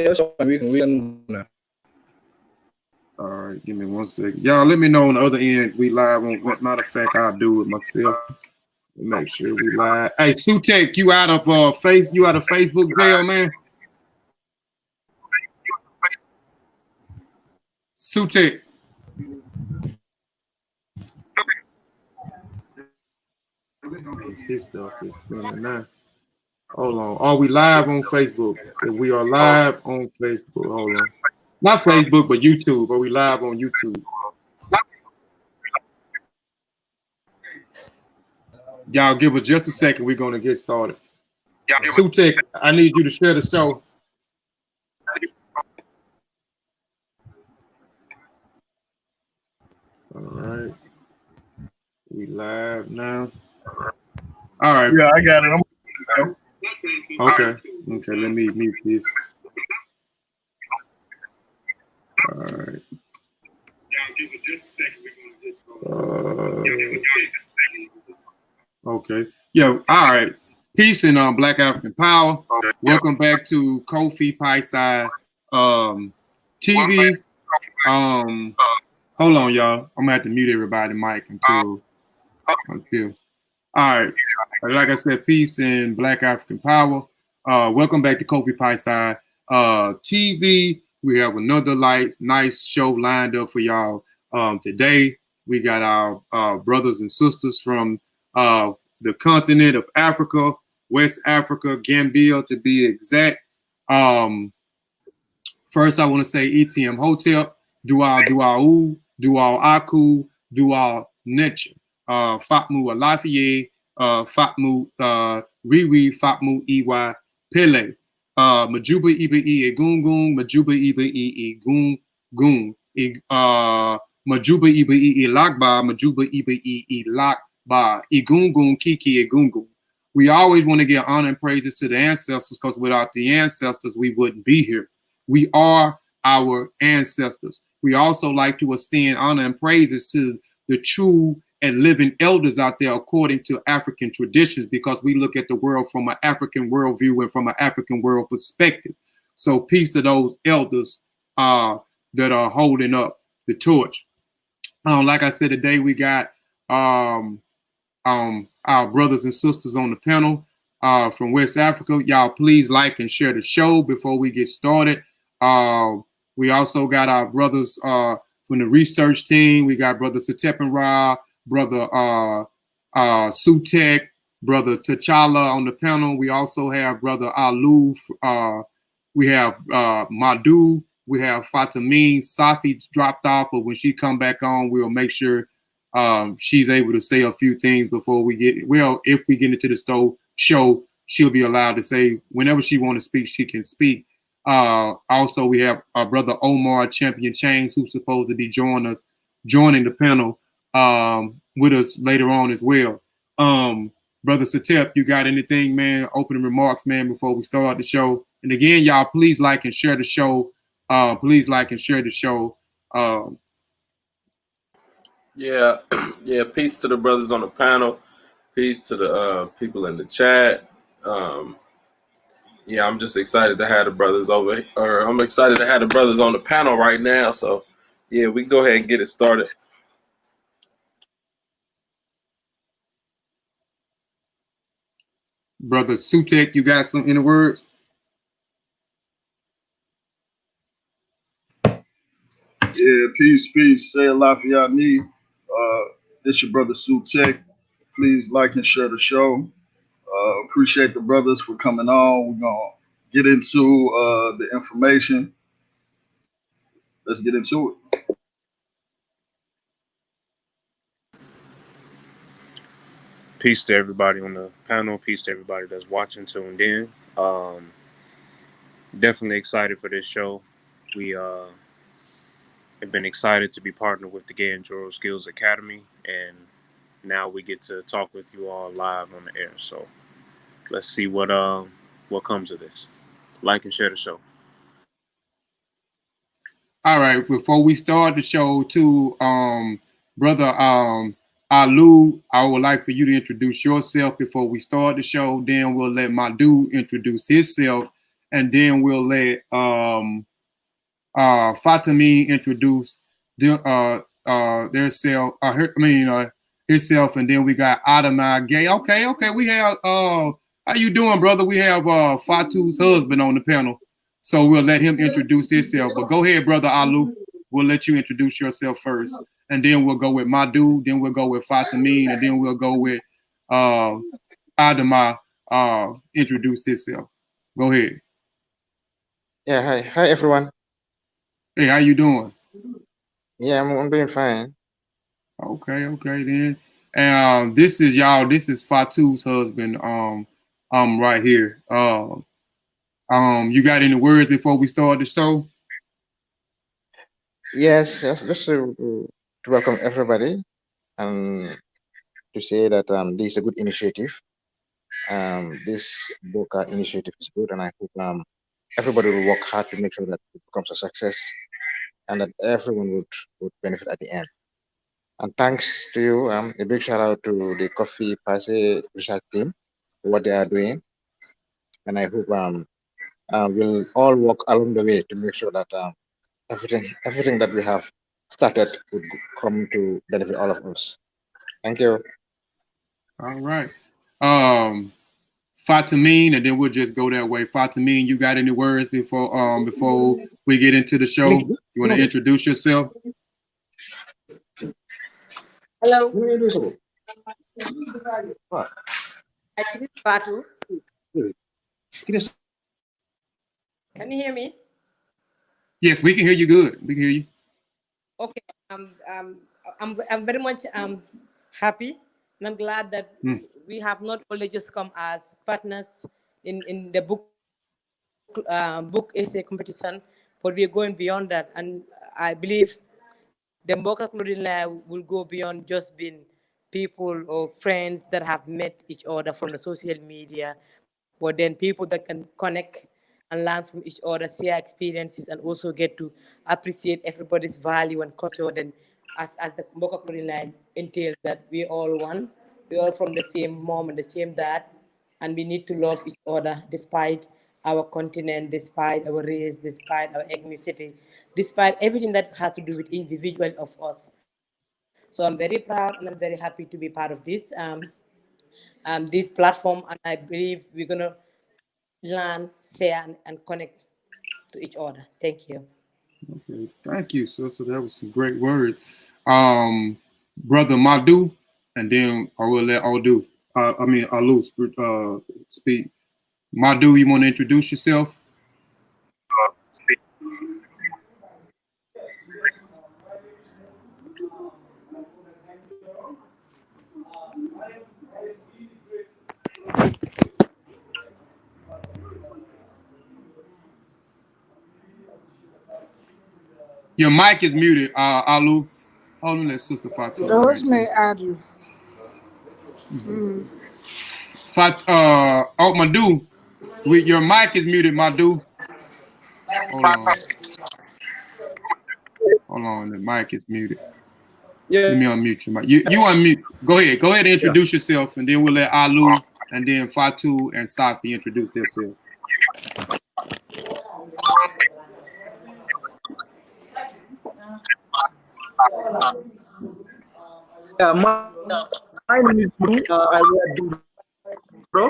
we can now. All right, give me 1 second. Y'all, let me know on the other end. We live on. Matter of fact, I'll do it myself. Make sure we live. Hey, Sutekh, you out of Facebook jail, man? Sutekh. His stuff is spinning now. Hold on. Are we live on Facebook? If we are live on Facebook, hold on. Not Facebook, but YouTube. Are we live on YouTube? Y'all give us just a second. We're going to get started. Sutekh, I need you to share the show. All right. We live now. All right. Yeah, I got it. Okay. Okay, let me mute this. All right. Give it just a second. We're going to get started. Okay. Yeah. All right. Peace and Black African Power. Welcome back to Kofi Piesie TV. Hold on, y'all. I'm gonna have to mute everybody mic until. All right. Like I said, peace and Black African Power. Welcome back to Kofi Piesie TV. We have another nice show lined up for y'all today. We got our brothers and sisters from the continent of Africa, West Africa, Gambia to be exact. First, I want to say ETM Hotel, Dual Aku, Dual Netcher, Fatmu Alafiye, Fatmu Riwi, Fatmu Iwa Pele, Majuba Iba Egungun, Majuba Iba Egungun, Majuba Iba Lakba, Majuba Iba Lakba, Egungun Kiki Egungun. We always want to give honor and praises to the ancestors because without the ancestors, we wouldn't be here. We are our ancestors. We also like to extend honor and praises to the true and living elders out there according to African traditions because we look at the world from an African worldview and from an African world perspective. So peace to those elders that are holding up the torch. Like I said, today we got our brothers and sisters on the panel from West Africa. Y'all please like and share the show before we get started. We also got our brothers from the research team. We got brother Sutekh and Ra, brother Sutekh, brother T'Challa on the panel. We also have brother Aluf. We have Medew. We have Fatimine. Safi dropped off, but when she come back on, we'll make sure she's able to say a few things before we get. Well, if we get into the show, she'll be allowed to say whenever she want to speak, she can speak. Also, we have our brother Omar Champion Chains, who's supposed to be joining the panel with us later on as well. Brother Sutekh, you got anything, man? Opening remarks, man, before we start the show. And again, y'all, please like and share the show. Please like and share the show. Yeah. Peace to the brothers on the panel. Peace to the people in the chat. Yeah, I'm just excited to have the brothers I'm excited to have the brothers on the panel right now. So, yeah, we can go ahead and get it started. Brother Sutekh, you got some inner words? Yeah, peace. Say a lot for y'all need. It's your brother Sutekh. Please like and share the show. Appreciate the brothers for coming on. We're gonna get into the information. Let's get into it. Peace to everybody on the panel. Peace to everybody that's watching, tuned in. Definitely excited for this show. We have been excited to be partnered with the Gayenjorro Skills Academy, and now we get to talk with you all live on the air. So let's see what comes of this. Like and share the show. All right. Before we start the show, too, brother Alu, I would like for you to introduce yourself before we start the show. Then we'll let Medew introduce himself, and then we'll let Fatimine introduce theirself. Himself, and then we got Adama Gaye. Okay. We have how you doing, brother? We have Fatu's husband on the panel, so we'll let him introduce himself. But go ahead, brother Alu. We'll let you introduce yourself first, and then we'll go with Medew. Then we'll go with Fatimine, and then we'll go with Adama. Introduce himself. Go ahead. Yeah, hi everyone. Hey, how you doing? Yeah, I'm doing fine. Okay then. And this is y'all. This is Fatu's husband. Right here. You got any words before we start the show? Yes, just to welcome everybody and to say that this is a good initiative. This MBOKA initiative is good, and I hope everybody will work hard to make sure that it becomes a success and that everyone would benefit at the end. And thanks to you, a big shout out to the Kofi Piesie Research team for what they are doing, and I hope we'll all work along the way to make sure that everything that we have started would come to benefit all of us. Thank you. All right. Fatimine, and then we'll just go that way. Fatimine, you got any words before we get into the show? You want to introduce yourself? Hello. This is Fatu. Can you hear me? Yes, we can hear you good. We can hear you. Okay. I'm very much happy, and I'm glad that we have not only just come as partners in the book essay competition, but we are going beyond that. And I believe the MBOKA clothing line will go beyond just being people or friends that have met each other from the social media, but then people that can connect and learn from each other, share experiences, and also get to appreciate everybody's value and culture. Then, as the MBOKA clothing line entails, that we all one, we all from the same mom and the same dad, and we need to love each other despite our continent, despite our race, despite our ethnicity, despite everything that has to do with individual of us. So I'm very proud and I'm very happy to be part of this platform, and I believe we're gonna learn, share, and connect to each other. Thank you. Okay, thank you, sister. That was some great words. Brother Medew, and then I will let Alu speak. Medew, you want to introduce yourself? Your mic is muted, Alu. Hold on, let Sister Fatu. Those may add you. Medew, your mic is muted, Medew. Hold on, the mic is muted. Yeah. Let me unmute your mic. You unmute. Go ahead and introduce yourself, and then we'll let Alu and then Fatu and Safi introduce themselves. Yeah, my name is Medew. I wear Njorro.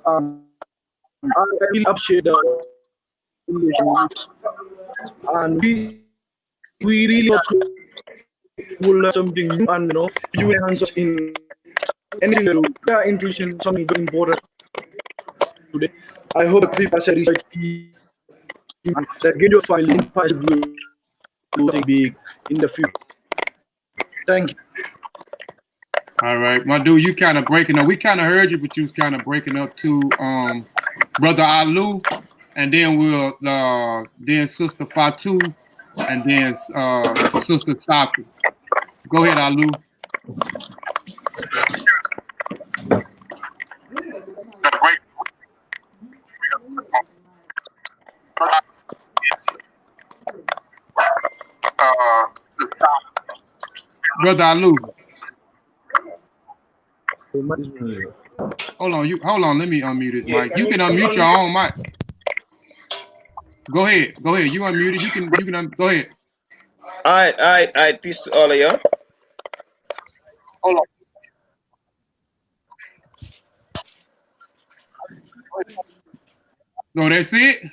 I really appreciate the relationship, and we really hope to learn something new, and you will enhance us in anything that we are introducing something very important today. I hope that people say research team and that get your family inspired to do something big in the future. Thank you. All right, Medew, you kind of breaking up. We kind of heard you, but you was kind of breaking up too. Brother Alu, and then we'll then Sister Fatu, and then Sister Safi. Go ahead, Alu. Brother Alu. Hold on, let me unmute his mic. You can unmute your own mic. Go ahead. Go ahead. You unmuted. You can go ahead. All right. Peace to all of you. No, that's it.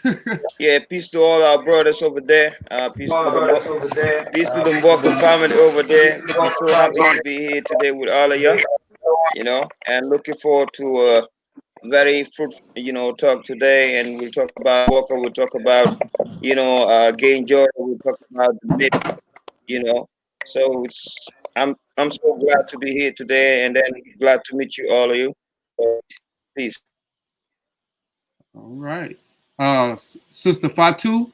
Yeah, peace to all our brothers over there. Peace to the Mboka family over there. I'm so happy to be here today with all of you. And looking forward to a very fruitful, talk today. And we'll talk about Mboka. We'll talk about, Gayenjorro. We'll talk about the myth. So I'm so glad to be here today, and then glad to meet you all of you. So, peace. All right. Sister Fatu.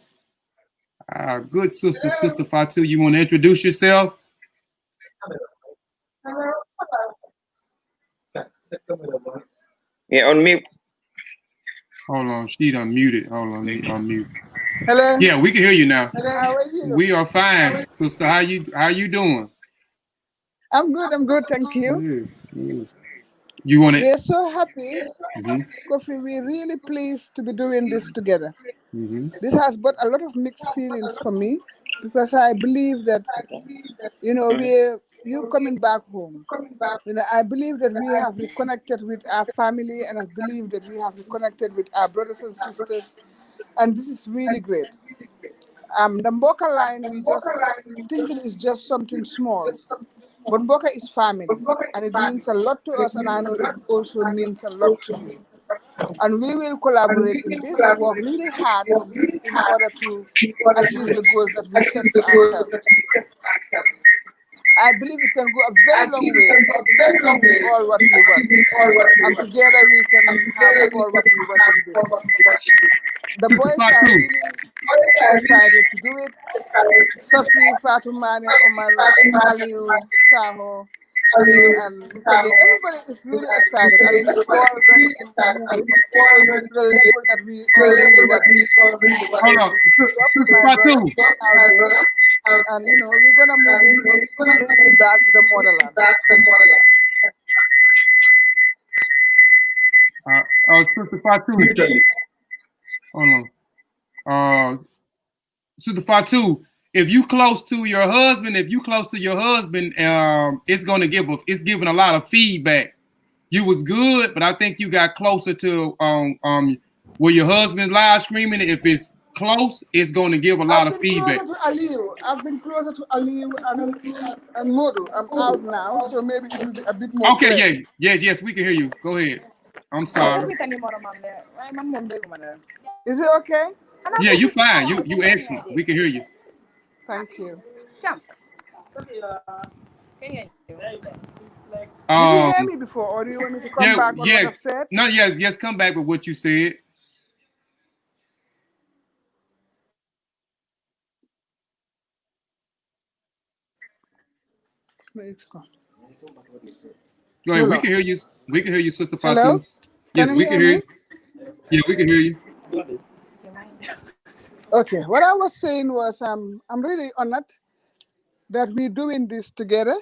Good Sister Fatu. You want to introduce yourself? Yeah, on mute. Hold on. She done muted. Hold on. Let me unmute. Hello. Yeah, we can hear you now. How are you? We are fine, Sister. How you doing? I'm good. Thank you. Yes. You want We're so happy, Mm-hmm. Kofi. We're really pleased to be doing this together. Mm-hmm. This has brought a lot of mixed feelings for me because I believe that you coming back home. I believe that we have reconnected with our family, and I believe that we have reconnected with our brothers and sisters, and this is really great. The Mboka line, we just thinking is just something small. But Mboka is family, and it means a lot to us, and I know it also means a lot to you. And we will collaborate in this, work really hard in this in order to achieve the goals that we set for ourselves. I believe it can go a very long way in achieving all what we want. And together we can have all what we want in this. The boys are really excited to do it. Safi, Fatumane, Omar, Aliu, Saho, and Mr. Gaye. Everybody is really excited, and we all ready to move it to the level that we all really want it. Hold on. My brothers out there, and we're gonna move it, bring it back to the motherland. Sister Fatu. Hold on. Sister Fatu, if you close to your husband, it's giving a lot of feedback. You was good, but I think you got closer to where your husband's live streaming. If it's close, it's going to give a lot of feedback. I've been closer to Aliu and Modu. I'm out now, so maybe it will be a bit more. Okay, clear. yes, we can hear you. Go ahead. I'm sorry. Is it okay? Yeah, you fine. You excellent. We can hear you. Thank you. Did you hear me before, or do you want me to come back on what I've said? No, yes, come back with what you said. Go ahead. We can hear you. We can hear you, Sister Fatu. Hello? Yes, we can hear you. Yeah, we can hear you. Okay, what I was saying was I'm really honored that we're doing this together.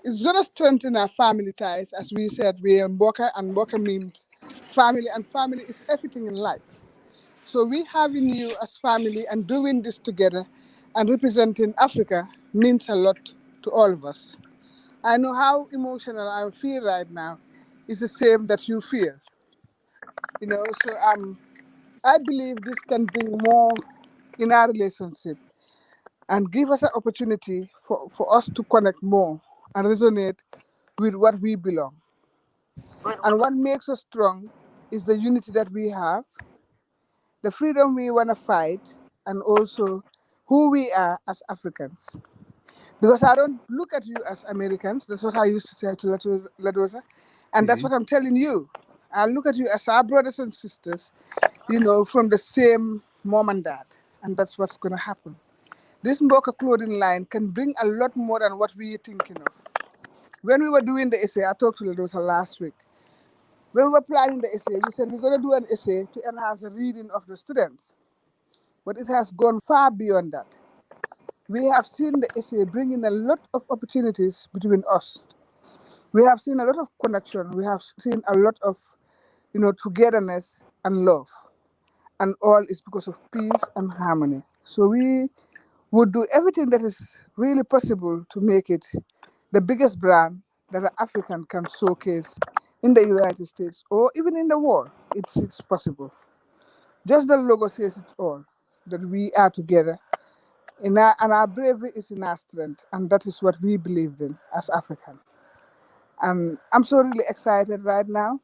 It's going to strengthen our family ties. As we said, we're MBOKA, and MBOKA means family, and family is everything in life. So we having you as family and doing this together and representing Africa means a lot to all of us. I know how emotional I feel right now. It's the same that you feel. So I believe this can bring more in our relationship and give us an opportunity for us to connect more and resonate with what we belong. And what makes us strong is the unity that we have, the freedom we want to fight, and also who we are as Africans. Because I don't look at you as Americans. That's what I used to say to Ladosa. And that's what I'm telling you. I look at you as our brothers and sisters, from the same mom and dad. And that's what's going to happen. This MBOKA clothing line can bring a lot more than what we're thinking of. When we were doing the essay, I talked to Ladosa last week. When we were planning the essay, we said we're going to do an essay to enhance the reading of the students. But it has gone far beyond that. We have seen the essay bringing a lot of opportunities between us. We have seen a lot of connection. We have seen a lot of, togetherness and love. and all is because of peace and harmony. So we would do everything that is really possible to make it the biggest brand that an African can showcase in the United States or even in the world. It's possible. Just the logo says it all, that we are together and our bravery is in our strength, and that is what we believe in as African. And I'm so really excited right now,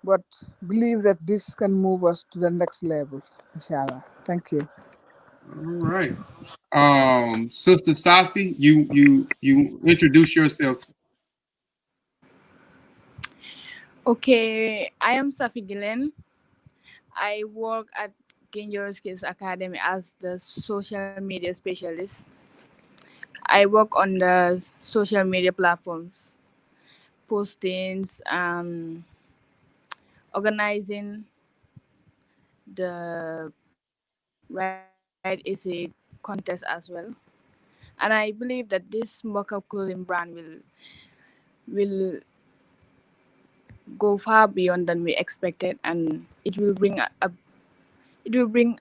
but believe that this can move us to the next level, inshallah. Thank you. All right. Sister Safi, you introduce yourself. Okay, I am Safi Gilen. I work at Gayenjorro Skills Academy as the social media specialist. I work on the social media platforms, postings, organizing the Right Essay contest as well. And I believe that this MBOKA clothing brand will go far beyond than we expected, and it will bring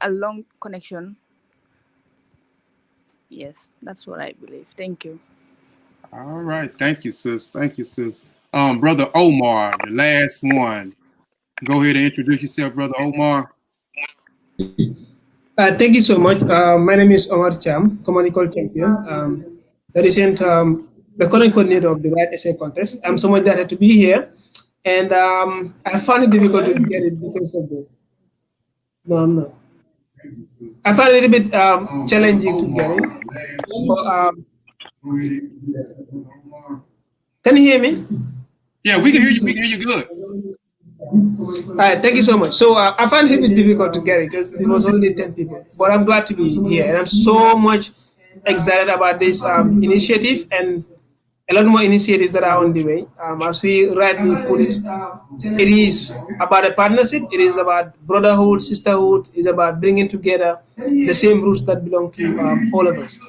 a long connection. Yes, that's what I believe. Thank you. All right. Thank you, sis. Thank you, sis. Brother Omar, the last one. Go ahead and introduce yourself, Brother Omar. Thank you so much. My name is Omar Cham, commonly called Champion. The current coordinator of the Right Essay Contest. I'm so much glad to be here, and I found it difficult to get it because of the. No, I'm not. I found it a little bit challenging to get it. But, can you hear me? Yeah, we can hear you. We can hear you good. All right, thank you so much. So I found it a bit difficult to get it because there was only 10 people, but I'm glad to be here, and I'm so much excited about this initiative and a lot more initiatives that are on the way. As we rightly put it, it is about a partnership. It is about brotherhood, sisterhood. It's about bringing together the same roots that belong to all of us.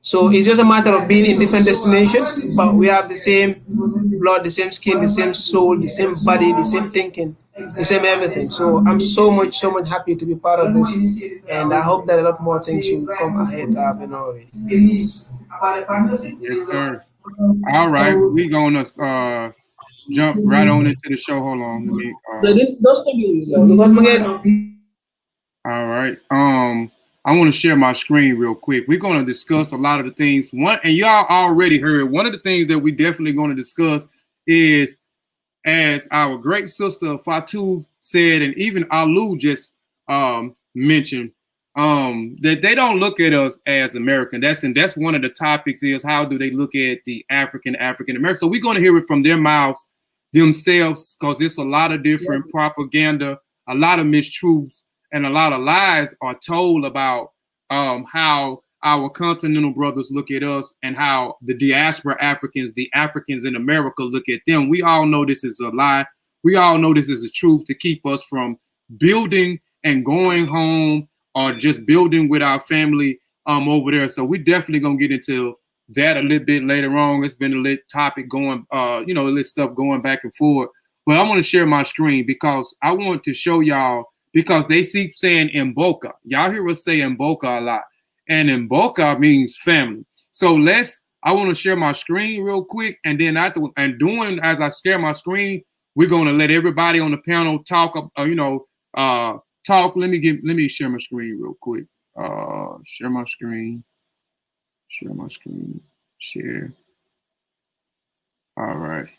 So it's just a matter of being in different destinations, but we have the same blood, the same skin, the same soul, the same body, the same thinking, the same everything. So I'm so much happy to be part of this, and I hope that a lot more things will come ahead in our way. Yes, sir. All right, we're gonna jump right on into the show. Hold on, let me. Don't stop me. All right. I want to share my screen real quick. We're going to discuss a lot of the things. One, and y'all already heard, one of the things that we definitely going to discuss is, as our great sister Fatu said, and even Alu just mentioned, that they don't look at us as American. That's one of the topics is how do they look at the African American. So we're going to hear it from their mouths themselves, because it's a lot of different propaganda, a lot of mistruths, and a lot of lies are told about how our continental brothers look at us and how the diaspora Africans, the Africans in America look at them. We all know this is a lie. We all know this is the truth to keep us from building and going home or just building with our family over there. So we're definitely going to get into that a little bit later on. It's been a lit topic going, a little stuff going back and forth. But I want to share my screen because I want to show y'all, because they keep saying MBOKA. Y'all hear us say MBOKA a lot. And MBOKA means family. So I want to share my screen real quick. And then as I share my screen, we're going to let everybody on the panel talk, talk. Let me share my screen real quick. Share my screen. Share. All right.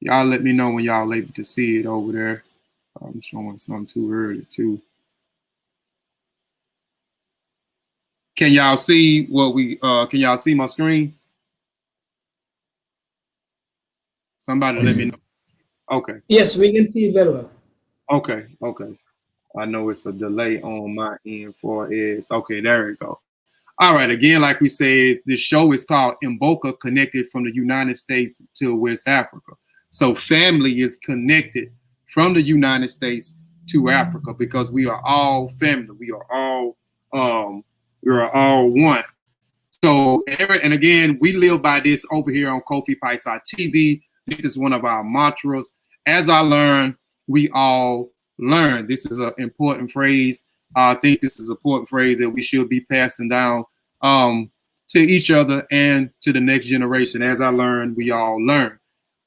Y'all let me know when y'all able to see it over there. I'm showing something too early too. Can y'all see what can y'all see my screen? Somebody let me know. Okay. Yes, we can see it very well. Okay. I know it's a delay on my end okay, there we go. All right, again, like we said, this show is called MBOKA, connected from the United States to West Africa. So family is connected from the United States to Africa because we are all family. We are all one. So, and again, we live by this over here on Kofi Piesie TV. This is one of our mantras. As I learned, we all learn. This is an important phrase. I think this is an important phrase that we should be passing down to each other and to the next generation. As I learned, we all learn.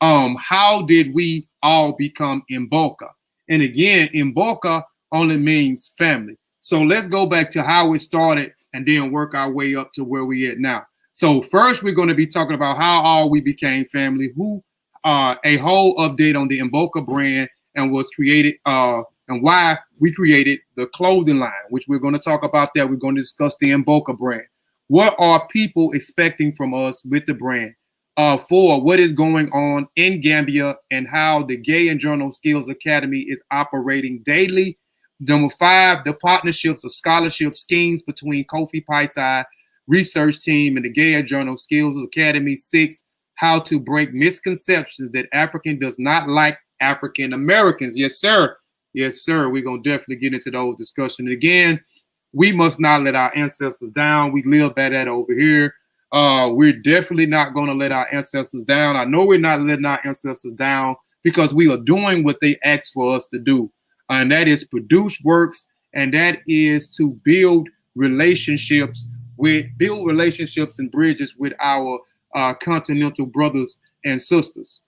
How did we all become MBOKA? And again, MBOKA only means family. So let's go back to how it started and then work our way up to where we at now. So first, we're going to be talking about how all we became family, a whole update on the MBOKA brand and was created, and why we created the clothing line, which we're going to talk about that. We're going to discuss the MBOKA brand. What are people expecting from us with the brand? 4, what is going on in Gambia and how the Gayenjorro Skills Academy is operating daily. Number 5, the partnerships or scholarship schemes between Kofi Piesie Research Team and the Gayenjorro Skills Academy. 6, how to break misconceptions that African does not like African Americans. Yes, sir. Yes, sir. We're going to definitely get into those discussions. And again, we must not let our ancestors down. We live by that over here. We're definitely not going to let our ancestors down. I know we're not letting our ancestors down because we are doing what they asked for us to do. And that is produce works, and that is to build relationships and bridges with our continental brothers and sisters.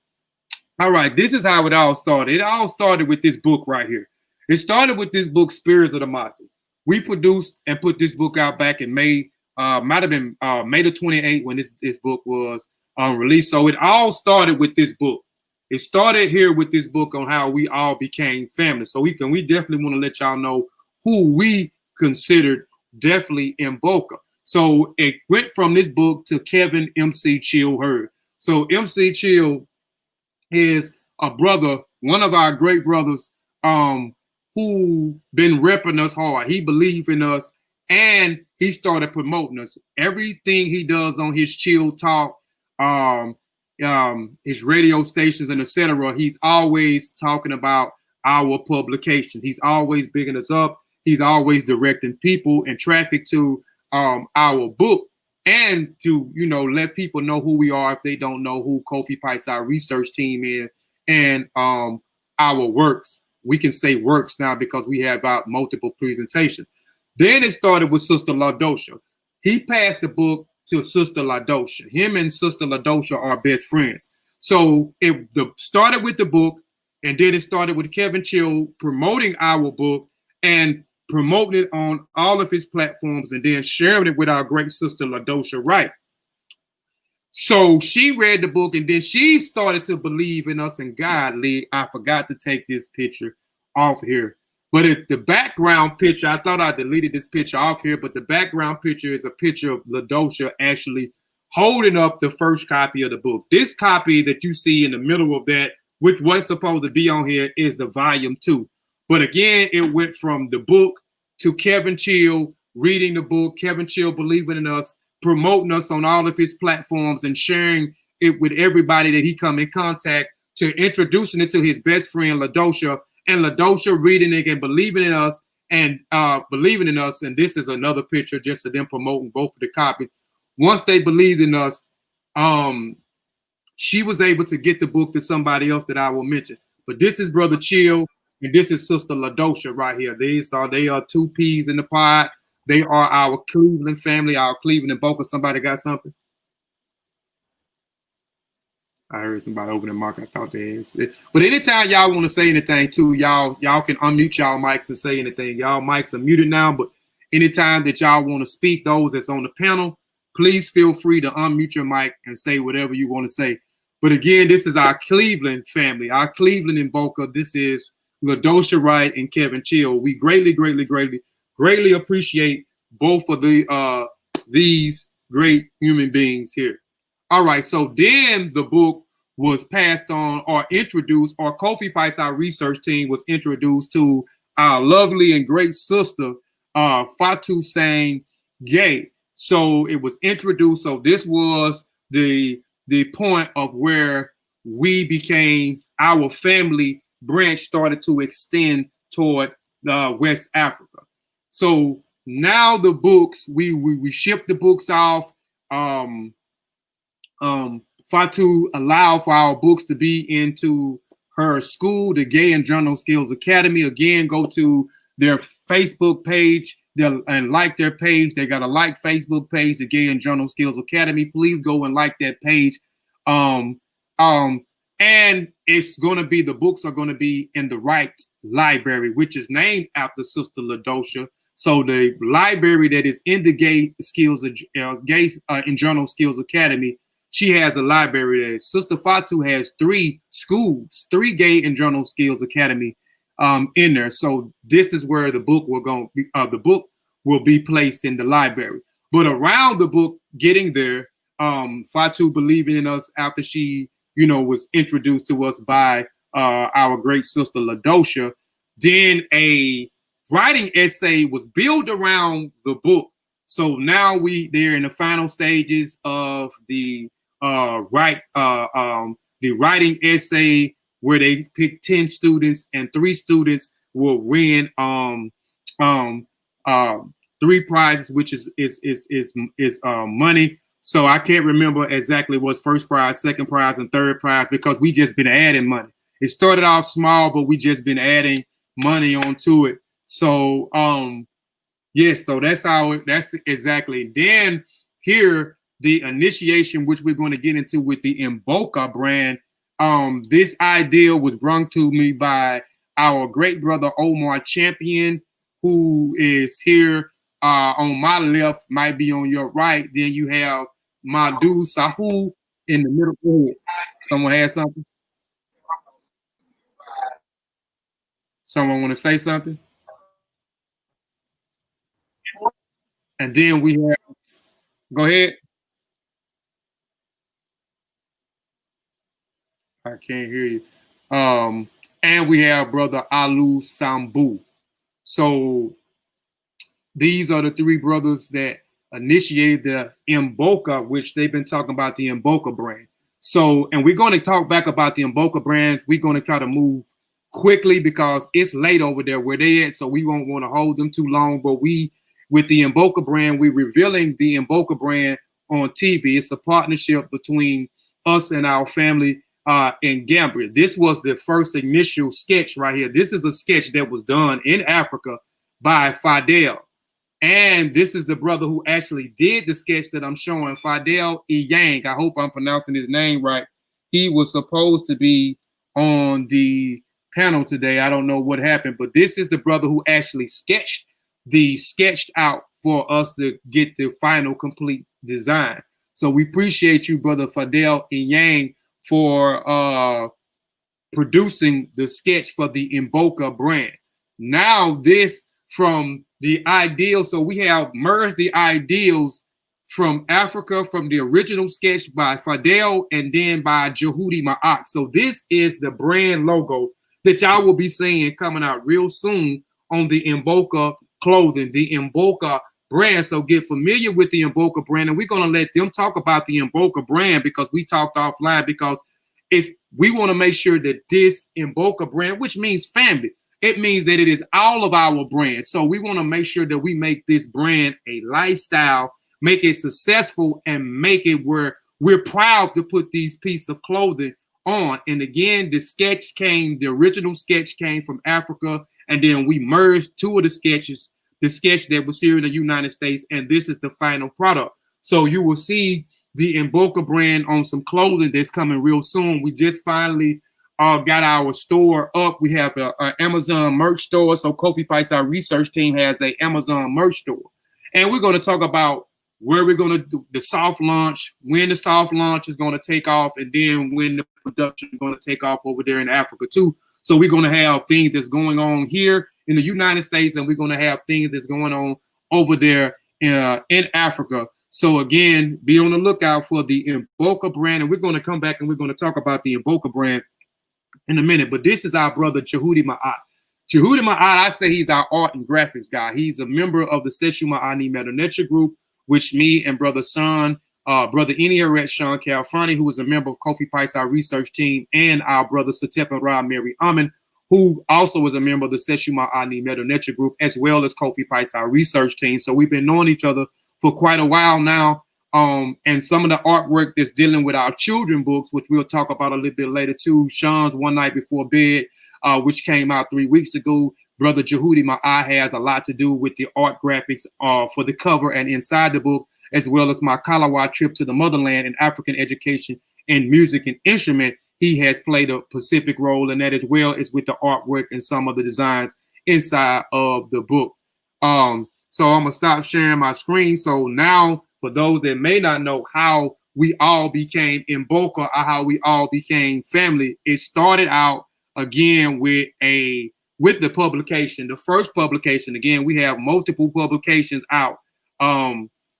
All right, this is how it all started. It all started with this book right here. It started with this book, Spirits of the Mossi. We produced and put this book out back in May, might have been May the 28th when this book was released. So it all started with this book. It started here with this book on how we all became family. So we definitely want to let y'all know who we considered definitely MBOKA. So it went from this book to Kevin MC Chill Heard. So MC Chill is a brother, one of our great brothers, who been repping us hard. He believed in us and he started promoting us. Everything he does on his Chill Talk, his radio stations and etc., he's always talking about our publications. He's always bigging us up. He's always directing people and traffic to our book and to, let people know who we are if they don't know who Kofi Piesie Research Team is and our works. We can say works now because we have about multiple presentations. Then it started with Sister LaDosha. He passed the book to Sister LaDosha. Him and Sister LaDosha are best friends. So it started with the book, and then it started with Kevin Chill promoting our book and promoting it on all of his platforms and then sharing it with our great sister LaDosha Wright. So she read the book and then she started to believe in us and God. I forgot to take this picture off here. But it's the background picture. I thought I deleted this picture off here, but the background picture is a picture of LaDosha actually holding up the first copy of the book. This copy that you see in the middle of that, which was supposed to be on here, is the volume 2. But again, it went from the book to Kevin Chill reading the book, Kevin Chill believing in us, promoting us on all of his platforms and sharing it with everybody that he come in contact, to introducing it to his best friend, LaDosha, and LaDosha reading it and believing in us and believing in us. And this is another picture just of them promoting both of the copies. Once they believed in us, she was able to get the book to somebody else that I will mention. But this is Brother Chill, and this is Sister LaDosha right here. They are 2 peas in the pod. They are our Cleveland family, our Cleveland MBOKA. Somebody got something? I heard somebody open the mic. I thought they answered. But anytime y'all want to say anything too, y'all can unmute y'all mics and say anything. Y'all mics are muted now, but anytime that y'all want to speak, those that's on the panel, please feel free to unmute your mic and say whatever you want to say. But again, this is our Cleveland family, our Cleveland MBOKA. This is LaDosha Wright and Kevin Chill. We greatly appreciate both of these great human beings here. All right, so then the book was passed on or introduced, or Kofi Piesie Research Team was introduced to our lovely and great sister, Fatu saying Gaye. So it was introduced. So this was the point of where we became, our family branch started to extend toward West Africa. So now the books, we ship the books off. Fatu allowed for our books to be into her school, the Gayenjorro Skills Academy. Again, go to their Facebook page and like their page. They got a like Facebook page, the Gayenjorro Skills Academy. Please go and like that page. And it's going to be, the books are going to be in the Right Library, which is named after Sister LaDosha. So the library that is in the Gay Skills, Njorro Skills Academy, she has a library there. Sister Fatu has 3 schools, 3 Gay Njorro Skills Academy in there. So this is where the book will go. The book will be placed in the library. But around the book getting there, Fatu believing in us after she, was introduced to us by our great sister LaDosha. Then a writing essay was built around the book. So now they're in the final stages of the writing essay, where they pick 10 students and 3 students will win 3 prizes, which is money. So I can't remember exactly what's first prize, second prize, and third prize, because we just been adding money. It started off small, but we just been adding money onto it. So yes, so that's exactly. Then here, the initiation, which we're going to get into with the MBOKA brand. This idea was brought to me by our great brother Omar Champion, who is here on my left, might be on your right. Then you have Medew Sahu in the middle. Someone has something? Someone want to say something? And then we have, go ahead. I can't hear you. And we have brother Alu Sambu. So these are the 3 brothers that initiated the MBOKA, which they've been talking about the MBOKA brand. So, and we're going to talk back about the MBOKA brand. We're going to try to move quickly because it's late over there where they at. So we won't want to hold them too long. But with the MBOKA brand, we're revealing the MBOKA brand on TV. It's a partnership between us and our family in Gambia. This was the first initial sketch right here. This is a sketch that was done in Africa by Fidel. And this is the brother who actually did the sketch that I'm showing, Fidel Iyanu. I hope I'm pronouncing his name right. He was supposed to be on the panel today. I don't know what happened, but this is the brother who actually sketched out for us to get the final complete design. So we appreciate you, brother Fidel Iyanu, for producing the sketch for the MBOKA brand. Now this from the ideals, so we have merged the ideals from Africa, from the original sketch by Fidel and then by Jehudi Ma'ak. So this is the brand logo that y'all will be seeing coming out real soon on the MBOKA clothing, the MBOKA brand. So get familiar with the MBOKA brand, and we're going to let them talk about the MBOKA brand because we talked offline, because we want to make sure that this MBOKA brand, which means family, it means that it is all of our brands. So we want to make sure that we make this brand a lifestyle, make it successful, and make it where we're proud to put these pieces of clothing on. And again, the original sketch came from Africa, and then we merged 2 of the sketches, the sketch that was here in the United States, and this is the final product. So you will see the MBOKA brand on some clothing that's coming real soon. We just finally got our store up. We have an Amazon merch store. So Kofi Piesie Research team has an Amazon merch store. And we're going to talk about where we're going to do the soft launch, when the soft launch is going to take off, and then when the production is going to take off over there in Africa too. So we're going to have things that's going on here in the United States, and we're going to have things that's going on over there in Africa. So again, be on the lookout for the MBOKA brand, and we're going to come back and we're going to talk about the MBOKA brand in a minute. But this is our brother Jehudi Ma'at. Jehudi Ma'at, I say he's our art and graphics guy. He's a member of the Seshew Netcher group, which me and brother Shawn, brother Herit, Shawn Khalfani, who is a member of Kofi Piesie Research team, and our brother Sutekh and Mary Amin, who also was a member of the Seshew Netcher group, as well as Kofi Piesie Research team. So we've been knowing each other for quite a while now. And some of the artwork that's dealing with our children books, which we'll talk about a little bit later too. Shawn's One Night Before Bed, which came out 3 weeks ago. Brother Jehudi, my eye, has a lot to do with the art graphics for the cover and inside the book, as well as my Kalawa trip to the motherland and African education and music and instrument. He has played a specific role in that, as well as with the artwork and some of the designs inside of the book. So I'm gonna stop sharing my screen. So now, for those that may not know how we all became MBOKA or how we all became family, it started out again with the publication. The first publication, again, we have multiple publications out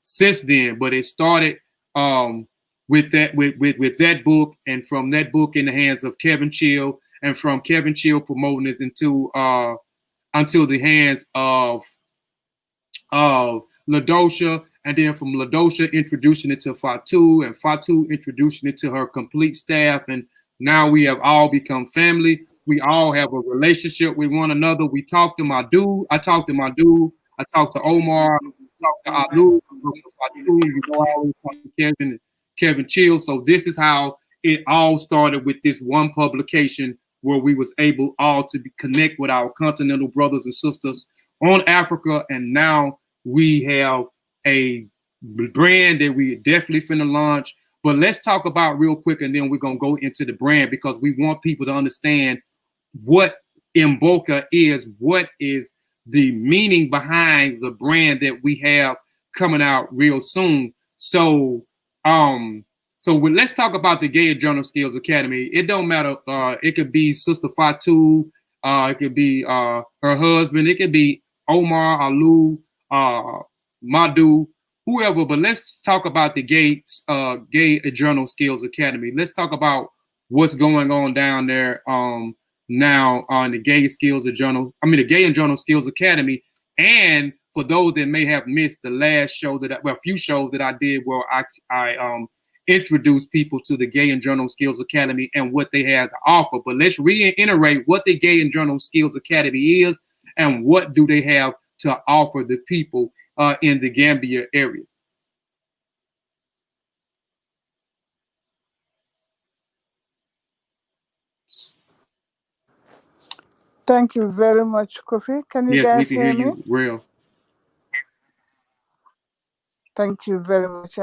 since then, but it started with that book, and from that book in the hands of Kevin Chill, and from Kevin Chill promoting this into until the hands of Ladosha, and then from Ladosha introducing it to Fatu, and Fatu introducing it to her complete staff, and now we have all become family. We all have a relationship with one another. We talk to my dude. I talk to my dude. I talk to Omar. I talk to Alu. I talk to Fatu. You know, I always talk to Kevin Chill. So this is how it all started, with this one publication where we was able all to connect with our continental brothers and sisters on Africa. And now we have a brand that we definitely finna launch. But let's talk about real quick, and then we're gonna go into the brand, because we want people to understand what MBOKA is, what is the meaning behind the brand that we have coming out real soon. So let's talk about the Gayenjorro Skills Academy. It don't matter. It could be Sister Fatu. It could be her husband. It could be Omar, Alu, Medew, whoever. But let's talk about the Gayenjorro Skills Academy. Let's talk about what's going on down there now on the Gayenjorro Skills Academy. And for those that may have missed the last show a few shows that I did, where I introduced people to the Gayenjorro Skills Academy and what they have to offer. But let's reiterate what the Gayenjorro Skills Academy is and what do they have to offer the people in the Gambia area. Thank you very much, Kofi. Can you Yes, we guys can hear hear me? you real. Thank you very much.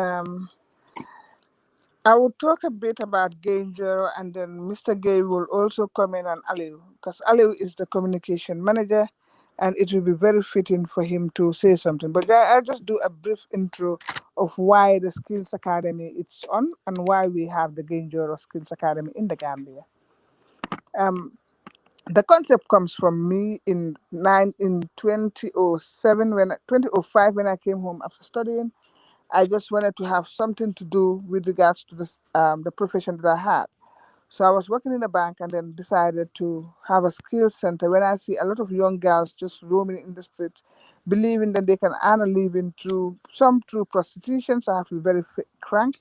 I will talk a bit about Gayenjorro, and then Mr. Gaye will also comment on Aliu, because Aliu is the communication manager, and it will be very fitting for him to say something. But I'll just do a brief intro of why the Skills Academy is on and why we have the Gayenjorro Skills Academy in the Gambia. The concept comes from me in 2007 2005 when I came home after studying. I just wanted to have something to do with regards to this, the profession that I had. So I was working in a bank and then decided to have a skills center. When I see a lot of young girls just roaming in the streets, believing that they can earn a living through prostitution, so I have to be very frank,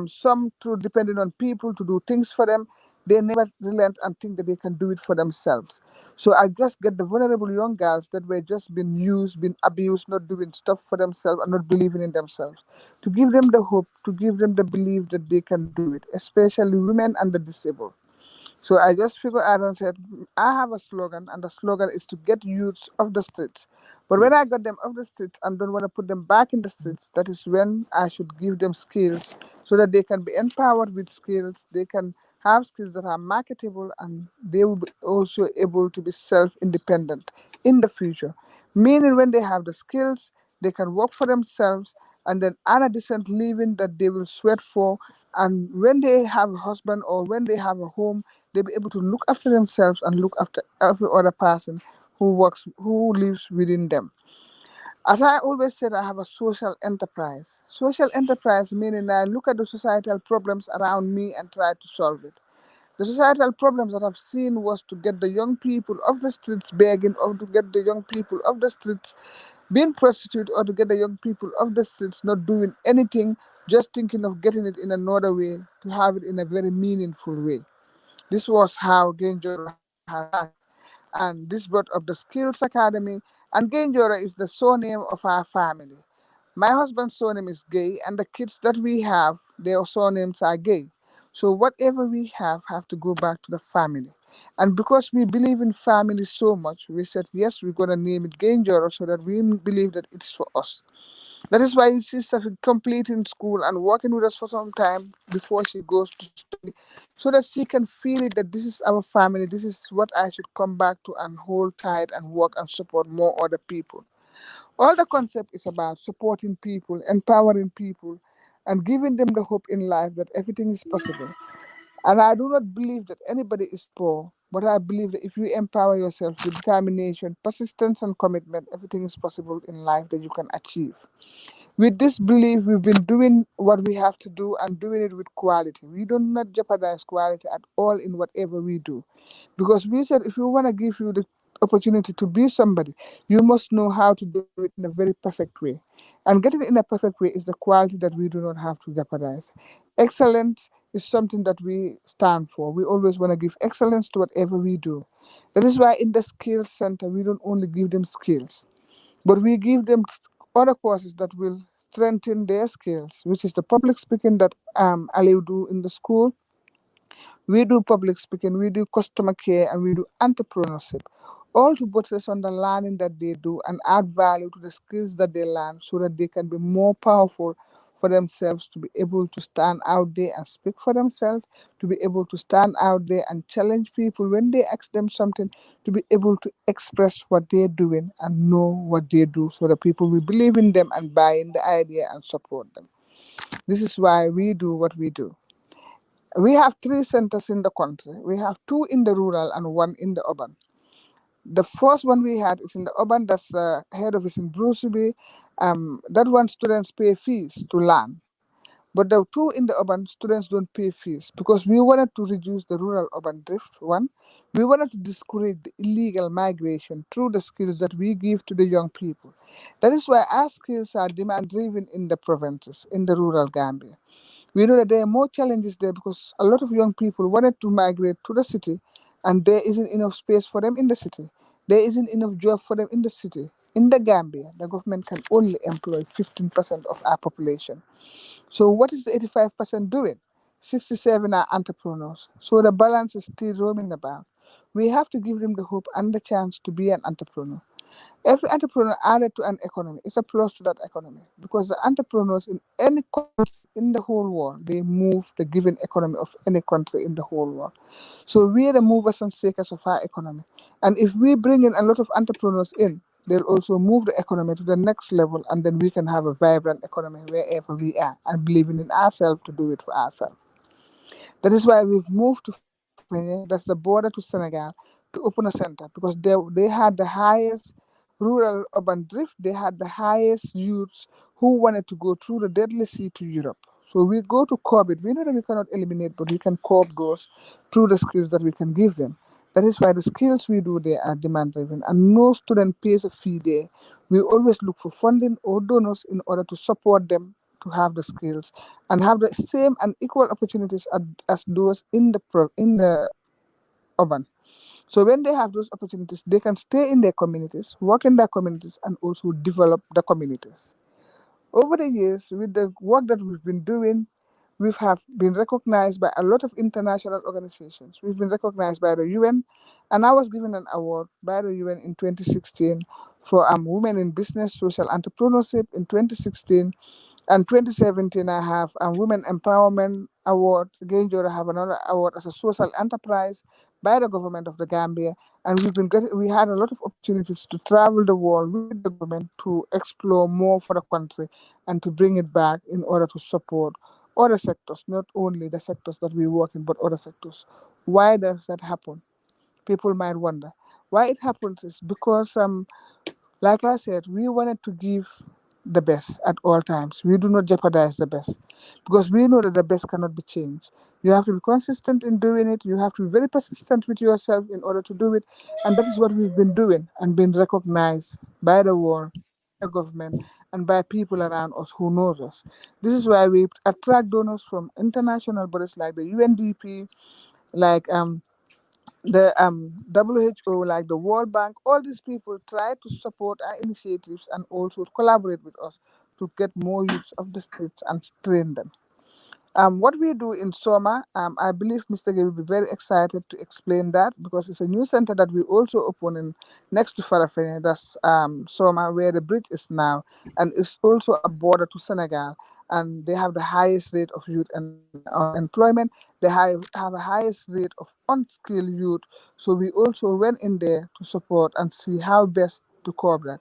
some through depending on people to do things for them. They never relent and think that they can do it for themselves. So I just get the vulnerable young girls that were just being used, being abused, not doing stuff for themselves and not believing in themselves, to give them the hope, to give them the belief that they can do it, especially women and the disabled. So I just figured out and said, I have a slogan, and the slogan is to get youths off the streets. But when I got them off the streets and don't want to put them back in the streets, that is when I should give them skills so that they can be empowered with skills. They can have skills that are marketable, and they will be also able to be self-independent in the future. Meaning when they have the skills, they can work for themselves and then earn a decent living that they will sweat for. And when they have a husband or when they have a home, they'll be able to look after themselves and look after every other person who lives within them. As I always said, I have a social enterprise. Social enterprise meaning I look at the societal problems around me and try to solve it. The societal problems that I've seen was to get the young people off the streets begging, or to get the young people off the streets being prostitute, or to get the young people off the streets not doing anything, just thinking of getting it in another way, to have it in a very meaningful way. This was how Gayenjorro has started. And this brought up the Skills Academy. And Gayenjorro is the surname of our family. My husband's surname is Gaye, and the kids that we have, their surnames are Gaye. So whatever we have to go back to the family. And because we believe in family so much, we said yes, we're gonna name it Gayenjorro so that we believe that it's for us. That is why you see Safi completing school and working with us for some time before she goes to study, so that she can feel it that this is our family, this is what I should come back to and hold tight and work and support more other people. All the concept is about supporting people, empowering people, and giving them the hope in life that everything is possible. And I do not believe that anybody is poor, but I believe that if you empower yourself with determination, persistence, and commitment, everything is possible in life that you can achieve. With this belief, we've been doing what we have to do and doing it with quality. We do not jeopardize quality at all in whatever we do. Because we said if we want to give you the opportunity to be somebody, you must know how to do it in a very perfect way. And getting it in a perfect way is the quality that we do not have to jeopardize. Excellence is something that we stand for. We always want to give excellence to whatever we do. That is why in the skills center, we don't only give them skills, but we give them other courses that will strengthen their skills, which is the public speaking that Ali do in the school. We do public speaking, we do customer care, and we do entrepreneurship. All to put us on the learning that they do and add value to the skills that they learn so that they can be more powerful for themselves, to be able to stand out there and speak for themselves, to be able to stand out there and challenge people when they ask them something, to be able to express what they're doing and know what they do so that people will believe in them and buy in the idea and support them. This is why we do what we do. We have three centers in the country. We have two in the rural and one in the urban. The first one we had is in the urban, that's the head office in Bruceby. That one, students pay fees to learn. But the two in the urban, students don't pay fees because we wanted to reduce the rural urban drift. One, we wanted to discourage the illegal migration through the skills that we give to the young people. That is why our skills are demand driven in the provinces, in the rural Gambia. We know that there are more challenges there because a lot of young people wanted to migrate to the city and there isn't enough space for them in the city. There isn't enough job for them in the city. In the Gambia, the government can only employ 15% of our population. So what is the 85% doing? 67 are entrepreneurs. So the balance is still roaming about. We have to give them the hope and the chance to be an entrepreneur. Every entrepreneur added to an economy is a plus to that economy because the entrepreneurs in any country in the whole world, they move the given economy of any country in the whole world. So we are the movers and shakers of our economy. And if we bring in a lot of entrepreneurs in, they'll also move the economy to the next level, and then we can have a vibrant economy wherever we are and believing in ourselves to do it for ourselves. That is why we've moved to Farafenni, that's the border to Senegal, to open a center because they had the highest rural urban drift, they had the highest youths who wanted to go through the deadly sea to Europe. So we go to curb it. We know that we cannot eliminate, but we can curb those through the skills that we can give them. That is why the skills we do there are demand driven, and no student pays a fee there. We always look for funding or donors in order to support them to have the skills and have the same and equal opportunities as those in in the urban. So when they have those opportunities, they can stay in their communities, work in their communities, and also develop the communities. Over the years, with the work that we've been doing, we have been recognized by a lot of international organizations. We've been recognized by the UN, and I was given an award by the UN in 2016 for Women in Business, Social Entrepreneurship in 2016. And 2017, I have a Women Empowerment Award. Gayenjorro have another award as a social enterprise by the government of the Gambia. And we had a lot of opportunities to travel the world with the government to explore more for the country and to bring it back in order to support other sectors, not only the sectors that we work in, but other sectors. Why does that happen? People might wonder. Why it happens is because like I said, we wanted to give the best at all times. We do not jeopardize the best because we know that the best cannot be changed. You have to be consistent in doing it. You have to be very persistent with yourself in order to do it. And that is what we've been doing and been recognized by the world, by the government, and by people around us who knows us. This is why we attract donors from international bodies like the UNDP, like the WHO, like the World Bank. All these people try to support our initiatives and also collaborate with us to get more youths of the streets and train them. What we do in Soma, I believe Mr. Gay will be very excited to explain that because it's a new center that we also open in next to Farafene, that's Soma, where the bridge is now, and it's also a border to Senegal. And they have the highest rate of youth and unemployment. They have a highest rate of unskilled youth. So we also went in there to support and see how best to cope that.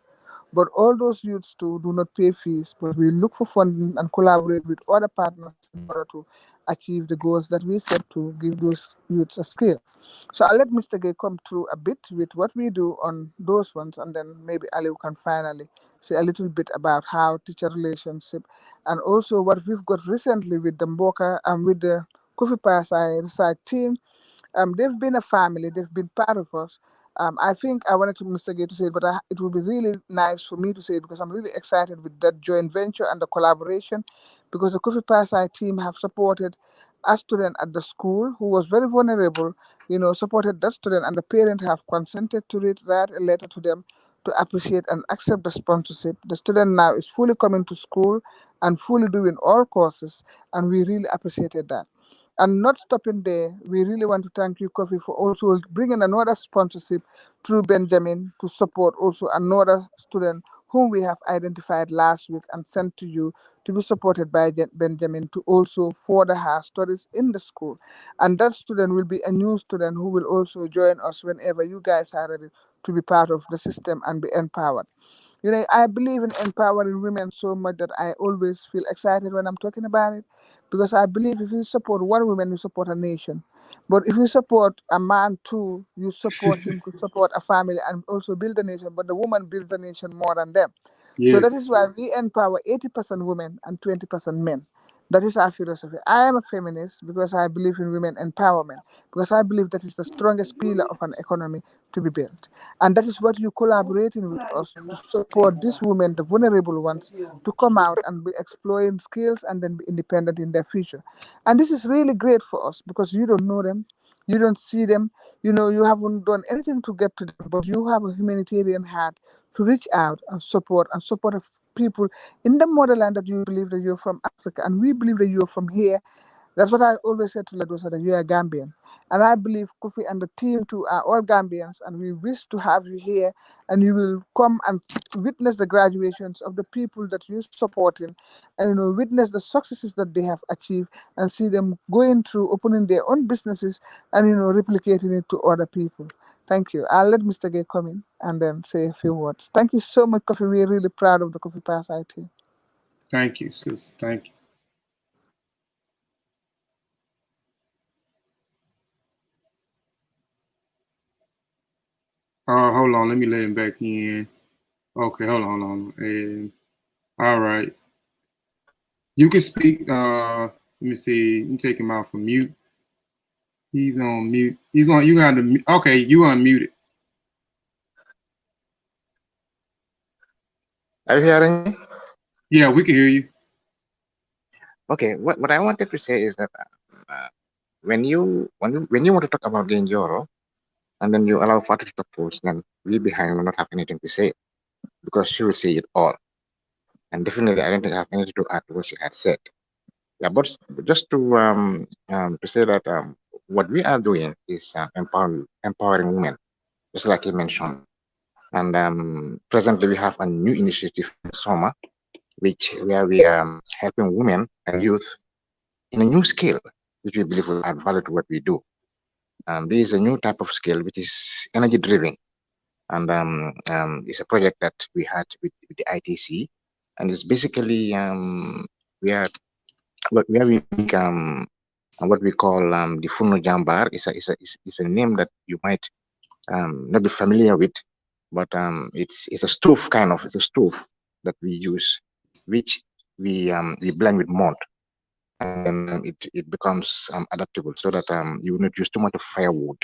But all those youths too do not pay fees, but we look for funding and collaborate with other partners in order to achieve the goals that we set to give those youths a skill. So I'll let Mr. Gay come through a bit with what we do on those ones, and then maybe Ali can finally say a little bit about how teacher relationship and also what we've got recently with the MBOKA and with the Kofi Piesie Research team. They've been a family. They've been part of us. I think I wanted to Mr. Gay to say it, but it would be really nice for me to say it because I'm really excited with that joint venture and the collaboration because the Kofi Piesie team have supported a student at the school who was very vulnerable, supported that student and the parent have consented to it, write a letter to them to appreciate and accept the sponsorship. The student now is fully coming to school and fully doing all courses, and we really appreciated that. And not stopping there, we really want to thank you, Kofi, for also bringing another sponsorship through Benjamin to support also another student whom we have identified last week and sent to you to be supported by Benjamin to also further her studies in the school. And that student will be a new student who will also join us whenever you guys are ready to be part of the system and be empowered. I believe in empowering women so much that I always feel excited when I'm talking about it because I believe if you support one woman, you support a nation. But if you support a man too, you support him to support a family and also build a nation. But the woman builds the nation more than them. So that is Yes. why we empower 80% women and 20% men. That is our philosophy. I am a feminist because I believe in women empowerment, because I believe that is the strongest pillar of an economy to be built. And that is what you collaborating with us to support these women, the vulnerable ones, to come out and be exploring skills and then be independent in their future. And this is really great for us because you don't know them, you don't see them, you haven't done anything to get to them, but you have a humanitarian heart to reach out and support people in the motherland that you believe that you're from Africa and we believe that you're from here. That's what I always said to Ladosa, that you are Gambian. And I believe Kofi and the team too are all Gambians, and we wish to have you here, and you will come and witness the graduations of the people that you're supporting, and witness the successes that they have achieved, and see them going through opening their own businesses and replicating it to other people. Thank you. I'll let Mr. Gay come in and then say a few words. Thank you so much, Kofi. We're really proud of the Kofi Piesie team. Thank you, sister. Thank you. Hold on. Let me let him back in. Okay, hold on. And all right. You can speak. Let me see. You take him out from mute. He's on mute. You got to. Okay, you unmuted. Are you hearing me? Yeah, we can hear you. Okay, what I wanted to say is that when you want to talk about Gayenjorro and then you allow Fatu to talk first, then we behind will not have anything to say because she will say it all. And definitely, I don't think I have anything to add to what she had said. Yeah, but just to say that what we are doing is empowering women, just like you mentioned. And presently, we have a new initiative in Soma, where we are helping women and youth in a new scale, which we believe will add value to what we do. This is a new type of scale which is energy driven, and it's a project that we had with the ITC, and it's basically we are where we make what we call the Funo Jambar. Is a name that you might not be familiar with, but it's a stove kind of. It's a stove that we use, which we blend with malt, and then it becomes adaptable so that you will not use too much of firewood.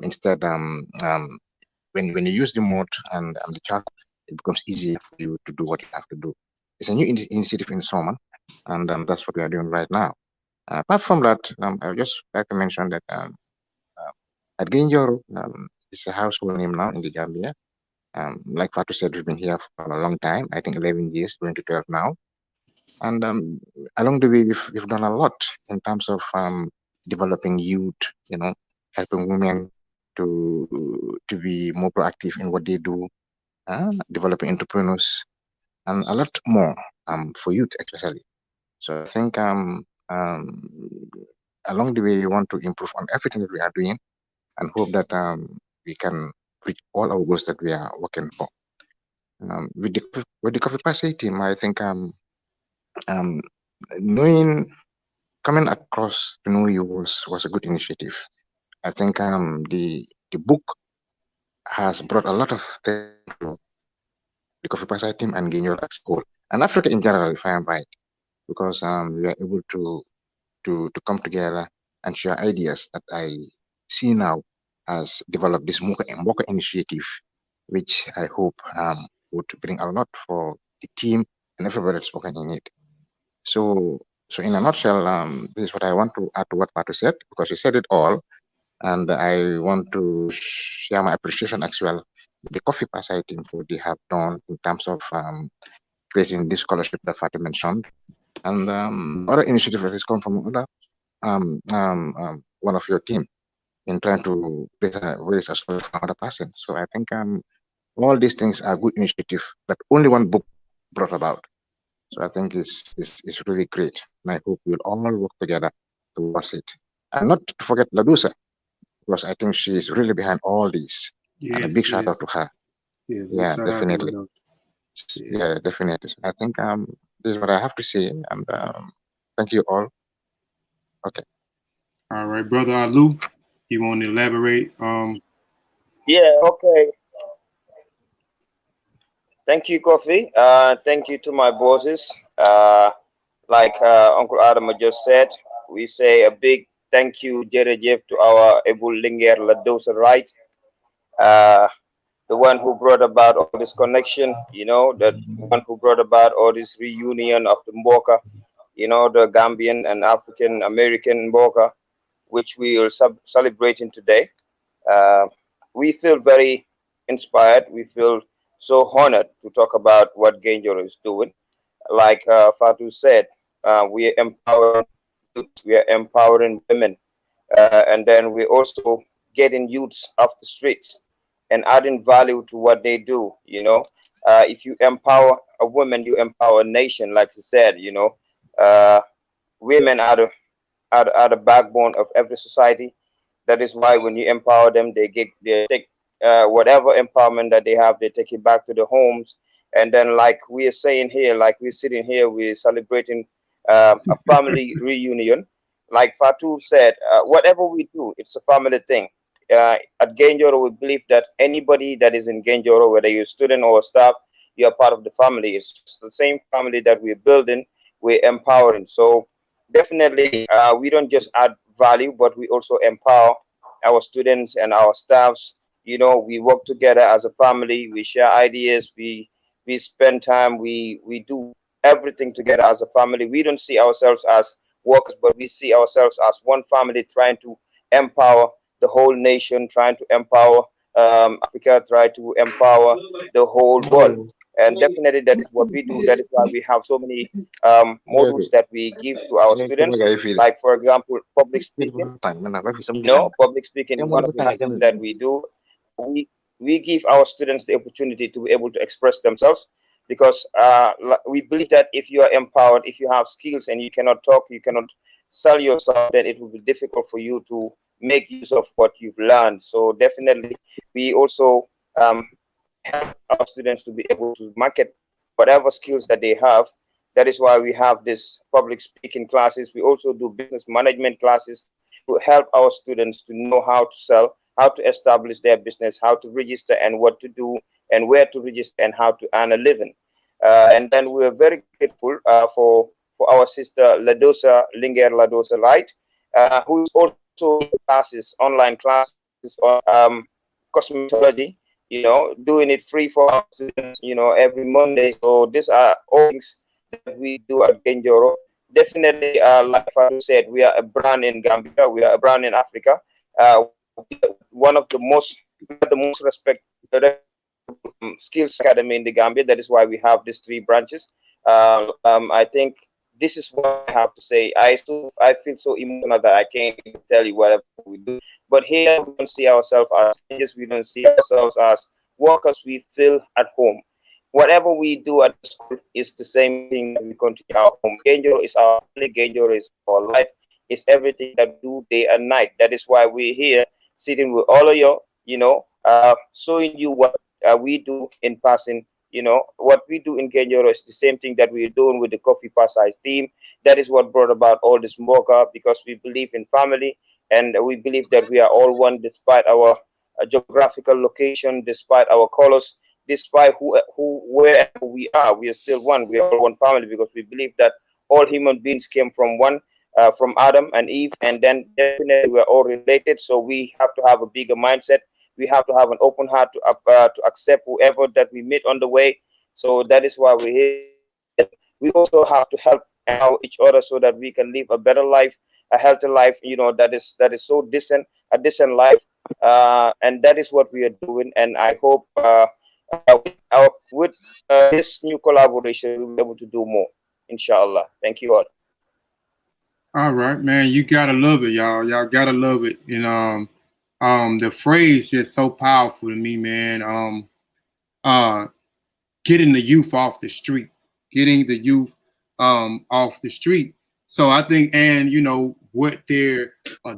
Instead, when you use the malt and the charcoal, it becomes easier for you to do what you have to do. It's a new initiative in Soma, and that's what we are doing right now. Apart from that, I would just like to mention that at Gayenjorro, it's a household name now in the Gambia. Like Fatu said, we've been here for a long time. I think 11 years, 2012 now. And along the way, we've done a lot in terms of developing youth, helping women to be more proactive in what they do, developing entrepreneurs, and a lot more for youth especially. So I think along the way, we want to improve on everything that we are doing and hope that we can reach all our goals that we are working for. With the Coffee Piesie team, I think um, knowing coming across to know you was a good initiative. I think the book has brought a lot of things to the Coffee Piesie team and Gayenjorro as a whole, and Africa in general, if I am right, because we are able to come together and share ideas that I see now has developed this MBOKA initiative, which I hope would bring a lot for the team and everybody that's working in it. So in a nutshell, this is what I want to add to what Patu said, because he said it all. And I want to share my appreciation as well with the Coffee Piesie team for what they have done in terms of creating this scholarship that Fatu mentioned. And other initiative that has come from other one of your team in trying to raise a scholarship for another person. So I think all these things are good initiative that only one book brought about. So I think it's really great. And I hope we'll all work together towards it. And not to forget Ladusa, because I think she is really behind all these. And a big shout out to her. Yeah, definitely. Yeah, definitely. So I think this is what I have to say. And thank you all. Okay. All right, brother Alu, you want to elaborate? Yeah, okay. Thank you, Kofi. Thank you to my bosses. Like Uncle Adam just said, we say a big thank you, Jeff, to our Ebu Linger Ladosa, right? The one who brought about all this connection, the one who brought about all this reunion of the MBOKA, the Gambian and African American MBOKA, which we are celebrating today. Uh, we feel very inspired. We feel so honored to talk about what Gayenjorro is doing. Like Fatu said, we are empowering youth, we are empowering women, and then we're also getting youths off the streets and adding value to what they do. If you empower a woman, you empower a nation. Like you said, uh, women are the backbone of every society. That is why when you empower them, they take whatever empowerment that they have, they take it back to the homes. And then, like we are saying here, like we're sitting here, we're celebrating a family reunion. Like Fatu said, whatever we do, it's a family thing. At Gayenjorro, we believe that anybody that is in Gayenjorro, whether you're a student or a staff, you are part of the family. It's just the same family that we're building, we're empowering. So definitely, we don't just add value, but we also empower our students and our staffs. We work together as a family. We share ideas. We spend time. We do everything together as a family. We don't see ourselves as workers, but we see ourselves as one family trying to empower the whole nation, trying to empower Africa, try to empower the whole world. And definitely, that is what we do. That is why we have so many modules that we give to our students. Like, for example, public speaking. Public speaking is one of the things that we do. We give our students the opportunity to be able to express themselves, because we believe that if you are empowered, if you have skills and you cannot talk, you cannot sell yourself, then it will be difficult for you to make use of what you've learned. So definitely, we also help our students to be able to market whatever skills that they have. That is why we have this public speaking classes. We also do business management classes to help our students to know how to sell, how to establish their business, how to register and what to do and where to register and how to earn a living. And then we're very grateful for our sister Ladosa Linger Ladosa Light, who is also in classes, online classes on cosmetology, doing it free for our students, every Monday. So these are all things that we do at Gayenjorro. Definitely, like I said, we are a brand in Gambia, we are a brand in Africa. One of the most respected skills academy in the Gambia. That is why we have these 3 branches. I think this is what I have to say. I feel so emotional that I can't even tell you whatever we do. But here we don't see ourselves as strangers. We don't see ourselves as workers. We feel at home. Whatever we do at the school is the same thing that we continue our home. Gayenjorro is our family. Gayenjorro is our life. It's everything that we do day and night. That is why we're here sitting with all of you, showing you what we do in passing. What we do in Gayenjorro is the same thing that we're doing with the Kofi Piesie team. That is what brought about all this MBOKA, because we believe in family, and we believe that we are all one despite our geographical location, despite our colors, despite wherever we are still one. We are all one family, because we believe that all human beings came from one, from Adam and Eve, and then definitely we're all related. So we have to have a bigger mindset. We have to have an open heart to accept whoever that we meet on the way. So that is why we're here. We also have to help out each other so that we can live a better life, a healthy life. That is so decent, a decent life, and that is what we are doing. And I hope with this new collaboration, we'll be able to do more. Inshallah. Thank you all. All right, man. You gotta love it, y'all. Y'all gotta love it. And the phrase just so powerful to me, man. Getting the youth off the street, getting the youth off the street. So I think, and what they're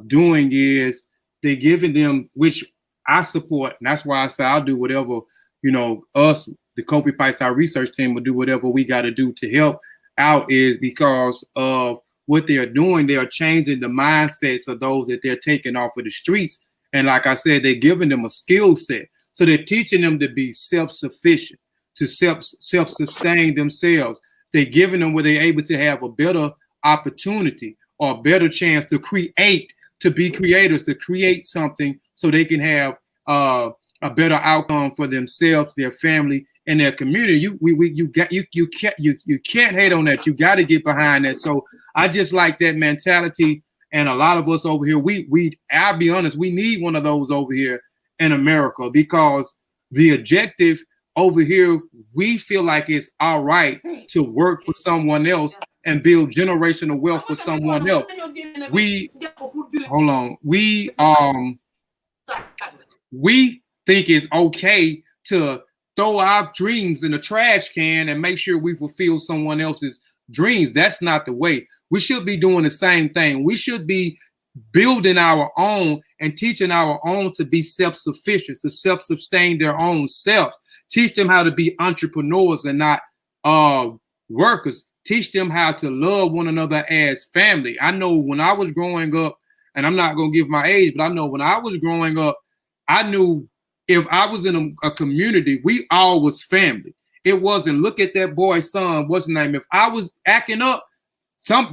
doing is they're giving them, which I support, and that's why I say I'll do whatever, us, the Kofi Piesie Research team, will do whatever we got to do to help out, is because of what they are doing. They are changing the mindsets of those that they're taking off of the streets. And like I said, they're giving them a skill set. So they're teaching them to be self-sufficient, to self-sustain themselves. They're giving them where they're able to have a better opportunity or a better chance to create, to be creators, to create something so they can have a better outcome for themselves, their family, and their community. You can't hate on that. You got to get behind that. So I just like that mentality. And a lot of us over here, I'll be honest, we need one of those over here in America, because the objective over here, we feel like it's all right to work for someone else and build generational wealth for someone else. We think it's okay to throw our dreams in a trash can and make sure we fulfill someone else's dreams. That's not the way. We should be doing the same thing. We should be building our own and teaching our own to be self-sufficient, to self-sustain their own selves. Teach them how to be entrepreneurs and not workers. Teach them how to love one another as family. I know when I was growing up, and I'm not going to give my age, but I know when I was growing up, I knew if I was in a community, we all was family. It wasn't, look at that boy's son, what's his name? If I was acting up,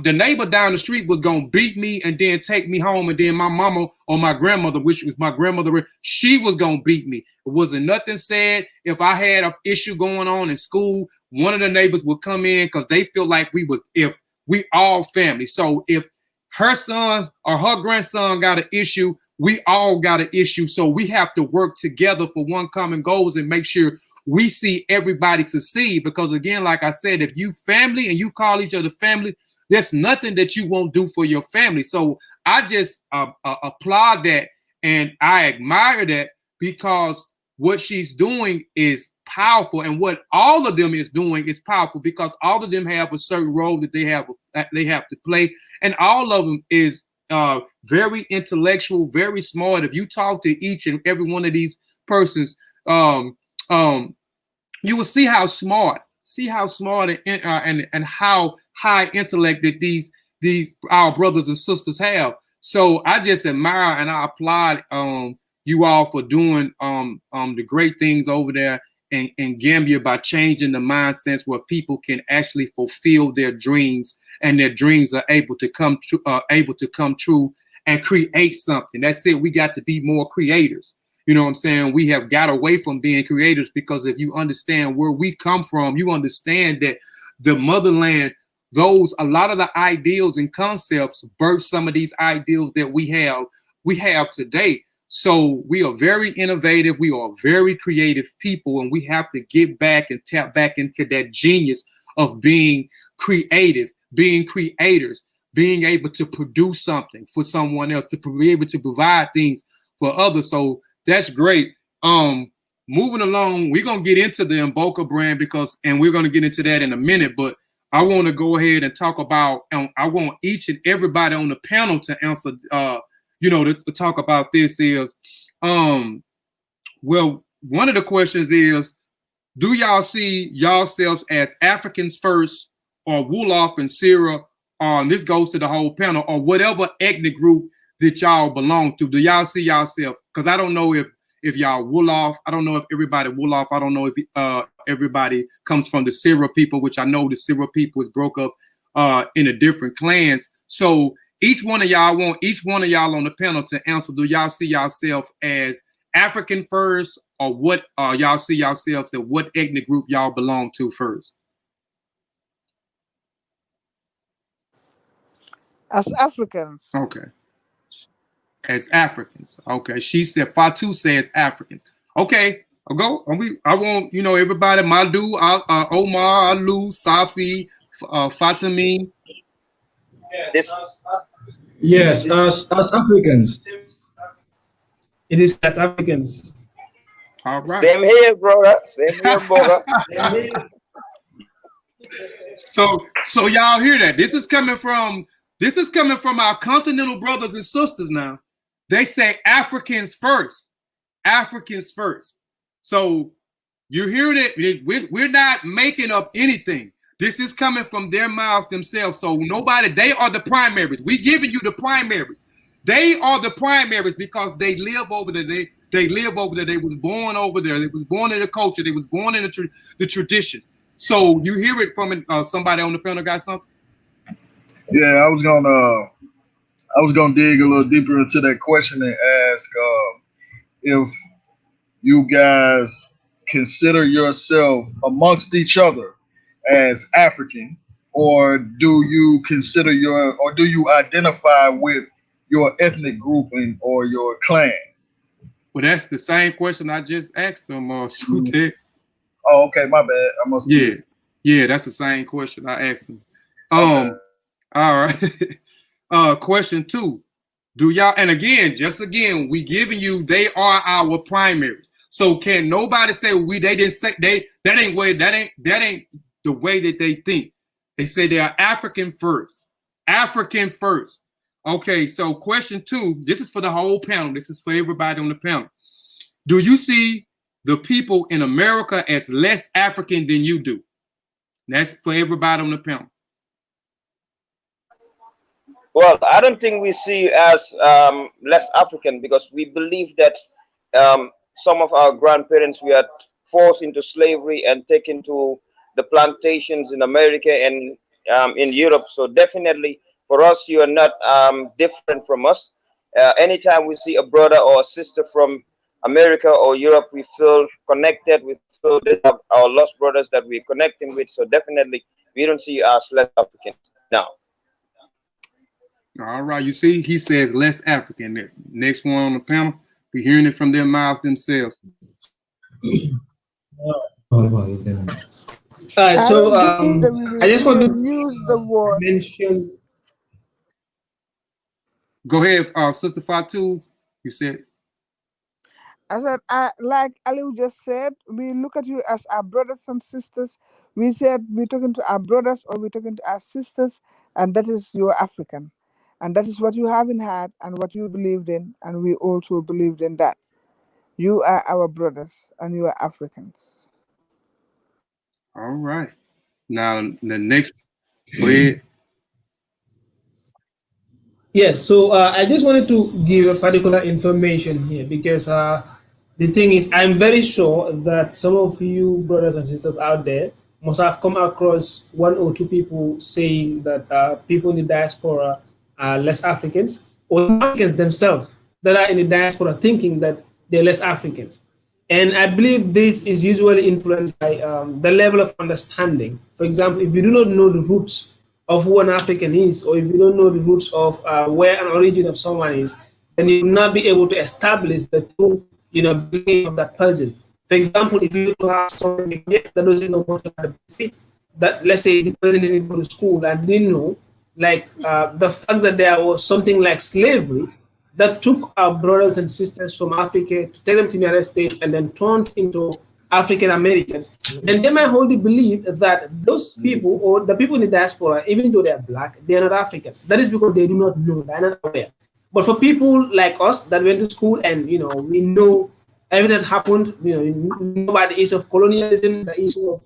the neighbor down the street was going to beat me and then take me home. And then my mama or my grandmother, which was my grandmother, she was going to beat me. It wasn't nothing said. If I had an issue going on in school, one of the neighbors would come in because they feel like if we all family. So if her son or her grandson got an issue, we all got an issue. So we have to work together for one common goals and make sure we see everybody succeed. Because again, like I said, if you family and you call each other family, there's nothing that you won't do for your family. So I just applaud that and I admire that, because what she's doing is powerful, and what all of them is doing is powerful, because all of them have a certain role that they have to play, and all of them is very intellectual, very smart. If you talk to each and every one of these persons, you will see how smart and how high intellect that these our brothers and sisters have. So I just admire and I applaud you all for doing the great things over there in Gambia by changing the mindsets where people can actually fulfill their dreams, and their dreams are able to come true and create something. That's it. We got to be more creators. You know what I'm saying? We have got away from being creators, because if you understand where we come from, you understand that the motherland, a lot of the ideals and concepts birth some of these ideals that we have today. So we are very innovative. We are very creative people, and we have to get back and tap back into that genius of being creative, being creators, being able to produce something for someone else, to be able to provide things for others. So that's great. Moving along, we're gonna get into the MBOKA brand and we're gonna get into that in a minute, but I want to go ahead and talk about, I want each and everybody on the panel to answer, to talk about this is, well, one of the questions is, do y'all see yourselves as Africans first, or Wolof and Sierra, and this goes to the whole panel, or whatever ethnic group that y'all belong to? Do y'all see yourself? Because I don't know if y'all Wolof, I don't know if everybody Wolof, I don't know if everybody comes from the Sierra people, which I know the Sierra people is broke up into different clans. So each one of y'all on the panel to answer, do y'all see yourself as African first, or what y'all see yourselves as what ethnic group y'all belong to first? As Africans. Okay. As Africans. Okay. She said, Fatu says Africans. Okay. I'll go. I want, everybody, Madu, Omar, Alu, Safi, Fatimi. Yes, as Africans. It is as Africans. All right. Same here, brother. Same here, brother. So y'all hear that? This is coming from our continental brothers and sisters now. They say Africans first. Africans first. So you hear that? We're not making up anything. This is coming from their mouth themselves. So they are the primaries. We giving you the primaries. They are the primaries because they live over there. They live over there. They was born over there. They was born in the culture. They was born in the traditions. So you hear it from somebody on the panel got something? Yeah, I was gonna dig a little deeper into that question and ask if you guys consider yourself amongst each other as African, or do you do you identify with your ethnic grouping or your clan? Well, that's the same question I just asked them, Sutekh. Oh, okay, my bad. I must. Yeah, that's the same question I asked them. Okay. All right. Question 2. Do y'all, and again, we giving you, they are our primaries. So can nobody say they didn't say that ain't the way that they think. They say they are African first. African first. Okay, so question 2, this is for the whole panel. This is for everybody on the panel. Do you see the people in America as less African than you do? That's for everybody on the panel. Well, I don't think we see you as less African, because we believe that some of our grandparents were forced into slavery and taken to the plantations in America and in Europe. So definitely for us, you are not different from us. Anytime we see a brother or a sister from America or Europe, we feel connected. We feel they have our lost brothers that we're connecting with. So definitely we don't see you as less African now. All right, you see, he says less African. The next one on the panel, we're hearing it from their mouth themselves. All right, so I just want to use the word. mention. Go ahead, Sister Fatu. You said. I said, like Ali just said, we look at you as our brothers and sisters. We said we're talking to our brothers or we're talking to our sisters, and that is your African. And that is what you have in heart and what you believed in, and we also believed in that. You are our brothers and you are Africans. All right. Now the next, go ahead. Yes, so I just wanted to give a particular information here because the thing is, I'm very sure that some of you brothers and sisters out there must have come across 1 or 2 people saying that people in the diaspora are less Africans, or Africans themselves that are in the diaspora thinking that they're less Africans. And I believe this is usually influenced by the level of understanding. For example, if you do not know the roots of who an African is, or if you don't know the roots of where an origin of someone is, then you will not be able to establish the true, being of that person. For example, if you have someone that doesn't know much about the history, that let's say the person didn't go to school and didn't know, like the fact that there was something like slavery that took our brothers and sisters from Africa to take them to the United States and then turned into African Americans, then they might wholly believe that those people or the people in the diaspora, even though they are black, they are not Africans. That is because they do not know, they are not aware. But for people like us that went to school and we know everything that happened, know about the issue of colonialism, the issue of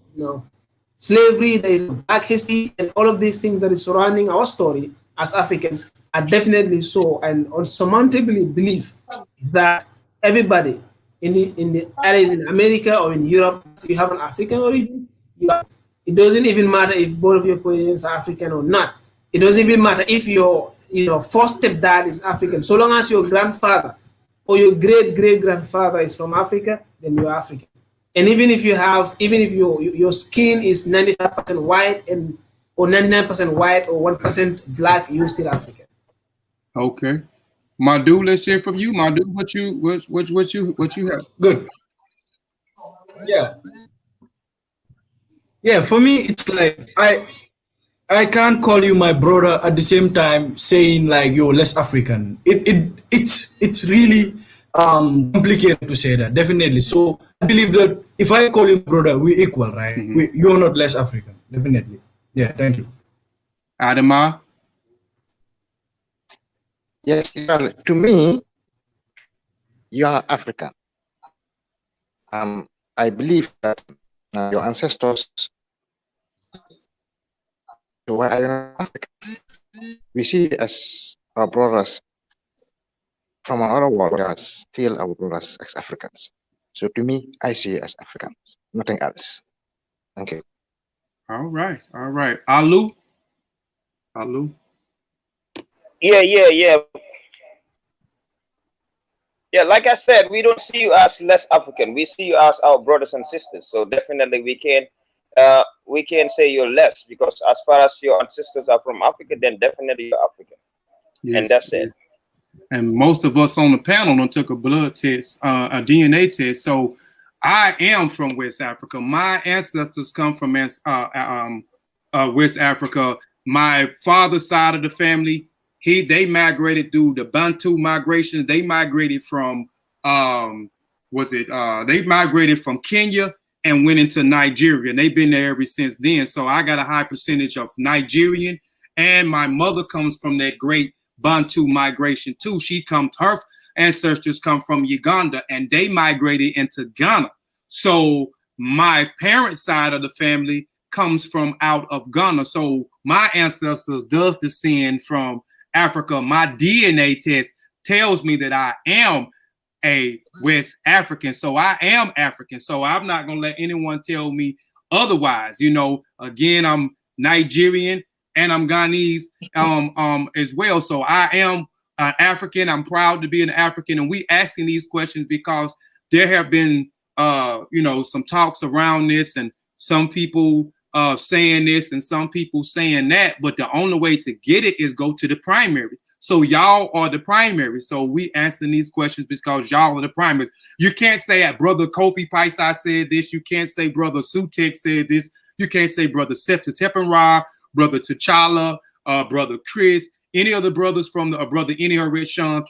slavery, there is black history, and all of these things that is surrounding our story as Africans are definitely so, and unsurmountably believe that everybody in the areas in America or in Europe, you have an African origin. It doesn't even matter if both of your parents are African or not. It doesn't even matter if your first stepdad is African. So long as your grandfather or your great grandfather is from Africa, then you're African. And even if your skin is 95% white or 99% white or 1% black, you're still African. Okay. Medew, let's hear from you. Medew, what you have? Good. Yeah, for me it's like I can't call you my brother at the same time saying like you're less African. It's really complicated to say that, definitely. So I believe that if I call you brother, we're equal, right? You're not less African, definitely. Yeah, thank you. Adama? Yes, well, to me, you are African. I believe that your ancestors were African. We see as our brothers from another world, are still our brothers as Africans. So to me, I see it as Africans, nothing else. Thank you. All right. Alu? Yeah, like I said, we don't see you as less African. We see you as our brothers and sisters. So definitely we can't say you're less, because as far as your ancestors are from Africa, then definitely you're African. Yes, and that's it. And most of us on the panel done took a blood test, a DNA test. So I am from West Africa. My ancestors come from West Africa. My father's side of the family, they migrated through the Bantu migration. They migrated from they migrated from Kenya and went into Nigeria. And they've been there ever since then. So I got a high percentage of Nigerian, and my mother comes from that great Bantu migration too. Her ancestors come from Uganda, and they migrated into Ghana. So my parents' side of the family comes from out of Ghana. So my ancestors does descend from Africa. My DNA test tells me that I am a West African. So I am African. So I'm not going to let anyone tell me otherwise. Again, I'm Nigerian and I'm Ghanese as well. So I am African. I'm proud to be an African. And we asking these questions because there have been, some talks around this, and some people saying this and some people saying that. But the only way to get it is go to the primary. So y'all are the primary. So we answering these questions because y'all are the primaries. You can't say that brother Kofi Piesie said this. You can't say brother Sutekh said this. You can't say brother September, brother T'Challa, brother Chris, any other brothers from the brother Herit, Shawn,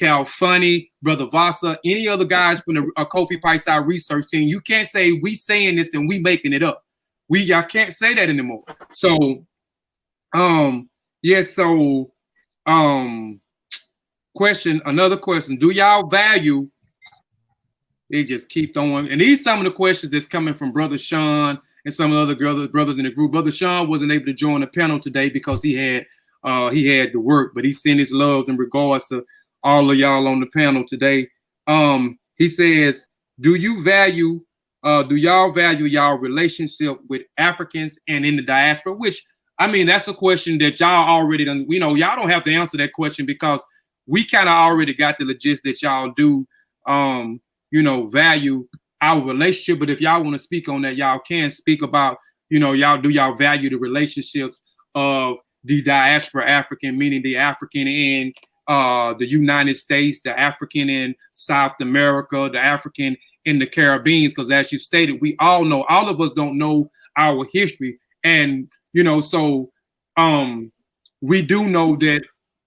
Khalfani, brother Vasa, any other guys from the Kofi Piesie Research team. You can't say we saying this and we making it up. Y'all can't say that anymore. So, another question. Do y'all value? They just keep throwing, and these some of the questions that's coming from brother Shawn and some of the other brothers in the group. Brother Shawn wasn't able to join the panel today because he had to work, but he sent his loves in regards to all of y'all on the panel today. He says, do y'all value y'all relationship with Africans and in the diaspora? Which, I mean, that's a question that y'all already done. Y'all don't have to answer that question because we kind of already got the logistics that y'all do, value our relationship. But if y'all want to speak on that, y'all can speak about, y'all value the relationships of the diaspora African, meaning the African in the United States, the African in South America, the African in the Caribbean, because as you stated, we all know, all of us don't know our history. And, you know, so we do know that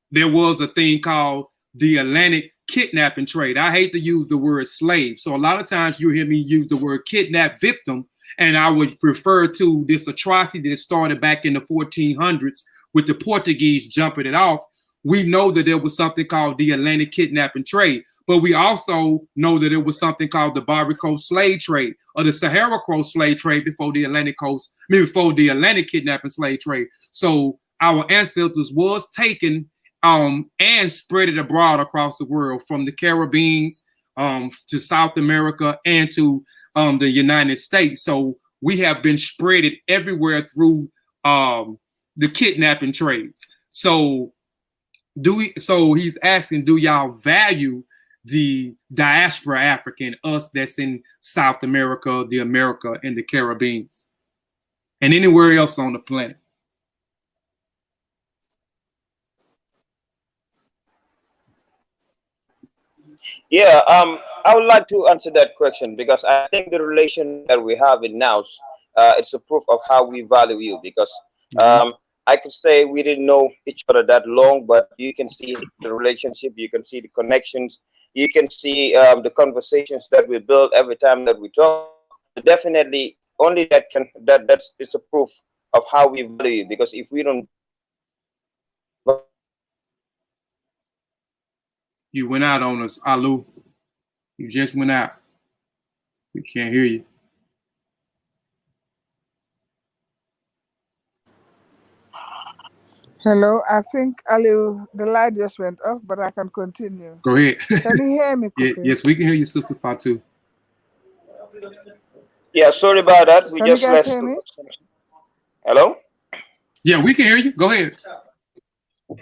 there was a thing called the Atlantic kidnapping trade. I hate to use the word slave. So a lot of times you hear me use the word kidnap victim, and I would refer to this atrocity that started back in the 1400s with the Portuguese jumping it off. We know that there was something called the Atlantic kidnapping trade, but we also know that there was something called the Barbary Coast slave trade or the Sahara Coast slave trade before the Atlantic Coast, before the Atlantic kidnapping slave trade. So our ancestors was taken and spread it abroad across the world, from the Caribbean to South America and to the United States. So we have been spread it everywhere through the kidnapping trades. So so he's asking, do y'all value the diaspora African, us that's in South America, the America, and the Caribbean, and anywhere else on the planet? Yeah, I would like to answer that question because I think the relation that we have in now, it's a proof of how we value you. Because I could say we didn't know each other that long, but you can see the relationship, you can see the connections, you can see the conversations that we build every time that we talk. Definitely, only that that's it's a proof of how we value you. Because if we don't, you went out on us, Alu. You just went out. We can't hear you. Hello, I think Ali, the light just went off, but I can continue. Go ahead. Can you hear me, Kofi? Yes, we can hear you, Sister Fatu. yeah, sorry about that. We Can you just guys hear me? Hello. Yeah, we can hear you. Go ahead.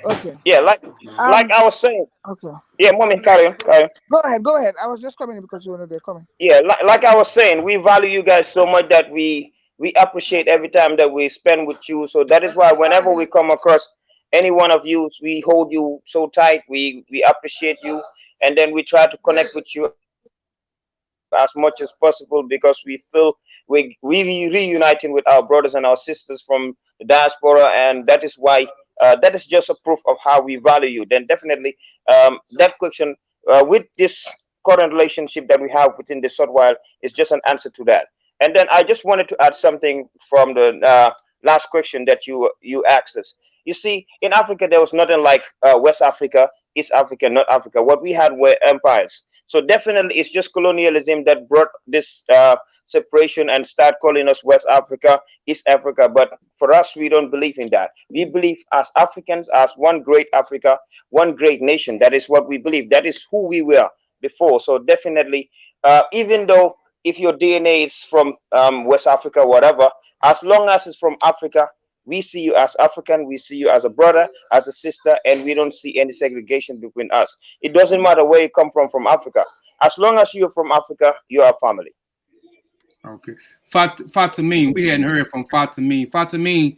Okay. Yeah, like I was saying. Okay. Yeah, mommy, carry on. Go ahead. I was just coming in because you were there. Coming. Yeah, like I was saying, we value you guys so much that we appreciate every time that we spend with you. So that is why whenever we come across any one of you, we hold you so tight. We appreciate you, and then we try to connect with you as much as possible because we feel we reuniting with our brothers and our sisters from the diaspora, and that is why that is just a proof of how we value you. Then definitely that question with this current relationship that we have within the short while is just an answer to that. And then I just wanted to add something from the last question that you asked us. You see, in Africa there was nothing like West Africa, East Africa, North Africa. What we had were empires. So definitely it's just colonialism that brought this separation and start calling us West Africa, East Africa. But for us, we don't believe in that. We believe as Africans, as one great Africa, one great nation. That is what we believe. That is who we were before. So definitely, even though if your DNA is from West Africa, whatever, as long as it's from Africa, we see you as African, we see you as a brother, as a sister, and we don't see any segregation between us. It doesn't matter where you come from Africa. As long as you're from Africa, you are family. Okay. Fatamine, we hadn't heard from Fatamine. Fatamine,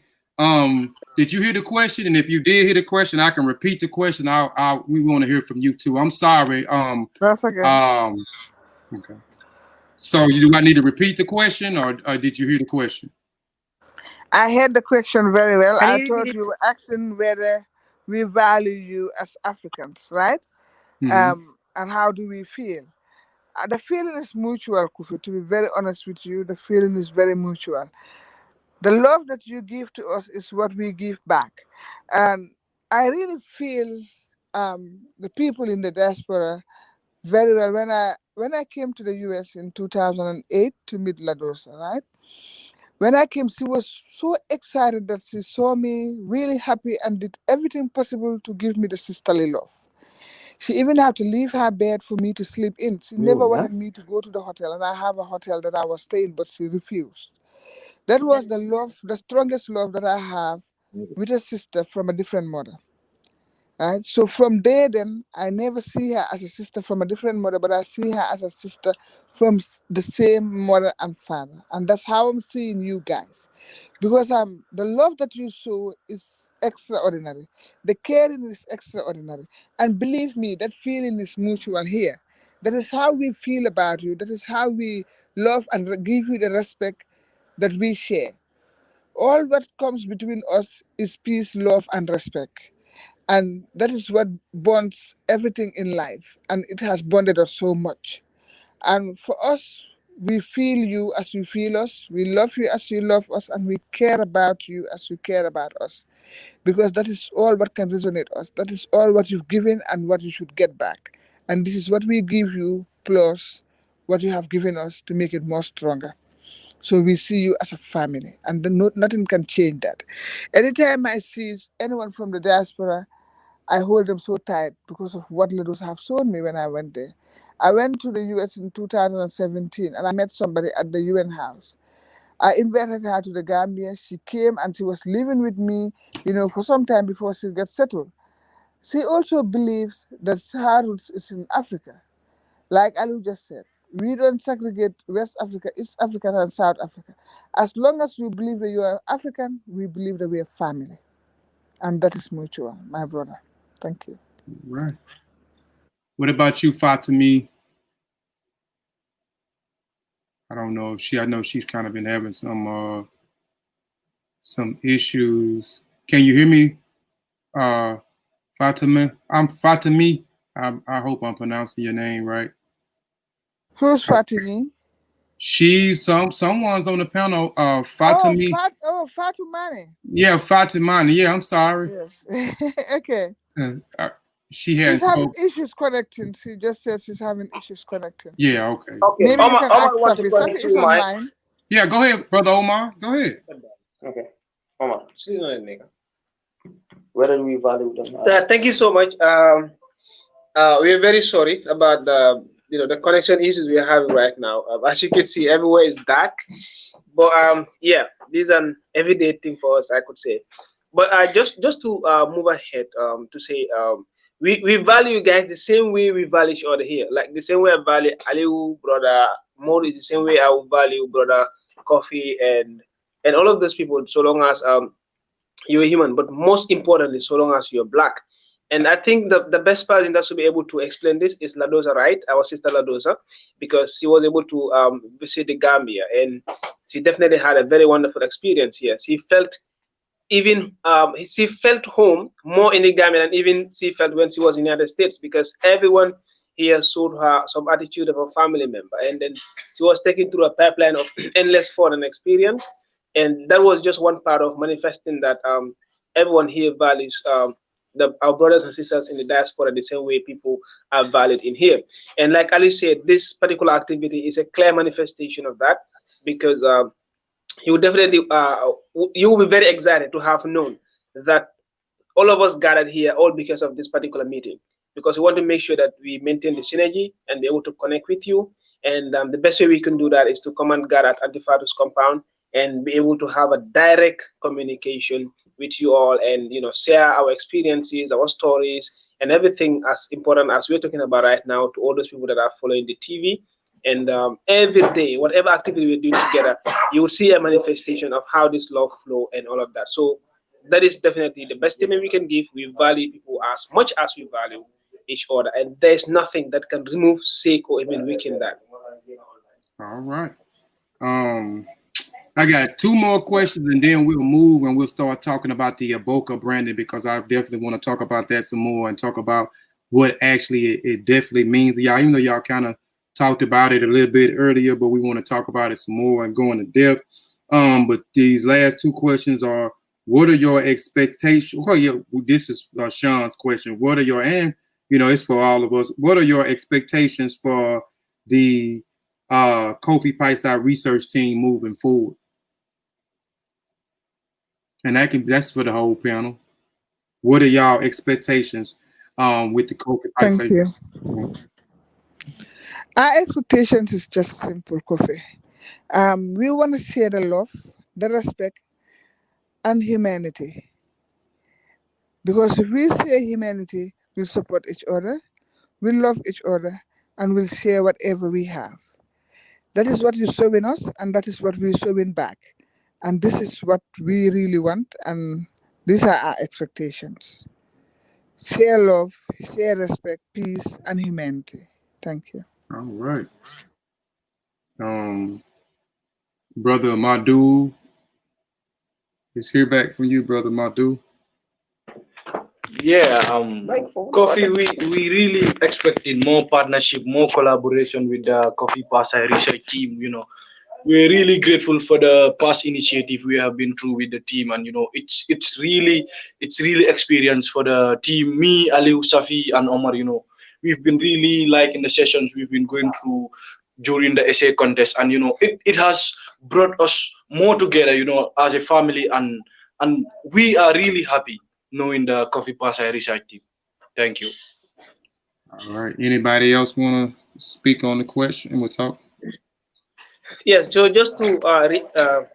did you hear the question? And if you did hear the question, I can repeat the question. We want to hear from you too. I'm sorry. That's okay. Okay. So do I need to repeat the question, or did you hear the question? I heard the question very well. I thought you were asking whether we value you as Africans, right? And how do we feel? The feeling is mutual, Kofi. To be very honest with you, the feeling is very mutual. The love that you give to us is what we give back. And I really feel the people in the diaspora very well. When I came to the US in 2008 to meet Ladosa, right? When I came, she was so excited that she saw me really happy and did everything possible to give me the sisterly love. She even had to leave her bed for me to sleep in. She never wanted me to go to the hotel, and I have a hotel that I was staying, but she refused. That was the love, the strongest love that I have with a sister from a different mother. Right? So from there, then I never see her as a sister from a different mother, but I see her as a sister from the same mother and father, and that's how I'm seeing you guys, because the love that you show is extraordinary, the caring is extraordinary, and believe me, that feeling is mutual here. That is how we feel about you. That is how we love and give you the respect that we share. All what comes between us is peace, love, and respect. And that is what bonds everything in life. And it has bonded us so much. And for us, we feel you as you feel us. We love you as you love us. And we care about you as you care about us. Because that is all what can resonate us. That is all what you've given and what you should get back. And this is what we give you plus what you have given us to make it more stronger. So we see you as a family, and nothing can change that. Anytime I see anyone from the diaspora, I hold them so tight because of what Lados have shown me when I went there. I went to the US in 2017 and I met somebody at the UN house. I invited her to the Gambia. She came and she was living with me, for some time before she got settled. She also believes that her roots is in Africa. Like Alu just said, we don't segregate West Africa, East Africa, and South Africa. As long as we believe that you are African, we believe that we are family. And that is mutual, my brother. Thank you. Right. What about you, Fatimi? I don't know if I know she's kind of been having some issues. Can you hear me? Fatima? I'm Fatimi. I hope I'm pronouncing your name right. Who's Fatimi? She's someone's on the panel. Fatimi. Fatumani. Yeah, Fatimani. Yeah, I'm sorry. Yes. Okay. She She's has having issues connecting. She just said she's having issues connecting. Yeah, okay. Okay. Maybe you can ask want to Safi. connect Safi is to mine. online. Yeah, go ahead, Brother Omar. Go ahead. Okay. Omar. Whether we value them. So thank you so much. We are very sorry about the connection issues we are having right now. As you can see, everywhere is dark. But yeah, this is an everyday thing for us, I could say. But just to move ahead, to say we value you guys the same way we value each other here. Like the same way I value Aliu, brother Mori, the same way I will value brother Kofi and all of those people, so long as you're human, but most importantly, so long as you're black. And I think the best person that should be able to explain this is Ladoza, right? Our sister Ladoza, because she was able to visit the Gambia, and she definitely had a very wonderful experience here. She felt she felt home more in the Gambia than even she felt when she was in the United States, because everyone here showed her some attitude of a family member, and then she was taken through a pipeline of endless fun and experience. And that was just one part of manifesting that everyone here values our brothers and sisters in the diaspora the same way people are valued in here. And like Ali said, this particular activity is a clear manifestation of that, because you definitely you will be very excited to have known that all of us gathered here all because of this particular meeting, because we want to make sure that we maintain the synergy and be able to connect with you. And the best way we can do that is to come and gather at Antifatus compound and be able to have a direct communication with you all, and share our experiences, our stories, and everything as important as we're talking about right now to all those people that are following the TV. And every day, whatever activity we're doing together, you will see a manifestation of how this love flow and all of that. So that is definitely the best statement we can give. We value people as much as we value each other, and there's nothing that can remove, shake, or even weaken that. All right. I got two more questions, and then we'll move and we'll start talking about the MBOKA branding, because I definitely want to talk about that some more and talk about what actually it definitely means to y'all. Even though y'all kind of talked about it a little bit earlier, but we want to talk about it some more and go into depth. But these last two questions are: what are your expectations? Oh yeah, this is Shawn's question. What are your, and it's for all of us, what are your expectations for the Kofi Piesie Research team moving forward? And that's for the whole panel. What are y'all expectations with the Kofi Piesie? Thank you. Our expectations is just simple, Kofi. We want to share the love, the respect, and humanity. Because if we say humanity, we'll support each other, we'll love each other, and we'll share whatever we have. That is what you're showing us, and that is what we're showing back. And this is what we really want, and these are our expectations. Share love, share respect, peace, and humanity. Thank you. All right. Brother Medew, let's hear back from you, Brother Medew. Yeah, Kofi, we really expected more partnership, more collaboration with the Kofi Piesie Research team. We're really grateful for the past initiative we have been through with the team, and it's really experience for the team. Me, Aliu, Safi, and Omar. We've been really liking the sessions we've been going through during the essay contest, and it has brought us more together. As a family, and we are really happy knowing the Kofi Piesie Research team. Thank you. All right. Anybody else want to speak on the question? We'll talk. Yes, so just to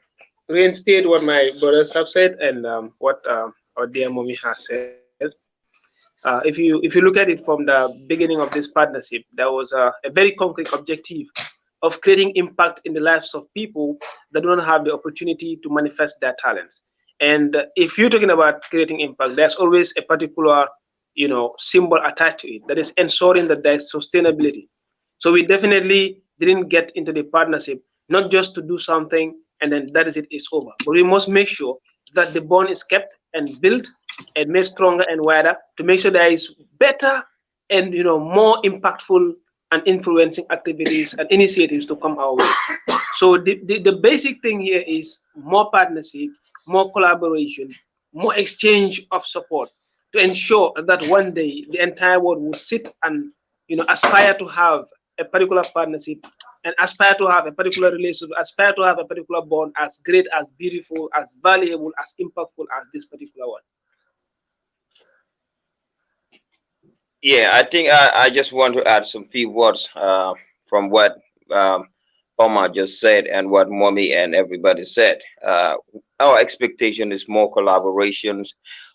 reinstate what my brothers have said and what our dear mommy has said. If you look at it from the beginning of this partnership, there was a very concrete objective of creating impact in the lives of people that don't have the opportunity to manifest their talents. And if you're talking about creating impact, there's always a particular symbol attached to it that is ensuring that there's sustainability. So we definitely didn't get into the partnership not just to do something and then that is it's over, but we must make sure that the bond is kept and built and made stronger and wider to make sure there is better and more impactful and influencing activities and initiatives to come our way. So the basic thing here is more partnership, more collaboration, more exchange of support to ensure that one day the entire world will sit and aspire to have a particular partnership and aspire to have a particular relationship, aspire to have a particular bond as great, as beautiful, as valuable, as impactful as this particular one. Yeah, I think I just want to add some few words from what Omar just said and what Mommy and everybody said. Our expectation is more collaborations,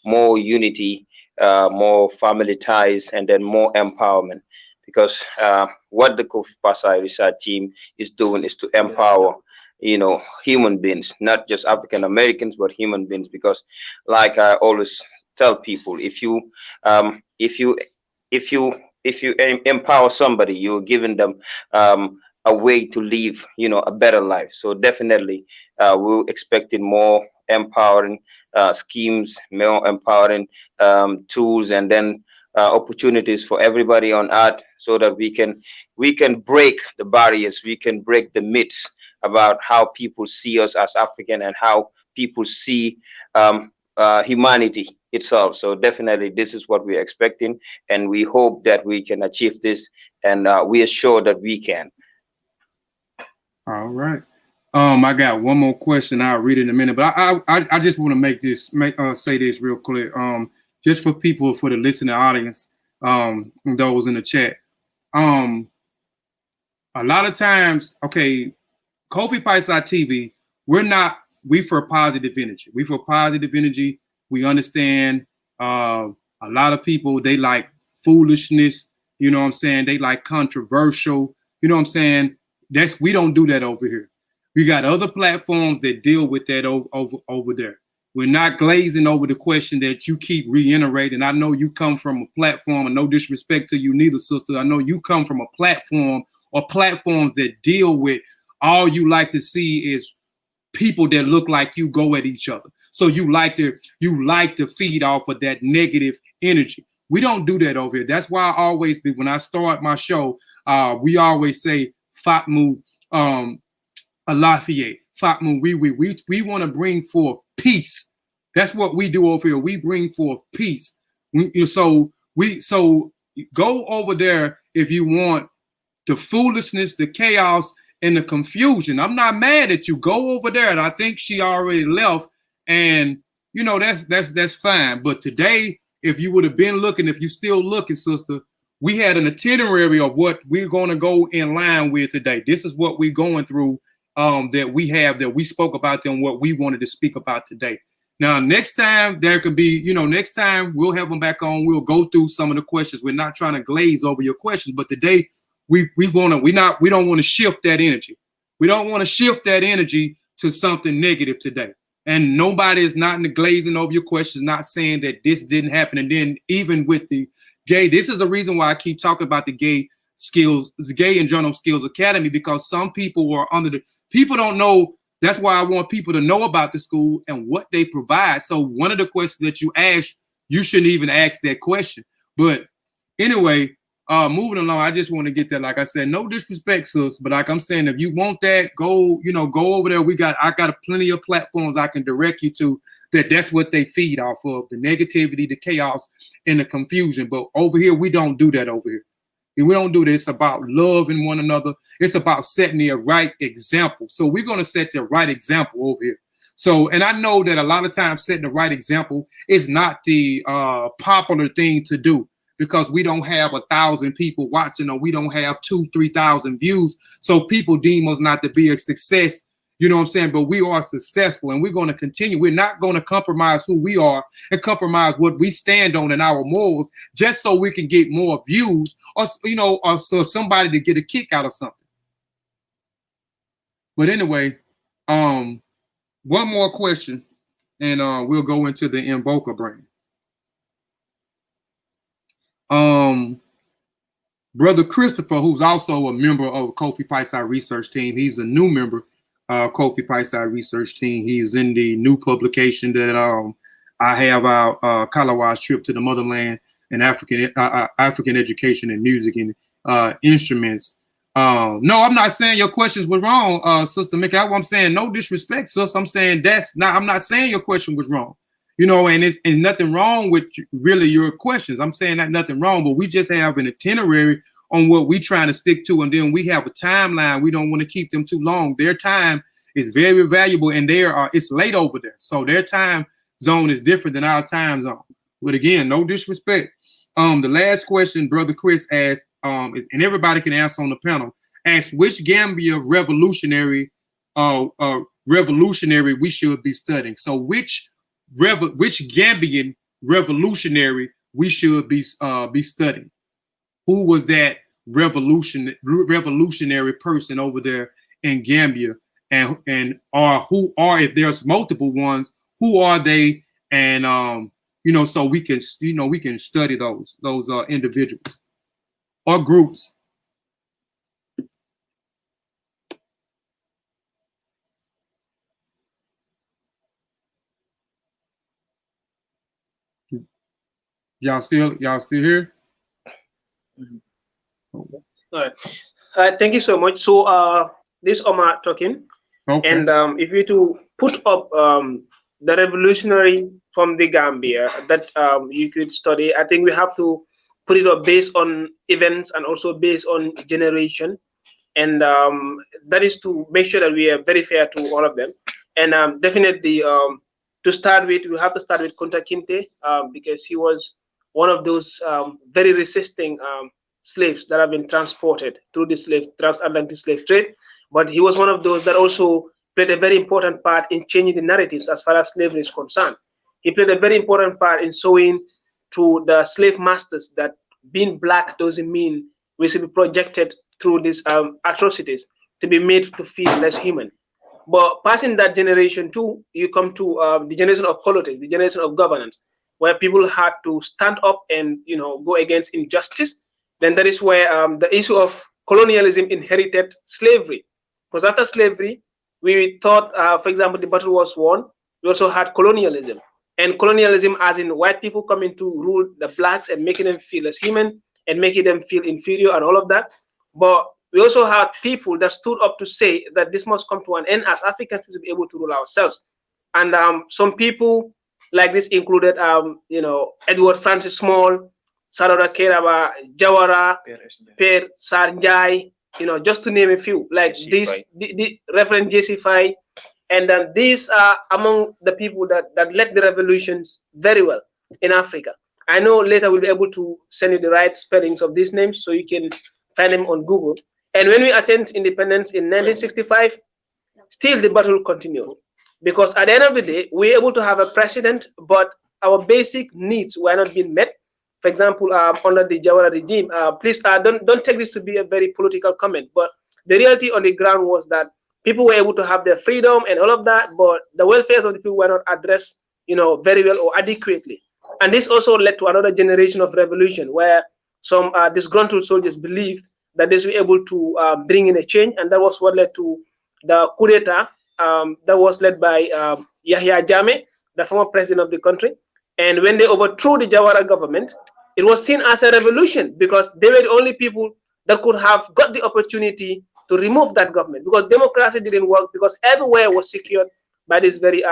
more unity, more family ties, and then more empowerment. Because what the Kofi Piesie Research team is doing is to empower, human beings, not just African Americans, but human beings. Because, like I always tell people, if you empower somebody, you're giving them a way to live, a better life. So definitely, we're expecting more empowering schemes, more empowering tools, and then opportunities for everybody on earth, so that we can break the barriers, we can break the myths about how people see us as African and how people see humanity itself. So definitely this is what we're expecting, and we hope that we can achieve this, and we are sure that we can. All right. I got one more question. I'll read it in a minute, but I just want to say this real clear. Just for people, for the listening audience, those in the chat. A lot of times, okay, Kofi Piesie TV, we for positive energy. We for positive energy. We understand a lot of people, they like foolishness, you know what I'm saying? They like controversial, you know what I'm saying? We don't do that over here. We got other platforms that deal with that over there. We're not glazing over the question that you keep reiterating. I know you come from a platform, and no disrespect to you neither, sister. I know you come from a platform or platforms that deal with all you like to see is people that look like you go at each other. So you like to feed off of that negative energy. We don't do that over here. That's why I always be, when I start my show, we always say Fatmu Alafie. Fatmu, we want to bring forth peace. That's what we do over here. We bring forth peace. So go over there if you want the foolishness, the chaos, and the confusion. I'm not mad at you. Go over there. And I think she already left. And that's fine. But today, if you would have been looking, if you still looking, sister, we had an itinerary of what we're going to go in line with today. This is what we're going through that we spoke about and what we wanted to speak about today. Now, next time there could be, next time we'll have them back on. We'll go through some of the questions. We're not trying to glaze over your questions, but today we don't want to shift that energy. We don't want to shift that energy to something negative today. And nobody is not glazing over your questions, not saying that this didn't happen. And then even with the Gaye, this is the reason why I keep talking about the Gaye skills, the Gayenjorro Skills Academy, because some people were people don't know. That's why I want people to know about the school and what they provide. So one of the questions that you ask, you shouldn't even ask that question. But anyway, moving along, I just want to get that. Like I said, no disrespect, sis, but like I'm saying, if you want that, go over there. I got plenty of platforms I can direct you to that's what they feed off of, the negativity, the chaos, and the confusion. But over here, we don't do that over here. We don't do this. It's about loving one another. It's about setting the right example. So we're going to set the right example over here. So, and I know that a lot of times setting the right example is not the popular thing to do, because we don't have 1,000 people watching, or we don't have 2,000-3,000 views. So people deem us not to be a success. You know what I'm saying? But we are successful, and we're going to continue. We're not going to compromise who we are and compromise what we stand on in our morals just so we can get more views, or so somebody to get a kick out of something. But anyway, one more question, and we'll go into the MBOKA brand. Brother Christopher, who's also a member of Kofi Piesie Research team, he's a new member. Kofi Piesie Research team. He's in the new publication that I have our Kalawa's trip to the motherland and African education and music and instruments. No, I'm not saying your questions were wrong, Sister Mickey. I'm saying no disrespect, sis. I'm saying I'm not saying your question was wrong. And it's nothing wrong with really your questions. I'm saying that nothing wrong, but we just have an itinerary on what we trying to stick to, and then we have a timeline. We don't want to keep them too long. Their time is very valuable, and it's late over there, so their time zone is different than our time zone. But again, no disrespect. The last question Brother Chris asked, and everybody can answer on the panel, asked which Gambia revolutionary we should be studying. So which Gambian revolutionary we should be studying? Who was that revolutionary person over there in Gambia, and if there's multiple ones, who are they? And so we can study those individuals or groups. Y'all still here? All right. Thank you so much. So this Omar talking. Okay. And if you to put up the revolutionary from the Gambia that you could study, I think we have to put it up based on events and also based on generation. And that is to make sure that we are very fair to all of them. And definitely to start with, we have to start with Kunta Kinte because he was one of those very resisting slaves that have been transported through the transatlantic slave trade. But he was one of those that also played a very important part in changing the narratives as far as slavery is concerned. He played a very important part in showing to the slave masters that being black doesn't mean we should be projected through these atrocities to be made to feel less human. But passing that generation too, you come to the generation of politics, the generation of governance, where people had to stand up and go against injustice. Then that is where the issue of colonialism inherited slavery. Because after slavery, we thought, for example, the battle was won. We also had colonialism. And colonialism as in white people coming to rule the blacks and making them feel less human and making them feel inferior and all of that. But we also had people that stood up to say that this must come to an end as Africans to be able to rule ourselves. And some people like this included, Edward Francis Small, Sarora Keraba, Jawara, Per Sarnjai, just to name a few, like this, the Reverend Jesse. And these are among the people that led the revolutions very well in Africa. I know later we'll be able to send you the right spellings of these names so you can find them on Google. And when we attained independence in 1965, still the battle continued. because at the end of the day, we're able to have a president, but our basic needs were not being met. For example, under the Jawara regime, please don't take this to be a very political comment, but the reality on the ground was that people were able to have their freedom and all of that, but the welfare of the people were not addressed, very well or adequately. And this also led to another generation of revolution where some disgruntled soldiers believed that they were able to bring in a change, and that was what led to the coup d'etat that was led by Yahya Jammeh, the former president of the country. And when they overthrew the Jawara government, it was seen as a revolution because they were the only people that could have got the opportunity to remove that government, because democracy didn't work, because everywhere was secured by this very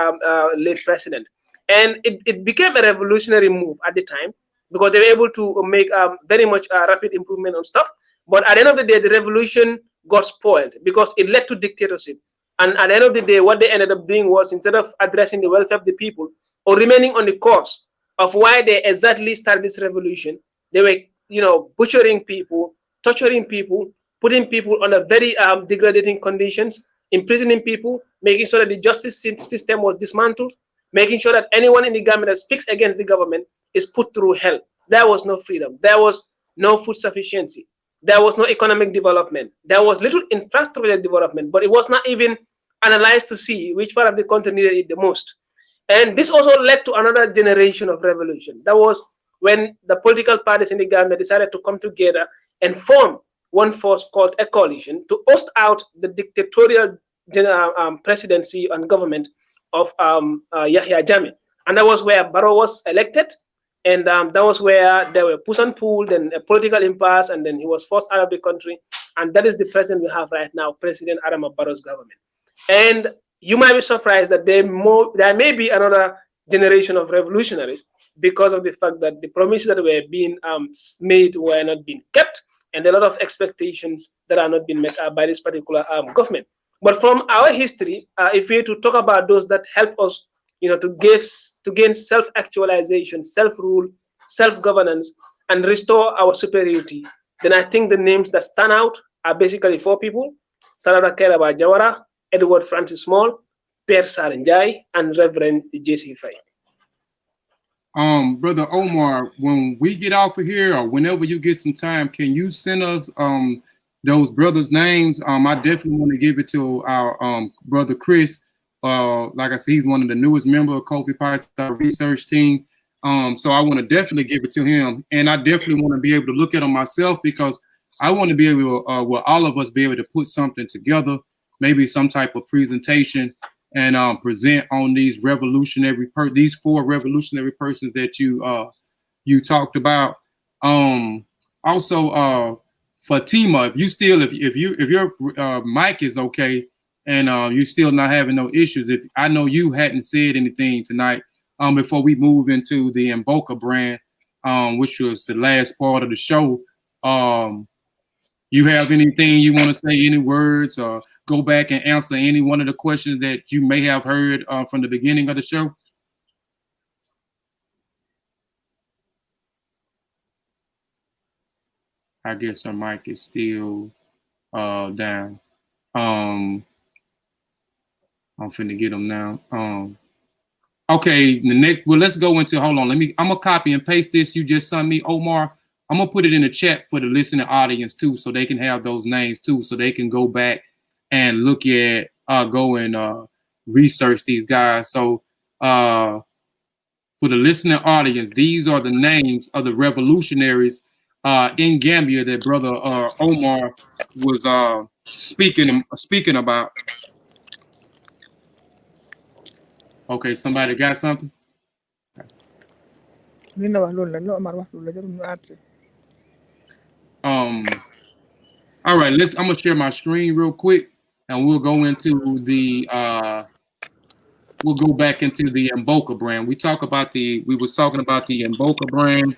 late president. And it became a revolutionary move at the time because they were able to make very much rapid improvement on stuff. But at the end of the day, the revolution got spoiled because it led to dictatorship. And at the end of the day, what they ended up doing was, instead of addressing the welfare of the people or remaining on the course of why they exactly started this revolution, they were, butchering people, torturing people, putting people under very degrading conditions, imprisoning people, making sure that the justice system was dismantled, making sure that anyone in the Gambia that speaks against the government is put through hell. There was no freedom. There was no food sufficiency. There was no economic development. There was little infrastructure development, but it was not even analyzed to see which part of the country needed it the most. And this also led to another generation of revolution. That was when the political parties in the Gambia decided to come together and form one force called a coalition to oust out the dictatorial presidency and government of Yahya Jammeh. And that was where Barrow was elected. And that was where there were push and pull, then a political impasse, and then he was forced out of the country. And that is the president we have right now, President Adama Barrow's government. And you might be surprised that there may be another generation of revolutionaries because of the fact that the promises that were being made were not being kept, and a lot of expectations that are not being met by this particular government. But from our history, if we were to talk about those that help us, to gain self-actualization, self-rule, self-governance, and restore our superiority, then I think the names that stand out are basically 4 people: Sarada Keraba Jawara, Edward Francis Small, Pierre Sarenjai, and Reverend J.C. Faye. Brother Omar, when we get off of here, or whenever you get some time, can you send us those brothers' names? I definitely want to give it to our brother Chris. Like I said, he's one of the newest members of Kofi Piesie Research team. So I want to definitely give it to him, and I definitely want to be able to look at them myself, because I want to be able to, well, all of us be able to put something together, maybe some type of presentation, and present on these these 4 revolutionary persons that you talked about. Also, Fatima, if your mic is okay, and you still not having no issues. If I know you hadn't said anything tonight, before we move into the MBOKA brand, which was the last part of the show. You have anything you want to say, any words, or go back and answer any one of the questions that you may have heard from the beginning of the show? I guess her mic is still down. I'm finna get them now. Okay, the next. Well, let's go into. Hold on. I'm gonna copy and paste this you just sent me, Omar. I'm gonna put it in the chat for the listening audience too, so they can have those names too, so they can go back and look at, go and research these guys. So for the listening audience, these are the names of the revolutionaries in Gambia that brother Omar was speaking about. Okay, somebody got something? All right, I'm gonna share my screen real quick, and we'll go into the we'll go back into the MBOKA brand. We was talking about the MBOKA brand.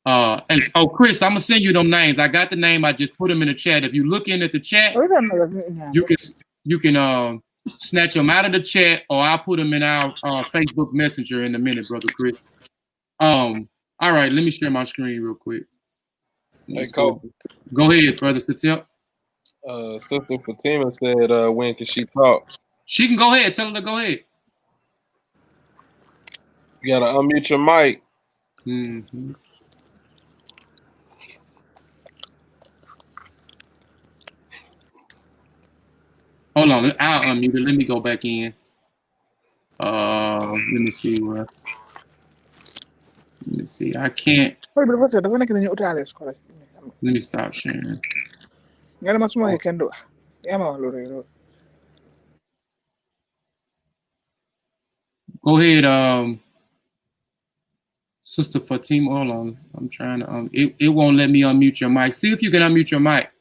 And Chris, I'm gonna send you them names. I got the name, I just put them in the chat. If you look in at the chat, you can snatch them out of the chat, or I'll put them in our Facebook Messenger in a minute, brother Chris. All right, let me share my screen real quick. Hey, Kofi. Go ahead, brother Sutekh. Sister Fatima said, when can she talk? She can go ahead. Tell her to go ahead. You gotta unmute your mic. Mm-hmm. Hold on, I'll unmute it. Let me go back in. Let me see where. Let me see. I can't. Wait, but what's it? When I can you tell us? Let me stop sharing. Ngana masuma he can do. Yama lore. Go ahead, Sister Fatima. Hold on. I'm trying to it won't let me unmute your mic. See if you can unmute your mic.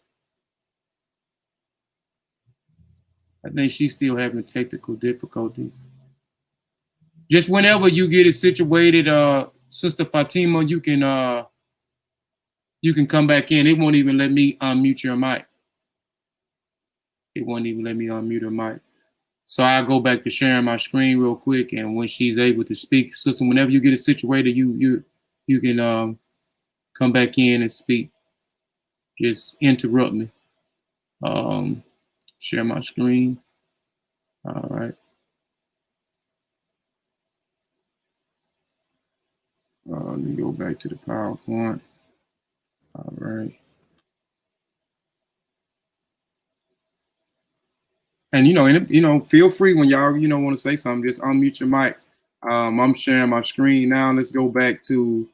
I think she's still having technical difficulties. Just whenever you get it situated, Sister Fatima, you can come back in. It won't even let me unmute your mic. It won't even let me unmute her mic. So I'll go back to sharing my screen real quick, and when she's able to speak, sister, whenever you get it situated, you can come back in and speak. Just interrupt me. Share my screen. All right. Let me go back to the PowerPoint. All right. And feel free when y'all want to say something, just unmute your mic. I'm sharing my screen now. Let's go back to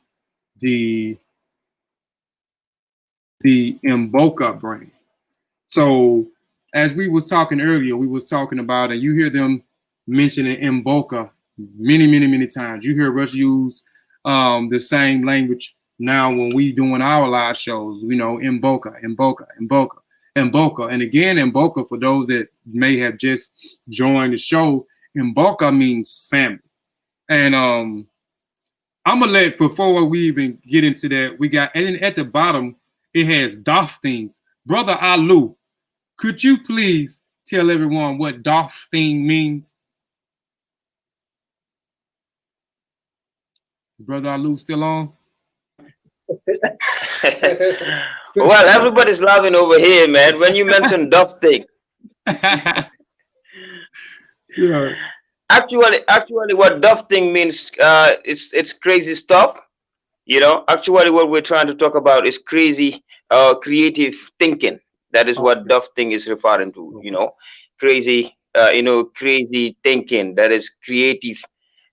the MBOKA brand. So as we was talking earlier, we was talking about, and you hear them mentioning MBOKA many times. You hear us use the same language now when we doing our live shows. MBOKA. And again, MBOKA, for those that may have just joined the show, MBOKA means family. And I'm gonna let, before we even get into that, we got, and at the bottom it has DOF things. Brother Alu, could you please tell everyone what DOF thing means? Brother Alu still on? Well, everybody's laughing over here, man. When you mention DOF thing. Yeah. Actually, what DOF thing means, it's crazy stuff. Actually, what we're trying to talk about is crazy, creative thinking. That is what DOF thing is referring to. Crazy, crazy thinking. That is creative.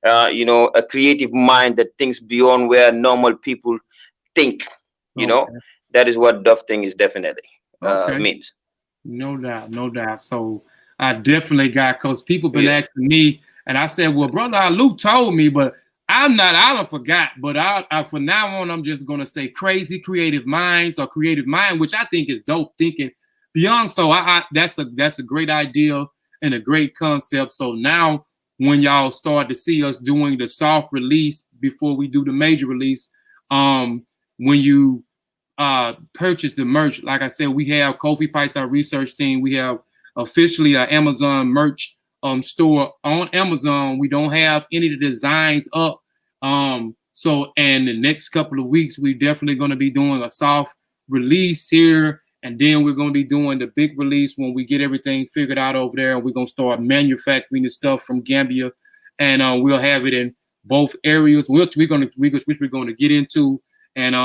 A creative mind that thinks beyond where normal people think. That is what DOF thing is definitely means. No doubt. So I definitely got, because people been asking me, and I said, well, Brother Alu told me, but I don't forgot. But I for now on, I'm just gonna say crazy creative minds or creative mind, which I think is dope thinking beyond. So that's a great idea and a great concept. So now when y'all start to see us doing the soft release before we do the major release, when you purchase the merch, like I said, we have Kofi Piesie Research team. We have officially an Amazon merch store on Amazon. We don't have any of the designs up. So in the next couple of weeks, we're definitely going to be doing a soft release here. And then we're going to be doing the big release when we get everything figured out over there. And we're going to start manufacturing the stuff from Gambia. And we'll have it in both areas, which we're going to get into. And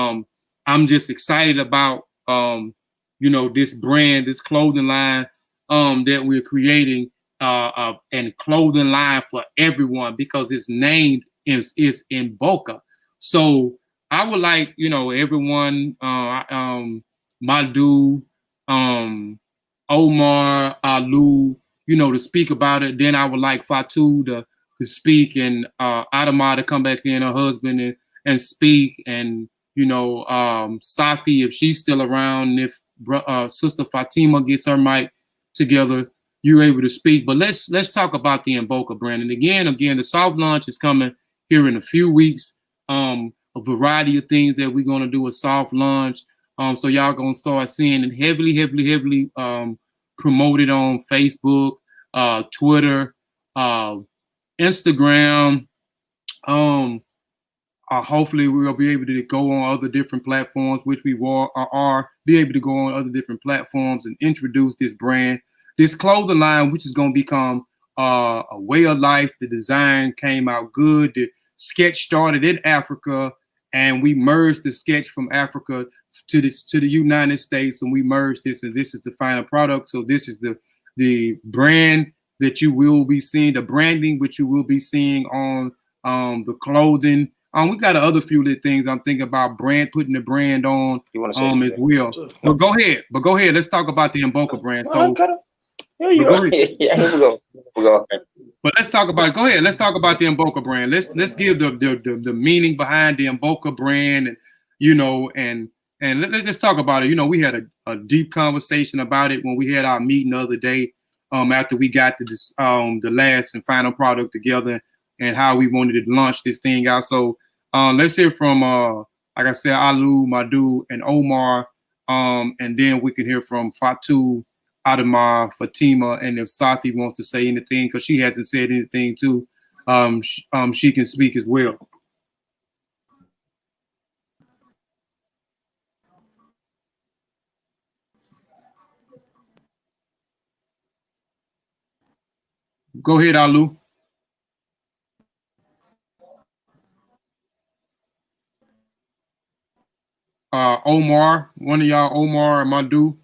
I'm just excited about, this brand, this clothing line that we're creating, and clothing line for everyone, because its name is MBOKA. So I would like, everyone, Medew, Omar, Alu, to speak about it. Then I would like Fatu to speak, and Adama to come back in, her husband, and speak, and Safi, if she's still around, if Sister Fatima gets her mic together, you're able to speak. But let's talk about the MBOKA brand. And again, the soft launch is coming here in a few weeks. A variety of things that we're going to do a soft launch. So y'all going to start seeing it heavily promoted on Facebook, Twitter, Instagram. Hopefully we'll be able to go on other different platforms, which we are be able to go on other different platforms and introduce this brand, this clothing line, which is going to become a way of life. The design came out good. The sketch started in Africa, and we merged the sketch from Africa to the United States, and we merged this, and this is the final product. So this is the brand that you will be seeing, the branding which you will be seeing on the clothing. We got other few little things I'm thinking about putting the brand on as well. But go ahead. Let's talk about the MBOKA brand. So here you go. Yeah, here we go. But let's talk about go ahead. Let's talk about the MBOKA brand. Let's give the meaning behind the MBOKA brand, and let's talk about it. We had a deep conversation about it when we had our meeting the other day. After we got the last and final product together, and how we wanted to launch this thing out. So let's hear from like I said, Alu, Medew, and Omar, and then we can hear from Fatu, Adama, Fatima, and if Safi wants to say anything, because she hasn't said anything too, she can speak as well. Go ahead, Alu. Omar, one of y'all, Omar or Medew.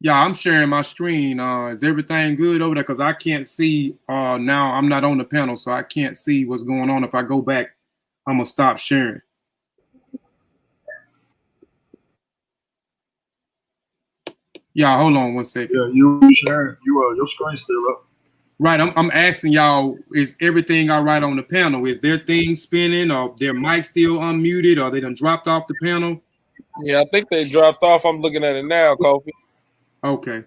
Yeah, I'm sharing my screen. Is everything good over there? Because I can't see now. I'm not on the panel, so I can't see what's going on. If I go back, I'm going to stop sharing. Yeah, hold on one second. Yeah, you sharing. Your screen's still up. Right, I'm asking y'all, is everything all right on the panel? Is their thing spinning, or their mic still unmuted, or they done dropped off the panel? Yeah, I think they dropped off. I'm looking at it now, Kofi. Okay.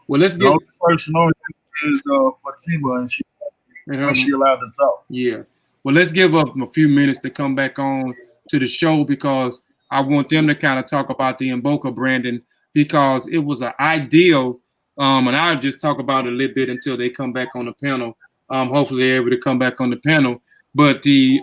Well, let's get. The only person on is Fatima, and she allowed to talk. Yeah. Well, let's give up a few minutes to come back on to the show, because I want them to kind of talk about the MBOKA branding, because it was an ideal. And I'll just talk about it a little bit until they come back on the panel. Hopefully they're able to come back on the panel. But they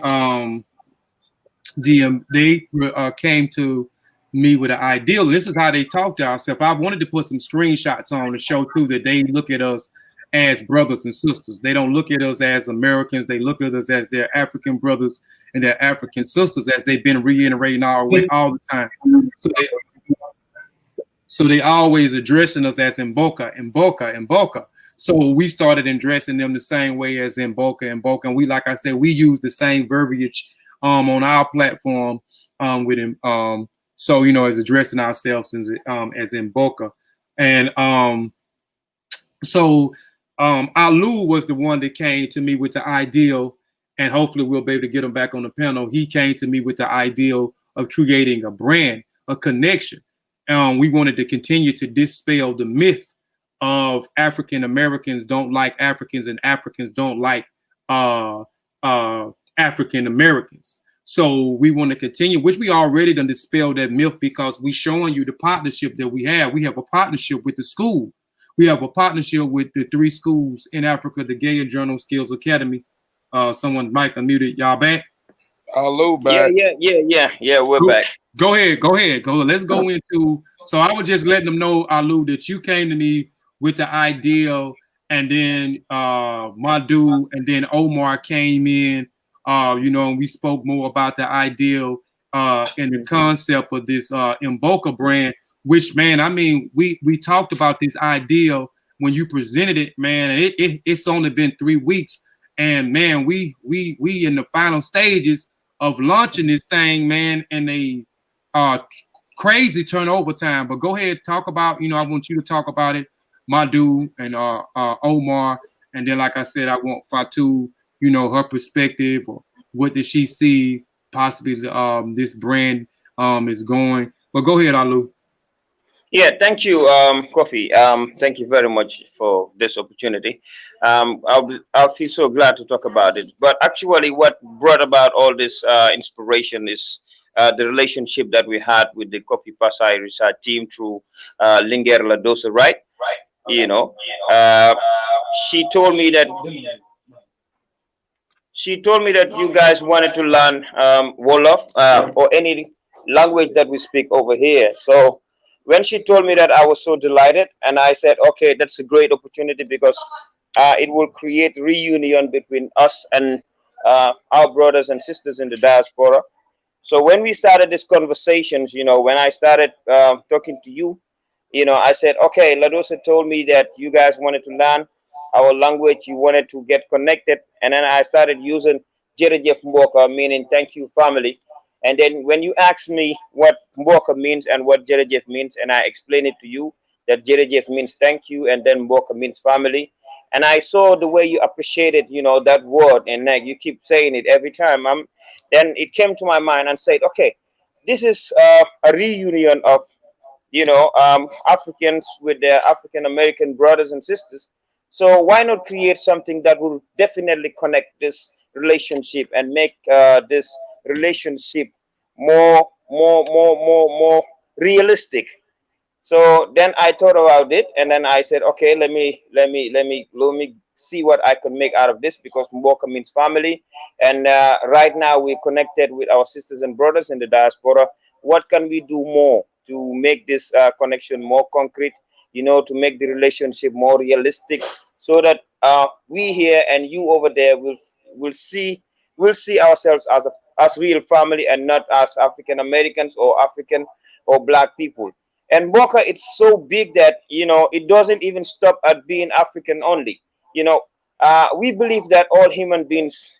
came to me with an ideal. This is how they talk to ourselves. I wanted to put some screenshots on the show too, that they look at us as brothers and sisters. They don't look at us as Americans. They look at us as their African brothers and their African sisters, as they've been reiterating all the time. So they always addressing us as MBOKA. So we started addressing them the same way as MBOKA. And we, like I said, we use the same verbiage on our platform with him. So, as addressing ourselves as MBOKA. And so Alu was the one that came to me with the ideal, and hopefully we'll be able to get him back on the panel. He came to me with the ideal of creating a brand, a connection. We wanted to continue to dispel the myth of African Americans don't like Africans and Africans don't like African Americans. So we want to continue, which we already done dispelled that myth, because we showing you the partnership that we have. We have a partnership with the school. We have a partnership with the 3 schools in Africa, the Gayenjorro Skills Academy. Someone mic unmuted. Y'all back? Hello, back. Yeah. We're back. Go ahead. Let's go into. So I was just letting them know, Alu, that you came to me with the ideal, and then Medew, and then Omar came in. And we spoke more about the ideal and the concept of this MBOKA brand. Which, man, I mean, we talked about this ideal when you presented it, man. And it's only been 3 weeks, and man, we in the final stages of launching this thing, man, and they crazy turnover time. But go ahead, talk about, I want you to talk about it, Medew and Omar, and then, like I said, I want Fatu, her perspective, or what did she see possibly this brand is going. But go ahead, Alu. Yeah, thank you, Kofi. Thank you very much for this opportunity. I'll feel so glad to talk about it. But actually, what brought about all this inspiration is the relationship that we had with the Kofi Piesie Research team through Linger Ladosa, right? She told me that you guys wanted to learn Wolof or any language that we speak over here. So when she told me that, I was so delighted, and I said, okay, that's a great opportunity because it will create reunion between us and our brothers and sisters in the diaspora. So when we started these conversations, when I started talking to you, I said, okay, Ladosa told me that you guys wanted to learn our language, you wanted to get connected, and then I started using Jerejef Mboka, meaning thank you, family. And then when you asked me what Mboka means and what Jerejef means, and I explained it to you that Jerejef means thank you, and then Mboka means family. And I saw the way you appreciated, that word, and like you keep saying it every time. Then it came to my mind and said, okay, this is a reunion of Africans with their African American brothers and sisters. So why not create something that will definitely connect this relationship and make this relationship more realistic? So then I thought about it, and then I said, okay, let me see what I can make out of this because Mboka means family, and right now we're connected with our sisters and brothers in the diaspora. What can we do more to make this connection more concrete? To make the relationship more realistic, so that we here and you over there will see ourselves as real family and not as African Americans or African or black people. And Boka, it's so big that it doesn't even stop at being African only. We believe that all human beings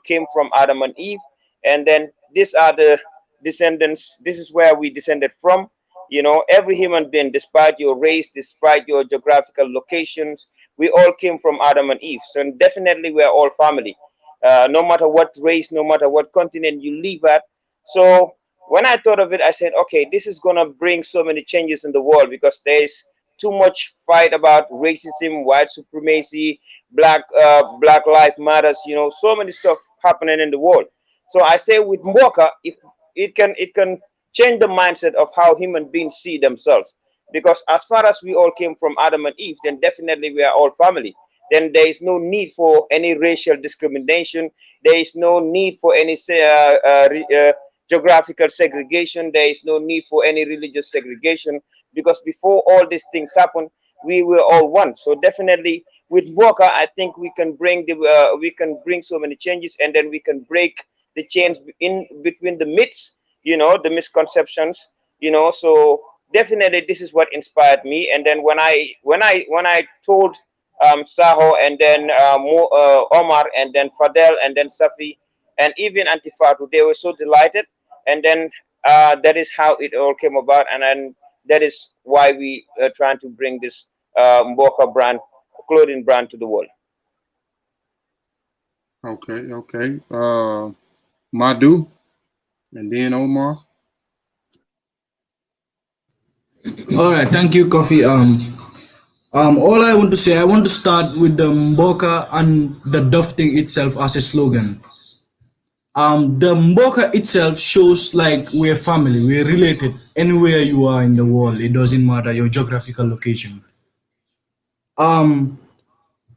came from Adam and Eve, and then these are the descendants. This is where we descended from. Every human being, despite your race, despite your geographical locations, we all came from Adam and Eve. So definitely, we are all family. No matter what race, no matter what continent you live at. So when I thought of it, I said, okay, this is gonna bring so many changes in the world because there's too much fight about racism, white supremacy, Black Life Matters. So many stuff happening in the world. So I say with Mboka, if it can change the mindset of how human beings see themselves. Because as far as we all came from Adam and Eve, then definitely we are all family. Then there is no need for any racial discrimination. There is no need for any geographical segregation. There is no need for any religious segregation because before all these things happen, we were all one. So definitely with Boka, I think we can bring so many changes, and then we can break the chains in between the myths, the misconceptions. So definitely this is what inspired me. And then when I told Saho, and then Omar, and then Fadel, and then Safi, and even Antifatu, they were so delighted. And then that is how it all came about, and then that is why we are trying to bring this Mboka brand, clothing brand, to the world. Okay, okay. Medew, and then Omar. All right, thank you, Kofi. All I want to say, I want to start with the Mboka and the Dove thing itself as a slogan. The Mboka itself shows like we're family, we're related anywhere you are in the world. It doesn't matter your geographical location. Um,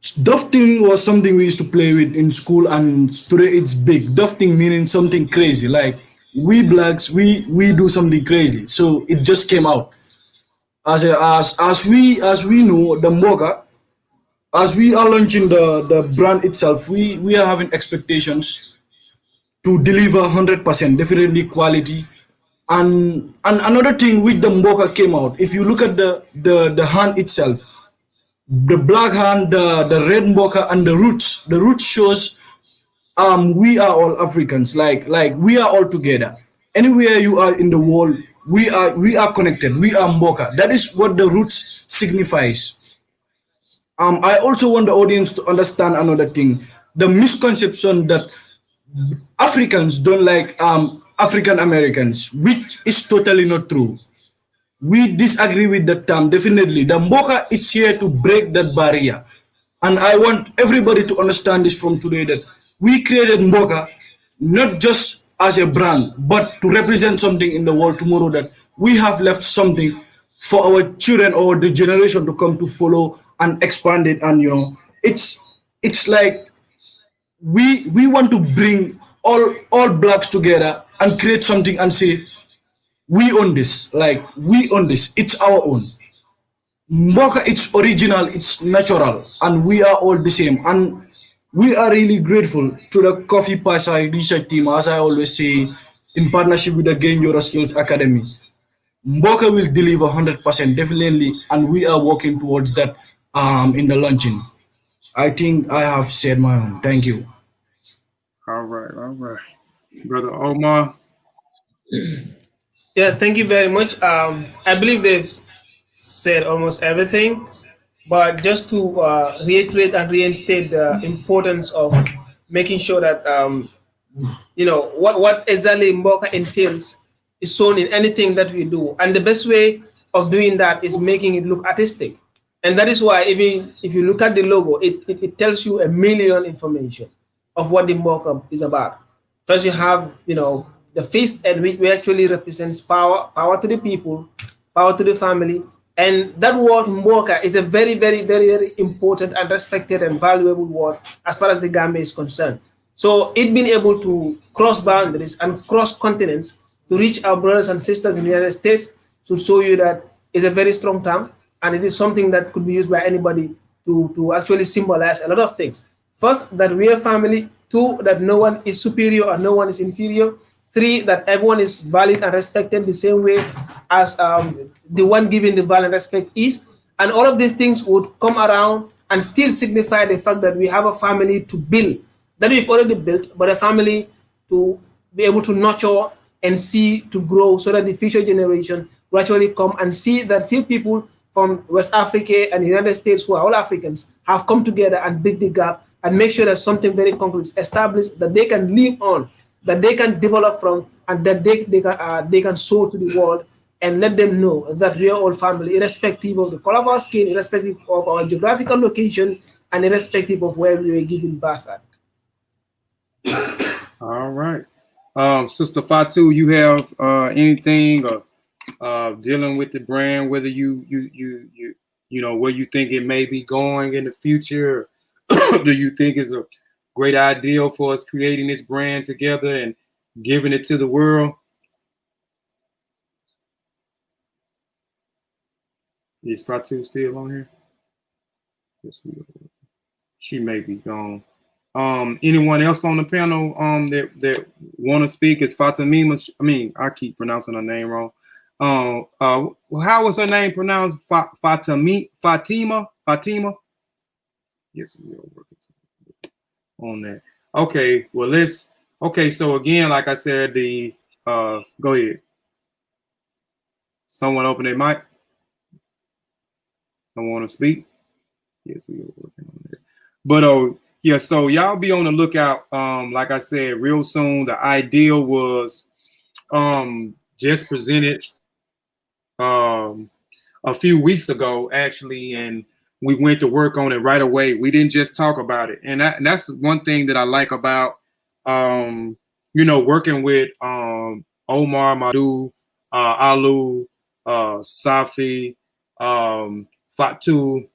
Dufting was something we used to play with in school, and today it's big. Dufting meaning something crazy, like we blacks, we do something crazy. So it just came out as we know the Mboka. As we are launching the brand itself, we are having expectations to deliver 100%, definitely quality. And another thing with the Mboka came out. If you look at the hand itself, the black hand, the red Mboka, and the roots shows we are all Africans. Like we are all together. Anywhere you are in the world, we are connected. We are Mboka. That is what the roots signifies. I also want the audience to understand another thing: the misconception that Africans don't like African Americans, which is totally not true. We disagree with that term, definitely. The Mboka is here to break that barrier. And I want everybody to understand this from today that we created Mboka not just as a brand, but to represent something in the world tomorrow, that we have left something for our children or the generation to come to follow and expand it. And it's like we want to bring all blacks together and create something and say we own this. Like we own this. It's our own. MBOKA, it's original, it's natural, and we are all the same. And we are really grateful to the Kofi Piesie Research team, as I always say, in partnership with the Gayenjorro Skills Academy. MBOKA will deliver 100% definitely, and we are working towards that in the launching. I think I have said my own. Thank you. All right. Brother Omar. Yeah, thank you very much. I believe they've said almost everything, but just to reiterate and reinstate the importance of making sure that what exactly MBOKA entails is shown in anything that we do, and the best way of doing that is making it look artistic, and that is why even if you look at the logo, it tells you a million information of what the MBOKA is about. First, you have the feast, and which actually represents power to the people, power to the family, and that word MBOKA is a very, very, very, very important and respected and valuable word as far as the Gambia is concerned. So it being able to cross boundaries and cross continents to reach our brothers and sisters in the United States should show you that it's a very strong term, and it is something that could be used by anybody to actually symbolize a lot of things. First, that we are family. Two, that no one is superior or no one is inferior. Three, that everyone is valued and respected the same way as the one giving the value and respect is. And all of these things would come around and still signify the fact that we have a family to build, that we've already built, but a family to be able to nurture and see to grow so that the future generation will actually come and see that few people from West Africa and the United States, who are all Africans, have come together and bridge the gap and make sure that something very concrete is established that they can live on, that they can develop from, and that they can show to the world and let them know that we are all family, irrespective of the color of our skin, irrespective of our geographical location, and irrespective of where we were given birth at. All right. Sister Fatu, you have anything dealing with the brand, whether you where you think it may be going in the future? Do you think it's a great idea for us creating this brand together and giving it to the world? Is Fatu still on here? Yes, she may be gone. Anyone else on the panel that want to speak? Is Fatima? I keep pronouncing her name wrong. How was her name pronounced? Fatima? Yes, we are working on that. Okay, well so again, like I said, go ahead. Someone open their mic. Someone want to speak? Yes, we are working on that. But yeah, so y'all be on the lookout. Like I said, real soon. The idea was just presented a few weeks ago, actually, and we went to work on it right away. We didn't just talk about it, and that's one thing that I like about working with Omar, Medew, Alu, Safi, Fatu.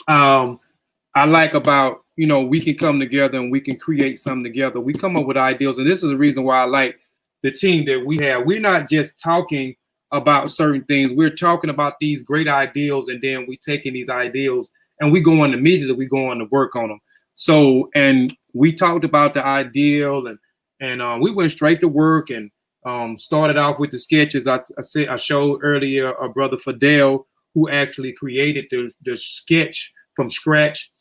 I like about we can come together and we can create something together. We come up with ideas, and this is the reason why I like the team that we have. We're not just talking about certain things. We're talking about these great ideals, and then we taking these ideals and we go on immediately. We go on to work on them. So, and we talked about the ideal, and we went straight to work and started off with the sketches. I showed earlier a brother Fidel who actually created the sketch from scratch.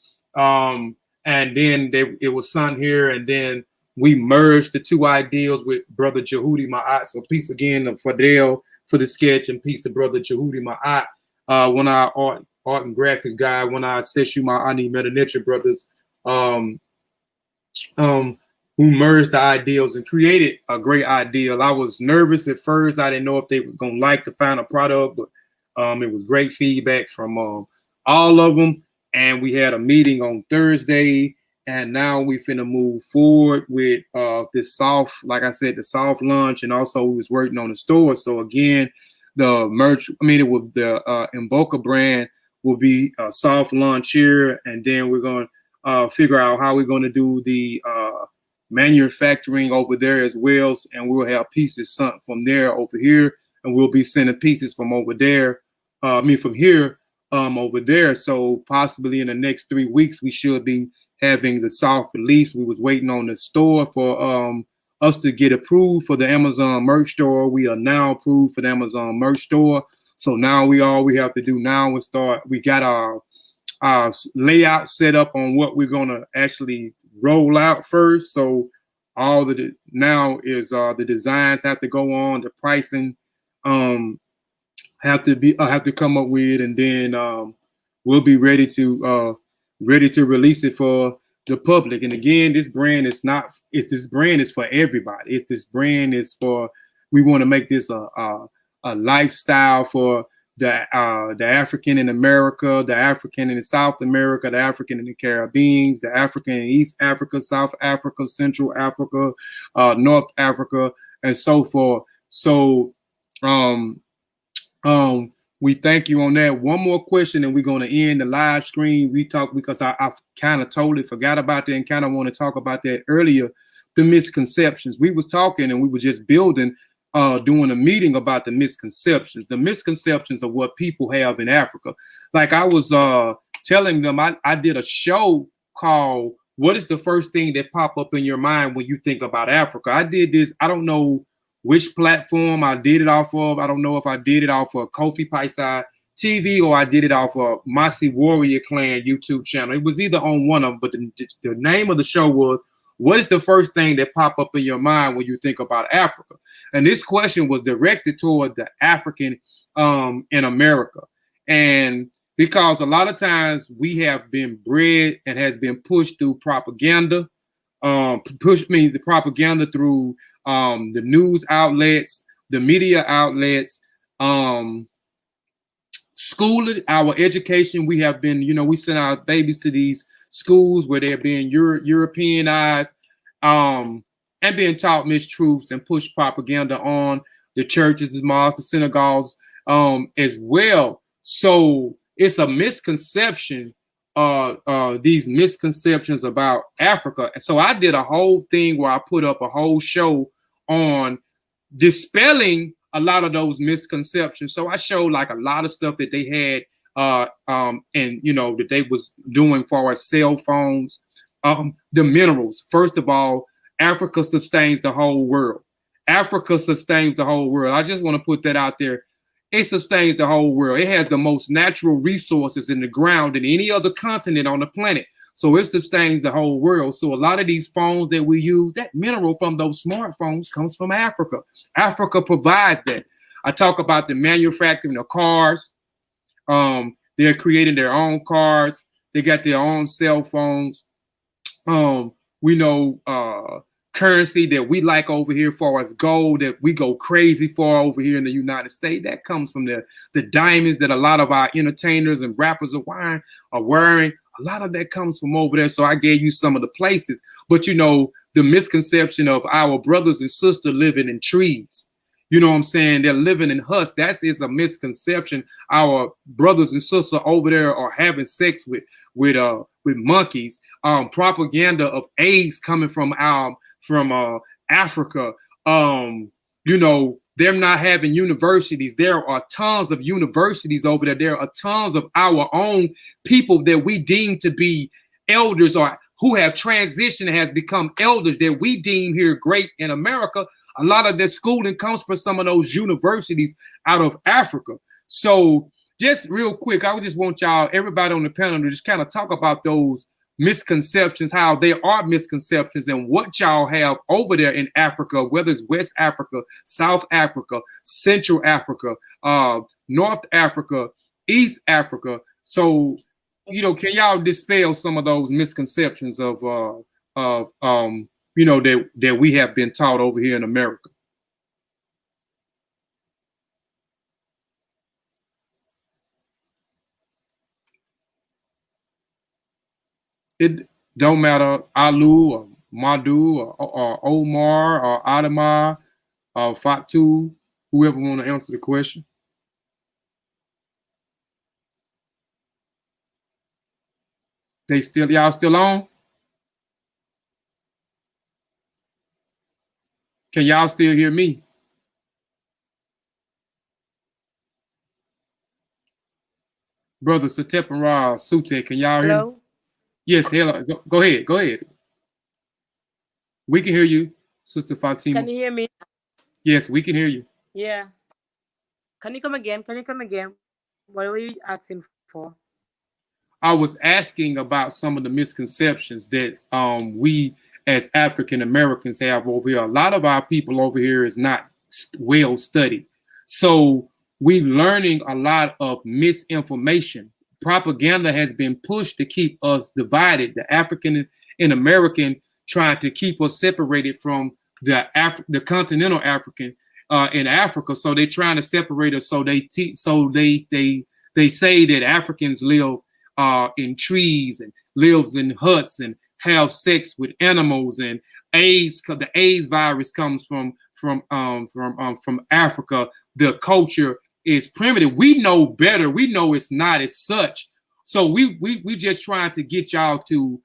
And then it was sent here, and then we merged the two ideals with brother Jehudi Ma'at. So peace again to Fidel for the sketch, and peace to brother Jehudi Ma'at, one of our art and graphics guy, one of our Seshew Ma'ani Netcher brothers, who merged the ideals and created a great ideal. I was nervous at first. I didn't know if they was gonna like the final product, but it was great feedback from all of them. And we had a meeting on Thursday, and now we finna move forward with this soft, like I said, the soft launch, and also we was working on the store. So again, the merch, it will the MBOKA brand will be a soft launch here, and then we're gonna figure out how we're gonna do the manufacturing over there as well, and we'll have pieces sent from there over here, and we'll be sending pieces from over there. From here over there. So possibly in the next 3 weeks, we should be having the soft release. We was waiting on the store for us to get approved for the Amazon merch store. We are now approved for the Amazon merch store. So now all we have to do now is we got our layout set up on what we're gonna actually roll out first. So all now is the designs have to go on, the pricing have to come up with, and then we'll be ready to release it for the public. And again, this brand is for everybody. This brand is for, we want to make this a lifestyle for the African in America, the African in South America, the African in the Caribbean, the African in East Africa, South Africa, Central Africa, North Africa, and so forth. So we thank you on that. One more question, and we're going to end the live stream. We talk because I kind of totally forgot about that and kind of want to talk about that earlier. The misconceptions. We was talking and we were just doing a meeting about the misconceptions of what people have in Africa. Like I was telling them, I did a show called "What is the first thing that pop up in your mind when you think about Africa?" I did this. I don't know which platform I did it off of. I don't know if I did it off of Kofi Piesie TV or I did it off of Mossi Warrior Clan YouTube channel. It was either on one of them, but the name of the show was, what is the first thing that pop up in your mind when you think about Africa? And this question was directed toward the African in America. And because a lot of times we have been bred and has been pushed through propaganda, the propaganda through the news outlets, the media outlets, schooling, our education. We have been, we send our babies to these schools where they're being Europeanized and being taught mistruths and push propaganda on the churches, the mosques, the synagogues as well. So it's a misconception, these misconceptions about Africa. And so I did a whole thing where I put up a whole show on dispelling a lot of those misconceptions. So I showed like a lot of stuff that they had and that they was doing for our cell phones, the minerals. First of all, Africa sustains the whole world. Africa sustains the whole world. I just want to put that out there. It sustains the whole world. It has the most natural resources in the ground than any other continent on the planet. So it sustains the whole world. So a lot of these phones that we use, that mineral from those smartphones comes from Africa. Africa provides that. I talk about the manufacturing of cars. They're creating their own cars. They got their own cell phones. We know currency that we like over here for as gold that we go crazy for over here in the United States. That comes from the diamonds that a lot of our entertainers and rappers are wearing. A lot of that comes from over there. So I gave you some of the places. But the misconception of our brothers and sisters living in trees. You know what I'm saying? They're living in huts. That is a misconception. Our brothers and sisters over there are having sex with monkeys. Propaganda of AIDS coming from Africa. They're not having universities. There are tons of universities over there. There are tons of our own people that we deem to be elders or who have transitioned and has become elders that we deem here great in America. A lot of their schooling comes from some of those universities out of Africa. So just real quick, I just want everybody on the panel to just kind of talk about those misconceptions, how they are misconceptions and what y'all have over there in Africa, whether it's West Africa, South Africa, Central Africa, North Africa, East Africa. So, can y'all dispel some of those misconceptions of that we have been taught over here in America? It don't matter, Alu or Madu or Omar or Adama or Fatu, whoever want to answer the question. Y'all still on? Can y'all still hear me? Brother Sutekh and Sutekh, can y'all hear me? Hello? Yes, hello. Go ahead. Go ahead. We can hear you, Sister Fatima. Can you hear me? Yes, we can hear you. Yeah. Can you come again? Can you come again? What were you asking for? I was asking about some of the misconceptions that we as African Americans have over here. A lot of our people over here is not well studied. So we learning a lot of misinformation. Propaganda has been pushed to keep us divided. The African and American trying to keep us separated from the continental African in Africa. So they're trying to separate us. So they say that Africans live in trees and lives in huts and have sex with animals, and AIDS. The AIDS virus comes from Africa. The culture is primitive. We know better. We know it's not as such. So we just trying to get y'all to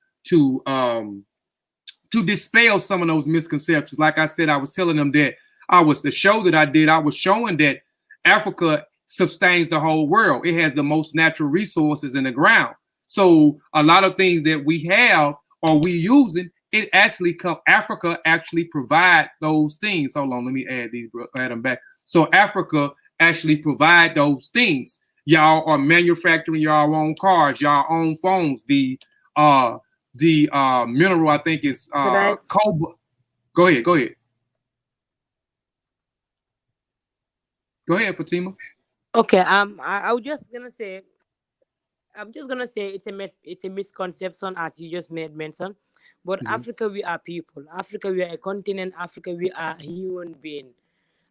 dispel some of those misconceptions. Like I said, I was telling them that the show that I did, I was showing that Africa sustains the whole world. It has the most natural resources in the ground. So a lot of things that we have or we using, it actually Africa actually provide those things. Hold on, let me add them back. So Africa actually provide those things. Y'all are manufacturing your own cars, your own phones. The mineral, I think, is cobalt. Go ahead. Go ahead, Fatima. Okay. I was just gonna say. I'm just gonna say it's a misconception, as you just made mention. But Africa, we are people. Africa, we are a continent. Africa, we are a human being.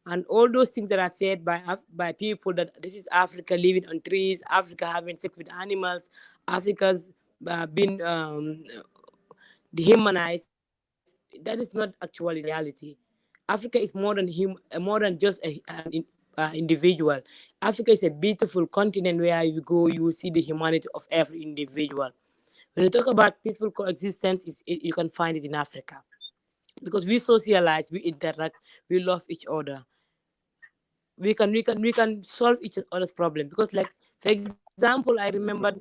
And all those things that are said by people, that this is Africa living on trees, Africa having sex with animals, Africa's been dehumanized. That is not actually reality. Africa is more than just an individual. Africa is a beautiful continent where you go, you see the humanity of every individual. When you talk about peaceful coexistence, you can find it in Africa, because we socialize, we interact, we love each other. We can solve each other's problem. Because, like, for example, I remember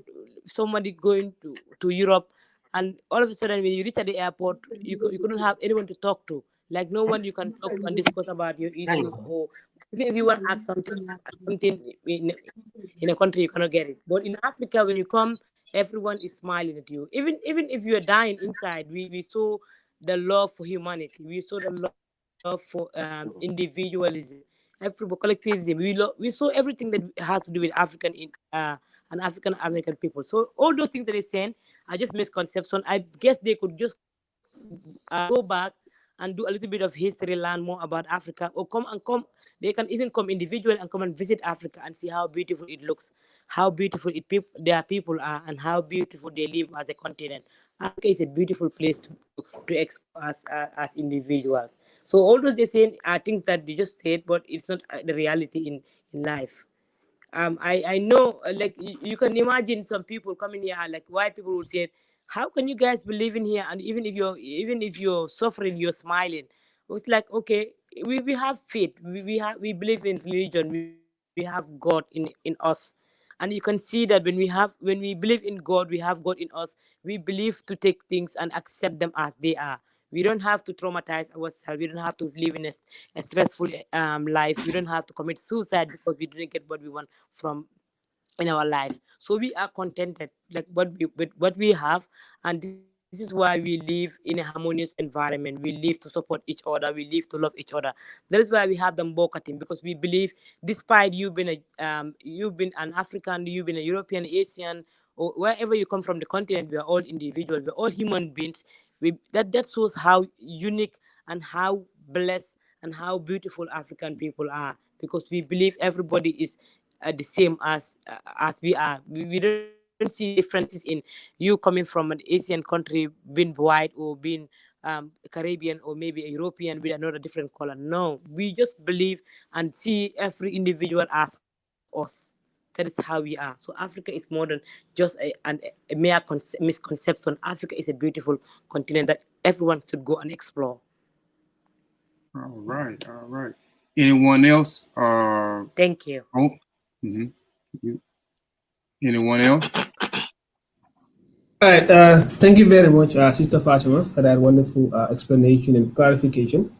somebody going to Europe, and all of a sudden when you reach at the airport, you couldn't have anyone to talk to, like no one you can talk to and discuss about your issues, or even if you want to ask something in a country, you cannot get it. But in Africa, when you come, everyone is smiling at you. Even if you are dying inside, we saw the love for humanity. We saw the love for individualism, every collectivism. We saw everything that has to do with and African American people. So all those things that they're saying are just misconception. I guess they could just go back and do a little bit of history, learn more about Africa, or come. They can even come individually and come and visit Africa and see how beautiful it looks, how beautiful their people are, and how beautiful they live as a continent. Africa is a beautiful place to explore as individuals. So all those they say are things that they just said, but it's not the reality in life. I know, like, you can imagine some people coming here, like white people will say, how can you guys be living here, and even if you're suffering, you're smiling? It's like, okay, we have faith, we believe in religion, we have God in us. And you can see that when we believe in God, we have God in us. We believe to take things and accept them as they are. We don't have to traumatize ourselves. We don't have to live in a stressful life. We don't have to commit suicide because we didn't get what we want from in our life. So we are contented like with what we have, and this is why we live in a harmonious environment. We live to support each other. We live to love each other. That is why we have the MBOKA team, because we believe, despite you've been an African, you've been a European, Asian, or wherever you come from the continent, we are all individuals. We're all human beings. That shows how unique and how blessed and how beautiful African people are, because we believe everybody is the same as we are. We don't see differences in you coming from an Asian country, being white, or being Caribbean, or maybe a European with another different color. No, we just believe and see every individual as us. That is how we are. So Africa is more than just a mere misconception. Africa is a beautiful continent that everyone should go and explore. All right, all right. Anyone else? Thank you. Oh, anyone else? All right. Thank you very much, Sister Fatima, for that wonderful explanation and clarification.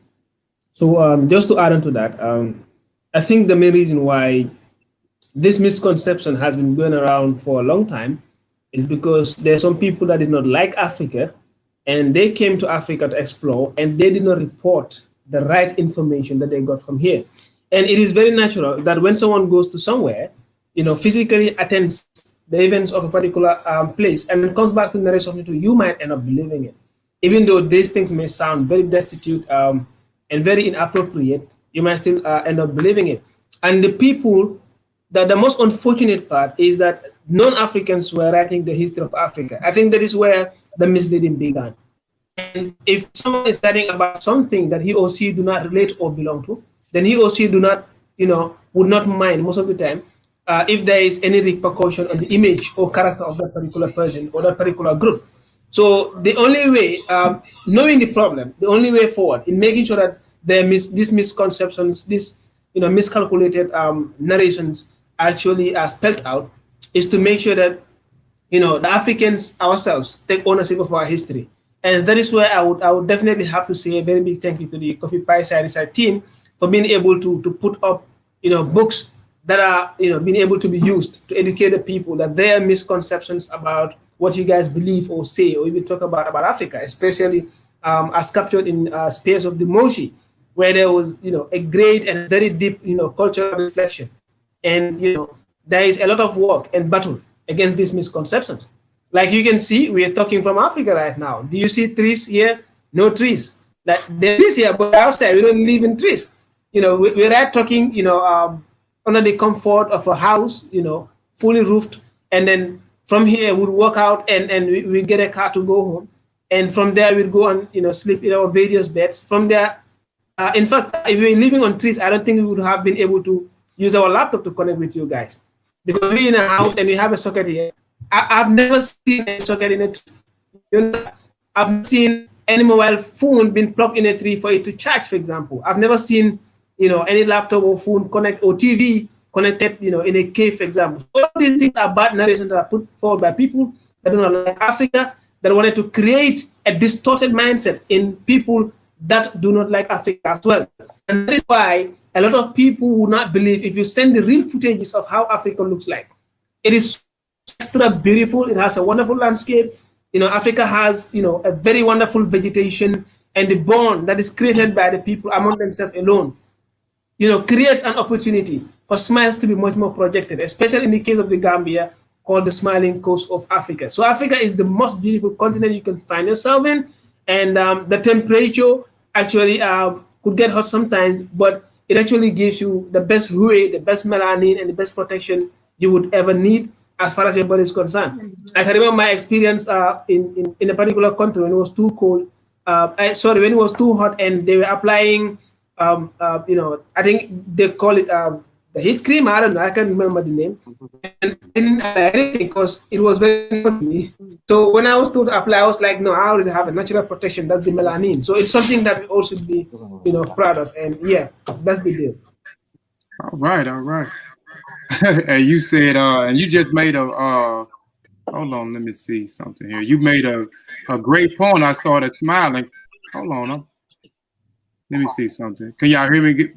So, just to add on to that, I think the main reason why this misconception has been going around for a long time is because there are some people that did not like Africa, and they came to Africa to explore, and they did not report the right information that they got from here. And it is very natural that when someone goes to somewhere, physically attends the events of a particular place and then comes back to narrate something to you, might end up believing it. Even though these things may sound very destitute and very inappropriate, you might still end up believing it. And the people, the most unfortunate part is that non-Africans were writing the history of Africa. I think that is where the misleading began. And if someone is studying about something that he or she do not relate or belong to, then he or she do not, would not mind most of the time if there is any repercussion on the image or character of that particular person or that particular group. So the only way, knowing the problem, the only way forward in making sure that these misconceptions, these miscalculated narrations actually are spelled out, is to make sure that the Africans ourselves take ownership of our history. And that is where I would definitely have to say a very big thank you to the Kofi Piesie Research team for being able to put up books that are being able to be used to educate the people that there are misconceptions about what you guys believe or say or even talk about Africa, especially as captured in Space of the Mossi, where there was a great and very deep cultural reflection. And there is a lot of work and battle against these misconceptions. Like you can see, we are talking from Africa right now. Do you see trees here? No trees. Like there is here, but outside we don't live in trees. We're right talking, under the comfort of a house, fully roofed, and then from here we'll walk out and we get a car to go home, and from there we'll go and sleep in our various beds. From there, in fact, if we're living on trees, I don't think we would have been able to use our laptop to connect with you guys, because we're in a house and we have a socket here. I've never seen a socket in a tree. I've not seen any mobile phone being plugged in a tree for it to charge, for example. I've never seen any laptop or phone connect or TV connected in a cave, for example. All these things are bad narrations that are put forward by people that do not like Africa, that wanted to create a distorted mindset in people that do not like Africa as well. And that is why a lot of people will not believe if you send the real footages of how Africa looks like. It is extra beautiful. It has a wonderful landscape. Africa has a very wonderful vegetation, and the bond that is created by the people among themselves alone creates an opportunity for smiles to be much more projected, especially in the case of the Gambia, called the smiling coast of Africa. So Africa is the most beautiful continent you can find yourself in, and the temperature actually could get hot sometimes, but it actually gives you the best hue, the best melanin, and the best protection you would ever need as far as your body is concerned. I can remember my experience in a particular country when it was too cold. When it was too hot, and they were applying, I think they call it the heat cream. I don't know. I can't remember the name. And I didn't apply anything because it was very hot to me. So when I was told to apply, I was like, no, I already have a natural protection. That's the melanin. So it's something that we all should be, proud of. And yeah, that's the deal. All right, all right. And you said, and you just made a, hold on, let me see something here. You made a great point. I started smiling. Hold on, let me see something. Can y'all hear me?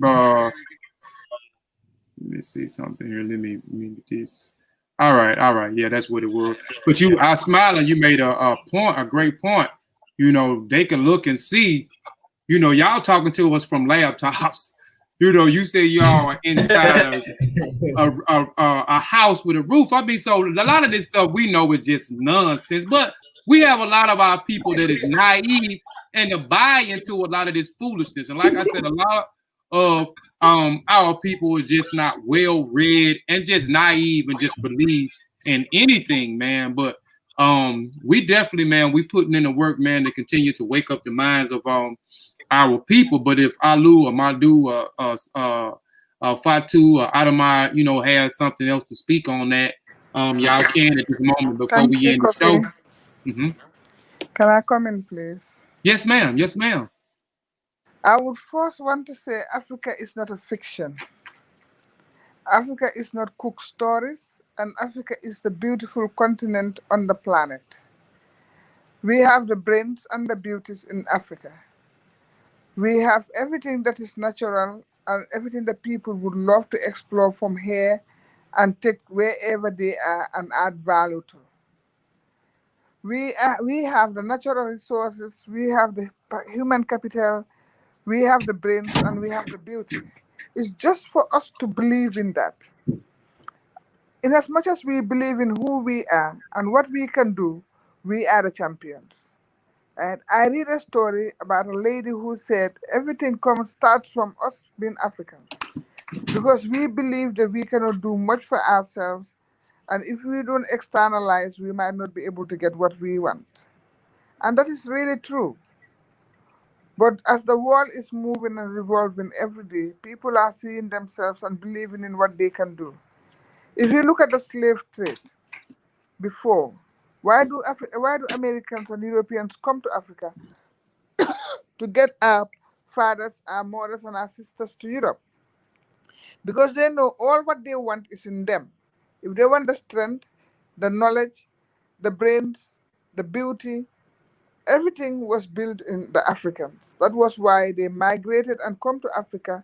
Let me see something here. Let me get this. All right. Yeah, that's what it was. But I smiled, and you made a point, a great point. They can look and see. Y'all talking to us from laptops. You say y'all are inside a house with a roof. I mean, so a lot of this stuff we know is just nonsense. But we have a lot of our people that is naive and to buy into a lot of this foolishness. And like I said, a lot of our people are just not well read and just naive and just believe in anything, man. But we definitely, man, we putting in the work, man, to continue to wake up the minds of our people. But if Alu or Madu Fatu or Adamai, has something else to speak on that, y'all can at this moment before we end the show. Can I come in, please? Yes, ma'am. Yes, ma'am. I would first want to say Africa is not a fiction. Africa is not cook stories, and Africa is the beautiful continent on the planet. We have the brains and the beauties in Africa. We have everything that is natural and everything that people would love to explore from here and take wherever they are and add value to. We have the natural resources, we have the human capital, we have the brains, and we have the beauty. It's just for us to believe in that. In as much as we believe in who we are and what we can do, we are the champions. And I read a story about a lady who said everything starts from us being Africans. Because we believe that we cannot do much for ourselves, and if we don't externalize, we might not be able to get what we want. And that is really true. But as the world is moving and revolving every day, people are seeing themselves and believing in what they can do. If you look at the slave trade before, why do Americans and Europeans come to Africa to get our fathers, our mothers, and our sisters to Europe? Because they know all what they want is in them. If they want the strength, the knowledge, the brains, the beauty, everything was built in the Africans. That was why they migrated and come to Africa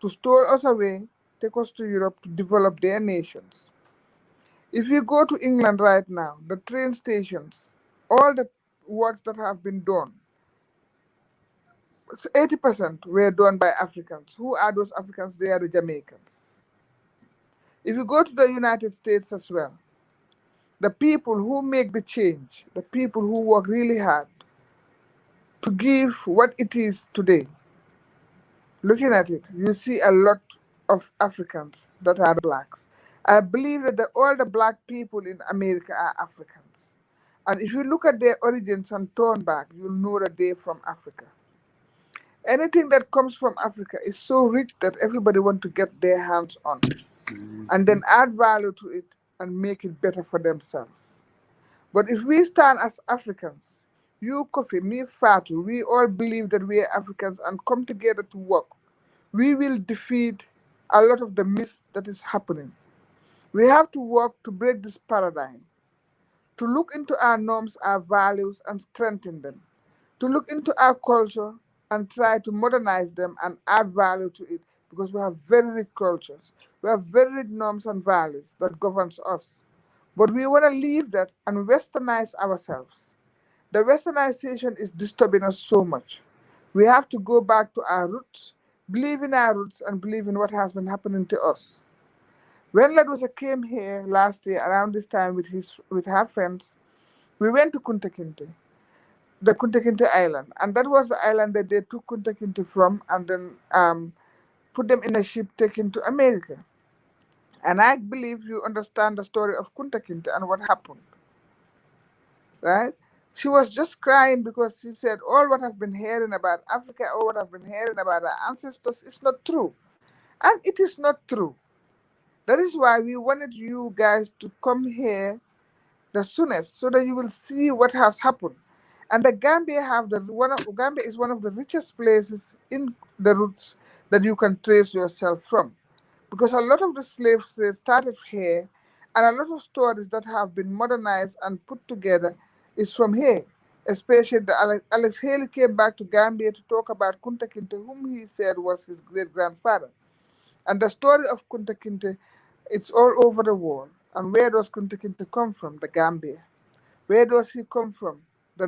to store us away, take us to Europe to develop their nations. If you go to England right now, the train stations, all the works that have been done, 80% were done by Africans. Who are those Africans? They are the Jamaicans. If you go to the United States as well, the people who make the change, the people who work really hard to give what it is today, looking at it, you see a lot of Africans that are the blacks. I believe that all the black people in America are Africans. And if you look at their origins and turn back, you'll know that they're from Africa. Anything that comes from Africa is so rich that everybody wants to get their hands on and then add value to it and make it better for themselves. But if we stand as Africans, you, Kofi, me, Fatu, we all believe that we are Africans and come together to work, we will defeat a lot of the myths that is happening. We have to work to break this paradigm, to look into our norms, our values, and strengthen them, to look into our culture and try to modernize them and add value to it, because we have very rich cultures. We have very rich norms and values that governs us. But we want to leave that and westernize ourselves. The westernization is disturbing us so much. We have to go back to our roots, believe in our roots, and believe in what has been happening to us. When Ladosa came here last year around this time with her friends, we went to Kunta Kinte, the Kunta Kinte Island, and that was the island that they took Kunta Kinte from and then put them in a ship taken to America. And I believe you understand the story of Kunta Kinte and what happened, right? She was just crying because she said, all what I've been hearing about Africa, all what I've been hearing about our ancestors is not true. And it is not true. That is why we wanted you guys to come here the soonest so that you will see what has happened. And the Gambia is one of the richest places in the roots that you can trace yourself from. Because a lot of the slaves they started here, and a lot of stories that have been modernized and put together is from here. Especially Alex Haley came back to Gambia to talk about Kunta Kinte, whom he said was his great grandfather. And the story of Kunta Kinte, it's all over the world. And where does Kunta Kinte come from? The Gambia. Where does he come from? The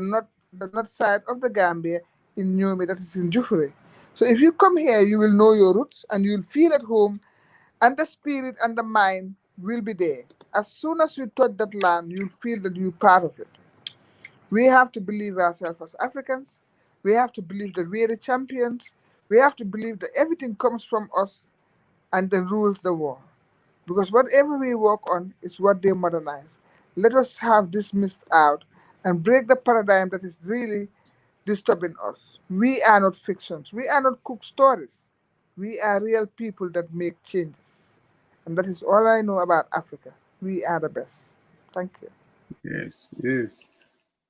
north side of the Gambia in Nyumi, that is in Jufure. So if you come here, you will know your roots and you'll feel at home, and the spirit and the mind will be there. As soon as you touch that land, you feel that you're part of it. We have to believe ourselves as Africans. We have to believe that we are the champions. We have to believe that everything comes from us and then rules the world. Because whatever we work on is what they modernize. Let us have this missed out and break the paradigm that is really disturbing us. We are not fictions. We are not cook stories. We are real people that make changes. And that is all I know about Africa. We are the best. Thank you. Yes, yes.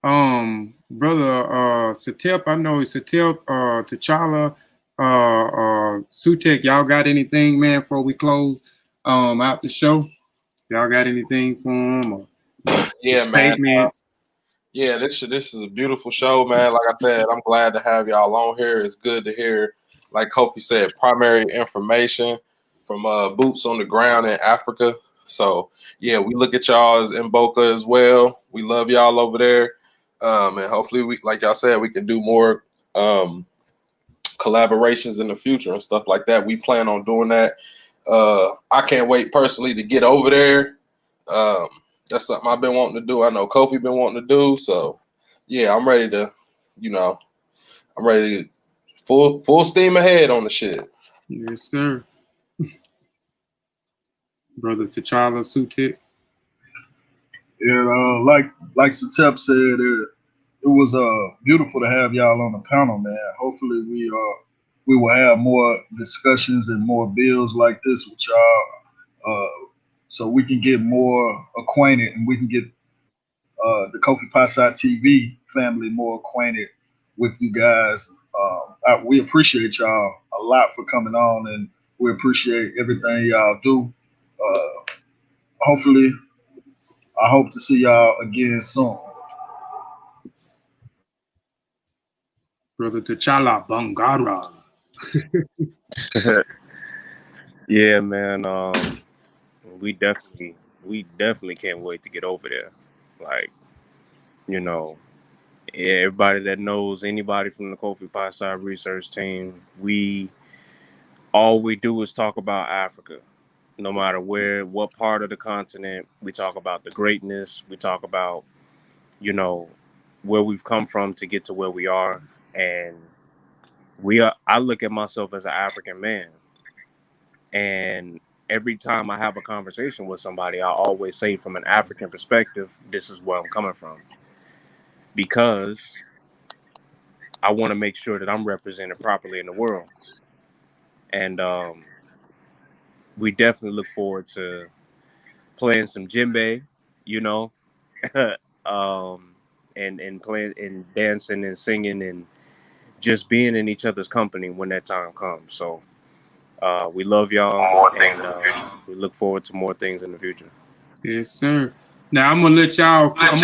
Brother Sutekh, I know Sutekh, T'Challa, Sutekh, y'all got anything, man, before we close out the show? Y'all got anything for him? Or Yeah, man. Statements? Yeah, this is a beautiful show, man. Like I said, I'm glad to have y'all on here. It's good to hear, like Kofi said, primary information from boots on the ground in Africa. So yeah, we look at y'all as MBOKA as well. We love y'all over there, and hopefully, we, like y'all said, we can do more collaborations in the future and stuff like that. We plan on doing that. I can't wait personally to get over there. That's something I've been wanting to do. I know Kofi been wanting to do. So yeah, I'm ready to, I'm ready to full steam ahead on the shit. Yes, sir. Brother T'Challa, Sutekh. Yeah, like Sutekh said, it was beautiful to have y'all on the panel, man. Hopefully we will have more discussions and more bills like this with y'all, so we can get more acquainted and we can get the Kofi Piesie TV family more acquainted with you guys. We appreciate y'all a lot for coming on, and we appreciate everything y'all do. Hopefully, I hope to see y'all again soon. Brother T'Challa Bangara. Yeah, man. We definitely can't wait to get over there. Like, everybody that knows anybody from the Kofi Piesie Research team, all we do is talk about Africa. No matter what part of the continent, we talk about the greatness. We talk about, where we've come from to get to where we are. And I look at myself as an African man. And every time I have a conversation with somebody, I always say from an African perspective, this is where I'm coming from. Because I want to make sure that I'm represented properly in the world. And we definitely look forward to playing some djembe, and playing and dancing and singing and just being in each other's company when that time comes. So we love y'all, and we look forward to more things in the future. Yes, sir. Now I'm gonna let y'all. I'm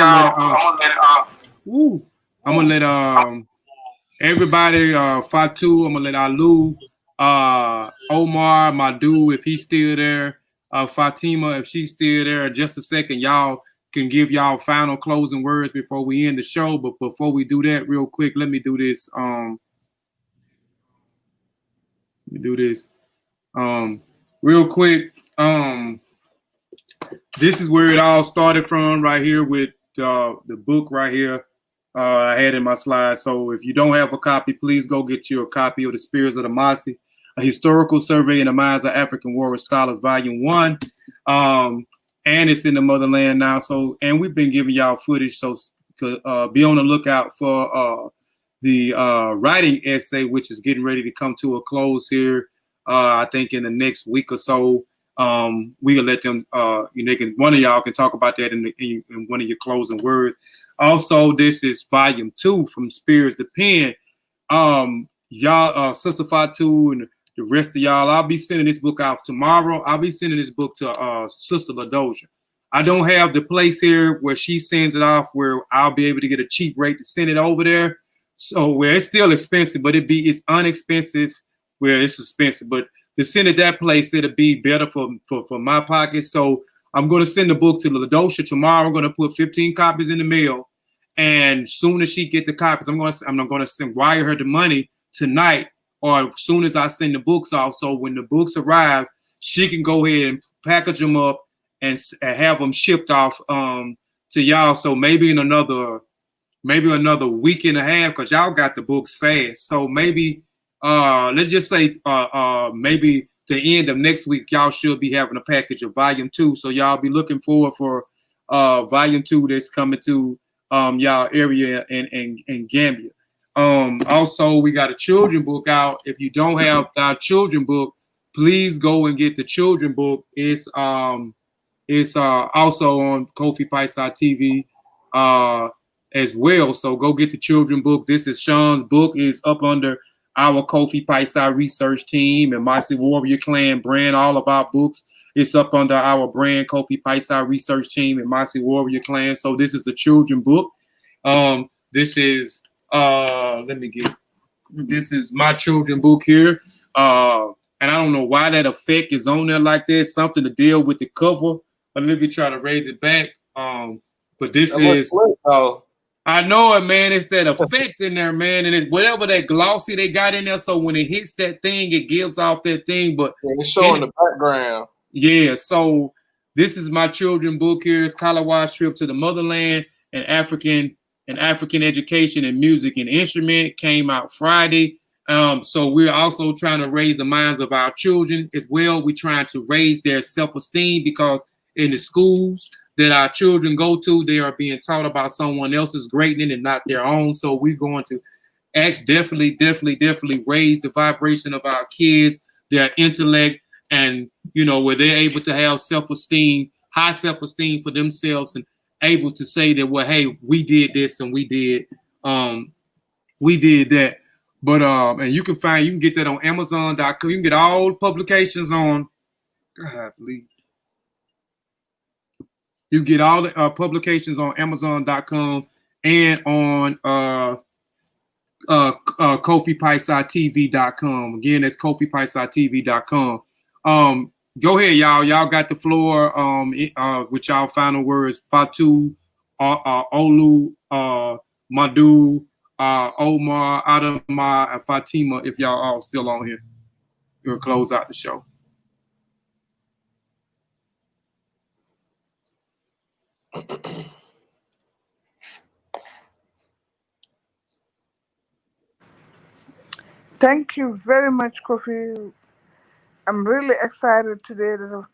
gonna let everybody. Fatu. I'm gonna let Alu, Omar, Medew, if he's still there. Fatima, if she's still there. Just a second, y'all can give y'all final closing words before we end the show. But before we do that, real quick, let me do this. Real quick. This is where it all started from, right here with the book right here I had in my slides. So if you don't have a copy, please go get you a copy of The Spirits of the Mossi, A Historical Survey in the Minds of African Warrior Scholars, Volume 1. And it's in the motherland now. So, and we've been giving y'all footage. So be on the lookout for the writing essay, which is getting ready to come to a close here. I think in the next week or so. We'll let them, one of y'all can talk about that in one of your closing words. Also, this is volume 2 from Spirits to Pen. Y'all, Sister Fatu and the rest of y'all, I'll be sending this book out tomorrow. I'll be sending this book to Sister LaDoja. I don't have the place here where she sends it off where I'll be able to get a cheap rate to send it over there. So where it's still expensive, but it's unexpensive where it's expensive. But to send it that place, it'll be better for my pocket. So I'm going to send the book to LaDoja tomorrow. I'm going to put 15 copies in the mail. And soon as she get the copies, I'm not going to wire her the money tonight or as soon as I send the books off. So when the books arrive, she can go ahead and package them up and have them shipped off to y'all. So maybe in another week and a half, because y'all got the books fast. So maybe let's just say maybe the end of next week, y'all should be having a package of volume 2. So y'all be looking forward for volume 2 that's coming to y'all area in Gambia. Also, we got a children book out. If you don't have our children book, please go and get the children book. It's also on Kofi Piesie TV as well. So go get the children book. This is Shawn's book. Is up under our Kofi Piesie Research team and Mossi Warrior Clan brand. All of our books, it's up under our brand, Kofi Piesie Research team and Mossi Warrior Clan. So this is the children book. This is this is my children book here. And I don't know why that effect is on there like that. Something to deal with the cover. But let me try to raise it back. But this is. I know it, man. It's that effect in there, man, and it's whatever that glossy they got in there. So when it hits that thing, it gives off that thing. But it's showing the background. Yeah. So this is my children book here. It's Kalawa's Trip to the Motherland and African Education and Music and Instrument. Came out Friday. So we're also trying to raise the minds of our children as well. We're trying to raise their self-esteem because in the schools that our children go to, they are being taught about someone else's greatness and not their own. So we're going to definitely raise the vibration of our kids, their intellect, and where they're able to have self-esteem, high self-esteem for themselves, and able to say that, well, hey, we did this and we did that. But and you can get that on Amazon.com. You can get all publications on. You get all the publications on Amazon.com and on KofiPiesieTV.com. Again, that's KofiPiesieTV.com. Go ahead, y'all. Y'all got the floor. With y'all final words. Fatu, Olu, Medew, Omar, Adama, and Fatima. If y'all all still on here, we'll close out the show. Thank you very much, Kofi. I'm really excited today that I've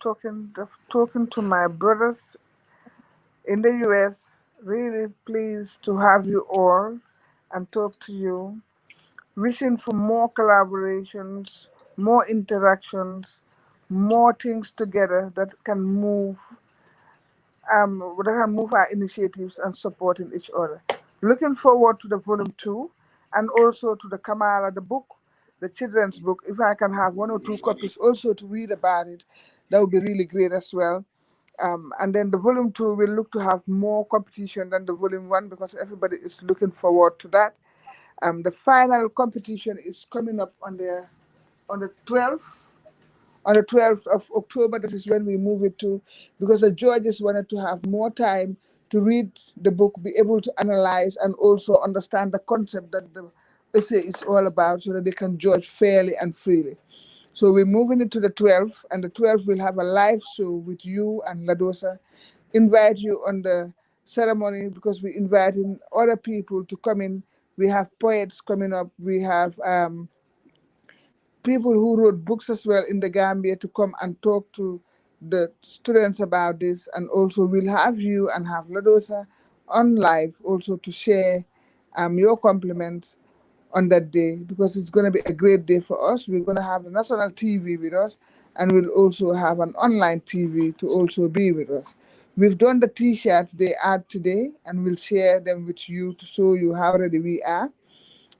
talking to my brothers in the US. Really pleased to have you all and talk to you. Wishing for more collaborations, more interactions, more things together that can move our initiatives and supporting each other. Looking forward to the volume 2 and also to the Kamala, the book, the children's book. If I can have 1 or 2 copies also to read about it, that would be really great as well. And then the volume 2 will look to have more competition than the volume 1 because everybody is looking forward to that. The final competition is coming up on the 12th. On the 12th of October, that is when we move it to, because the judges wanted to have more time to read the book, be able to analyze and also understand the concept that the essay is all about so that they can judge fairly and freely. So we're moving it to the 12th, and the 12th will have a live show with you and Ladosa. Invite you on the ceremony because we're inviting other people to come in. We have poets coming up. We have people who wrote books as well in the Gambia to come and talk to the students about this. And also we'll have you and have Ladosa on live also to share your compliments on that day because it's going to be a great day for us. We're going to have the national TV with us and we'll also have an online TV to also be with us. We've done the T-shirts they add today and we'll share them with you to show you how ready we are.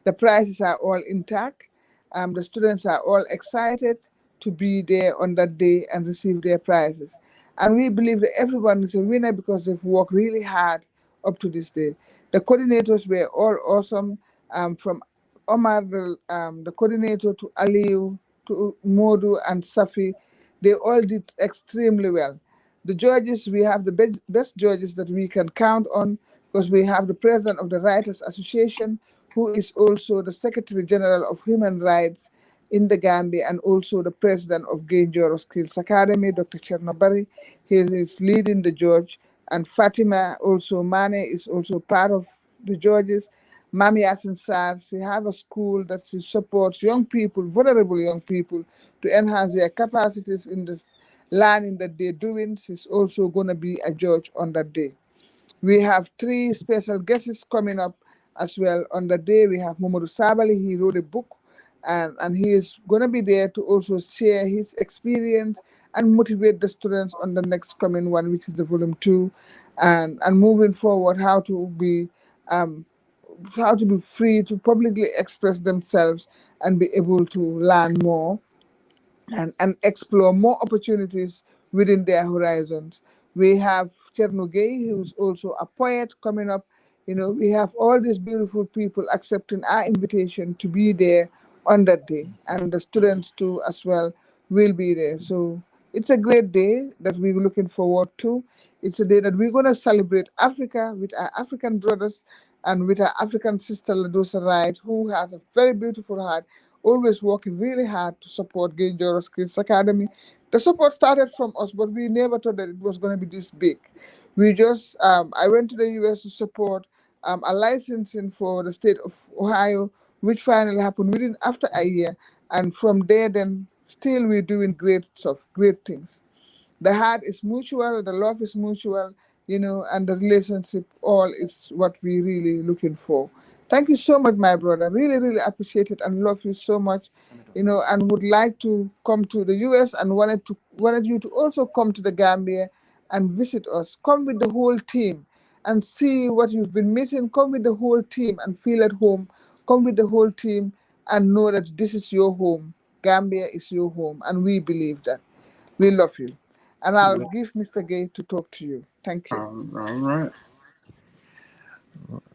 The prices are all intact. The students are all excited to be there on that day and receive their prizes. And we believe that everyone is a winner because they've worked really hard up to this day. The coordinators were all awesome, from Omar, the coordinator, to Aliu, to Modu and Safi. They all did extremely well. The judges, we have the best judges that we can count on because we have the president of the Writers Association, who is also the Secretary General of Human Rights in the Gambia and also the president of Gayenjorro Skills Academy, Dr. Chernobari. He is leading the judge. And Fatima, also Mane, is also part of the judges. Mami Yasin Sar, she have a school that she supports young people, vulnerable young people, to enhance their capacities in the learning that they're doing. She's also going to be a judge on that day. We have 3 special guests coming up as well on the day. We have Momodu Sabali. He wrote a book and he is going to be there to also share his experience and motivate the students on the next coming one, which is the volume 2, and moving forward how to be free to publicly express themselves and be able to learn more and explore more opportunities within their horizons. We have Gaye, who's also a poet coming up. We have all these beautiful people accepting our invitation to be there on that day, and the students too as well will be there. So it's a great day that we're looking forward to. It's a day that we're going to celebrate Africa with our African brothers and with our African sister Ladosa Wright, who has a very beautiful heart, always working really hard to support Gayenjorro Skills Academy. The support started from us, but we never thought that it was going to be this big. I went to the US to support a licensing for the state of Ohio, which finally happened within after a year. And from there, then still we're doing great stuff, great things. The heart is mutual, the love is mutual, and the relationship all is what we really looking for. Thank you so much, my brother. Really, really appreciate it and love you so much, and would like to come to the US and wanted you to also come to the Gambia and visit us. Come with the whole team and see what you've been missing. Come with the whole team and feel at home. Come with the whole team and know that this is your home. Gambia is your home, and we believe that. We love you. And I'll give Mr. Gaye to talk to you. Thank you. All right.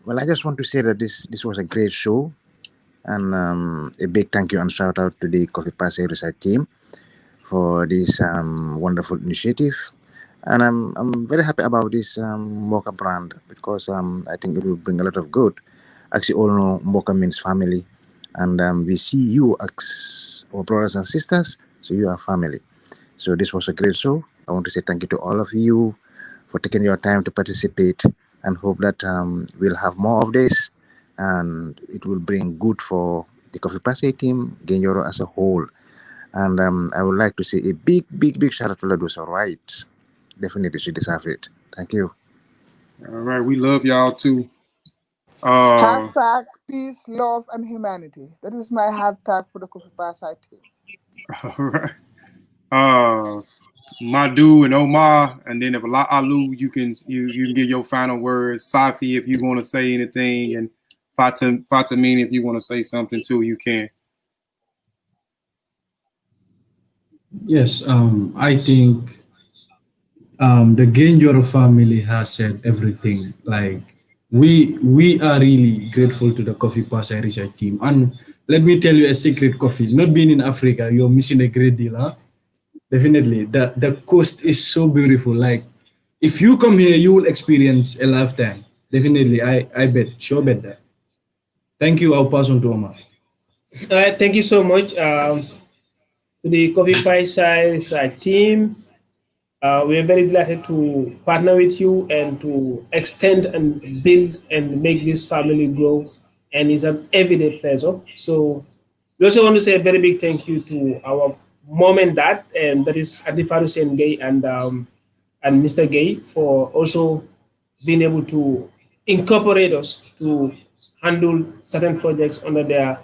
Well, I just want to say that this was a great show, and a big thank you and shout out to the Kofi Piesie Research team for this wonderful initiative. And I'm very happy about this MBOKA brand because I think it will bring a lot of good. Actually, all know MBOKA means family, and we see you as our brothers and sisters, so you are family. So this was a great show. I want to say thank you to all of you for taking your time to participate, and hope that we'll have more of this, and it will bring good for the Kofi Piesie team, Gayenjorro as a whole. And I would like to say a big, big, big shout out to Ladosa Wright. Definitely, she deserves it. Thank you. All right. We love y'all too. Hashtag peace, love, and humanity. That is my hashtag for the Kofi Piesie team. All right. Medew and Omar, and then if Alu, you can give your final words. Safi, if you want to say anything, and Fatimine, if you want to say something too, you can. Yes, I think the Gayenjorro family has said everything. Like we are really grateful to the Kofi Piesie Research team. And let me tell you a secret, Kofi. Not being in Africa, you're missing a great deal, huh? Definitely. The coast is so beautiful. Like if you come here, you will experience a lifetime. Definitely, I bet, sure bet that. Thank you. I'll pass on to Omar. All right, thank you so much to the Coffee Pie Science team. We are very delighted to partner with you and to extend and build and make this family grow. And it's an everyday pleasure. So we also want to say a very big thank you to our mom and dad, and that is Adifaru Sen Gay and Mr. Gay, for also being able to incorporate us to handle certain projects under their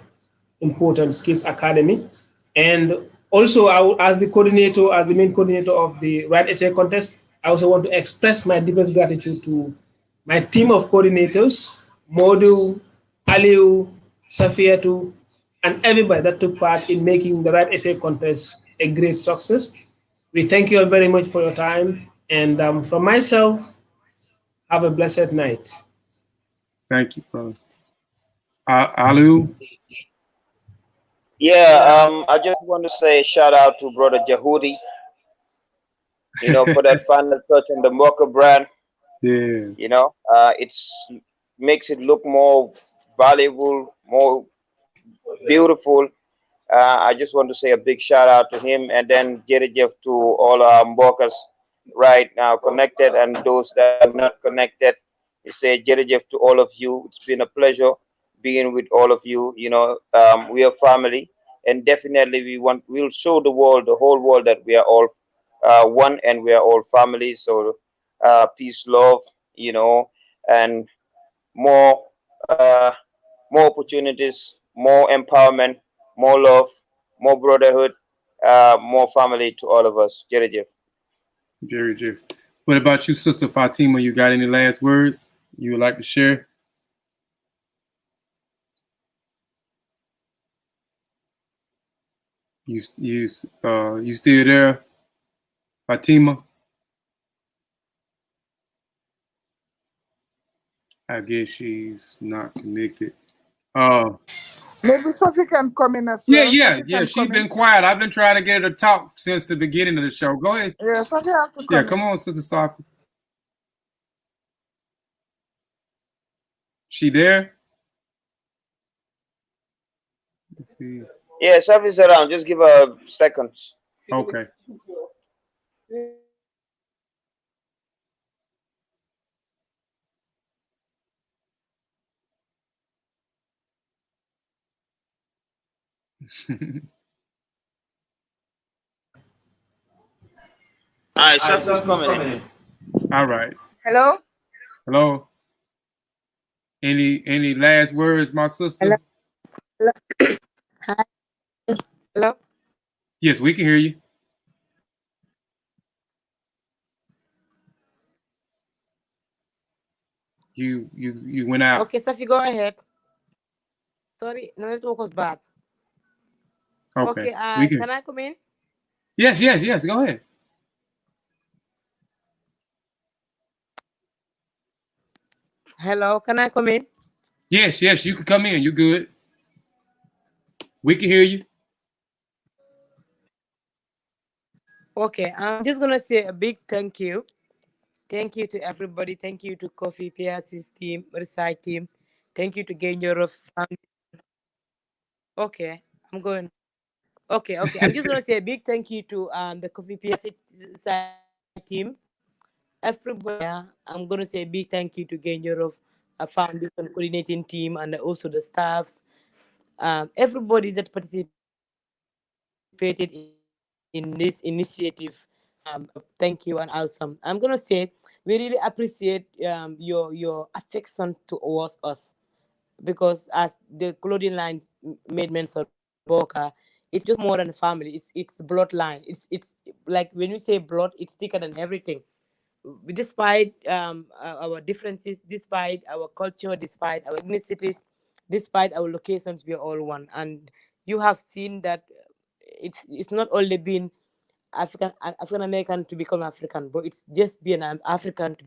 important skills academy. And also, as the coordinator, as the main coordinator of the Right Essay Contest, I also want to express my deepest gratitude to my team of coordinators, Modu, Aliu, Safiatu, and everybody that took part in making the Right Essay Contest a great success. We thank you all very much for your time. And from myself, have a blessed night. Thank you, brother. Alu? Yeah, I just want to say shout out to brother Jahudi, for that final touch on the MBOKA brand. Yeah. It's makes it look more valuable, more beautiful. I just want to say a big shout out to him, and then Jeff to all our MBOKAs right now connected and those that are not connected. I say Jeff to all of you. It's been a pleasure being with all of you. We are family, and definitely we'll show the whole world that we are all one and we are all family. So peace, love, and more uh, more opportunities, more empowerment, more love, more brotherhood, more family to all of us. Jerry. Jeff. What about you, Sister Fatima? You got any last words you would like to share? You still there, Fatima? I guess she's not connected. Maybe Sophie can come in as Yeah, well. yeah, Sophie yeah. can She's come in. been quiet. I've been trying to get her to talk since the beginning of the show. Go ahead. Yeah, Sophie have to Yeah, come come in. on, Sister Sophie. She there? Let's see. Yeah, Sophie's around. Just give her a second. Okay. All right, Sophie's coming in. All right. Hello? Hello. Any last words, my sister? Hello. Hello. Hi. Hello. Yes, we can hear you. You went out. Okay, Safi, go ahead. Sorry, the network was bad. Okay. Okay, We can. can I come in? Yes. Go ahead. Hello, can I come in? Yes, you can come in. You good. We can hear you. Okay, I'm just gonna say a big thank you. Thank you to everybody. Thank you to Kofi Piasie's team, Research team. Thank you to Gayenjorro. Okay, I'm going. Okay. I'm just gonna say a big thank you to the Kofi Piesie side team. Everybody, I'm gonna say a big thank you to Gayenjorro, foundation coordinating team, and also the staffs. Everybody that participated in this initiative. Thank you and awesome. I'm gonna say we really appreciate your affection towards us, because as the clothing line made mention, MBOKA, it's just more than a family. It's bloodline. It's like when you say blood, it's thicker than everything. Despite our differences, despite our culture, despite our ethnicities, despite our locations, we are all one. And you have seen that it's not only been African American to become African, but it's just being an African to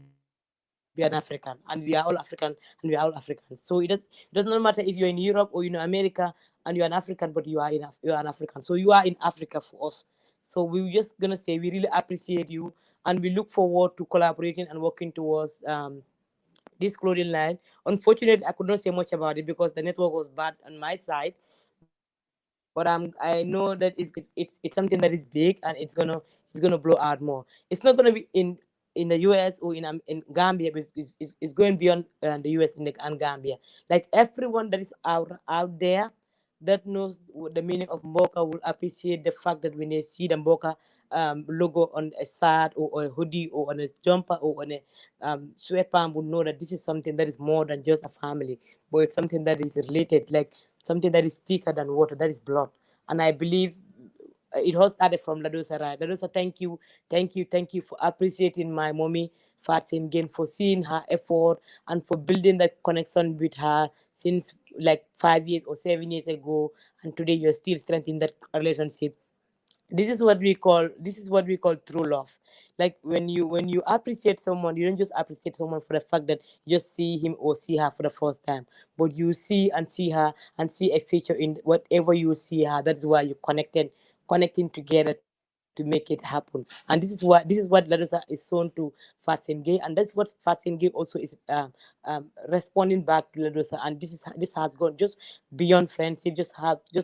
be an African, and we are all African, and we are all Africans. So it does not matter if you're in Europe or in America and you're an African, but you are an African. So you are in Africa for us. So we're just gonna say we really appreciate you, and we look forward to collaborating and working towards this clothing line. Unfortunately, I could not say much about it because the network was bad on my side. But I know that it's something that is big, and it's gonna blow out more. It's not gonna be in the US or in Gambia, but it's going beyond the US and Gambia. Like everyone that is out there that knows the meaning of MBOKA will appreciate the fact that when they see the MBOKA logo on a shirt or a hoodie or on a jumper or on a sweatpant, will know that this is something that is more than just a family, but it's something that is related, like something that is thicker than water, that is blood. And I believe it all started from Ladosa, right? Ladosa, thank you for appreciating my mommy, Fatim Gain, for seeing her effort and for building that connection with her since like 5 years or 7 years ago. And today you're still strengthening that relationship. This is what we call true love. Like when you appreciate someone, you don't just appreciate someone for the fact that you just see him or see her for the first time, but you see her and see a feature in whatever you see her. That is why you connecting together to make it happen. And this is what Ladosa is shown to Fatsen Gay, and that's what Fatsen Gay also is responding back to Ladosa. And this has gone just beyond friendship, just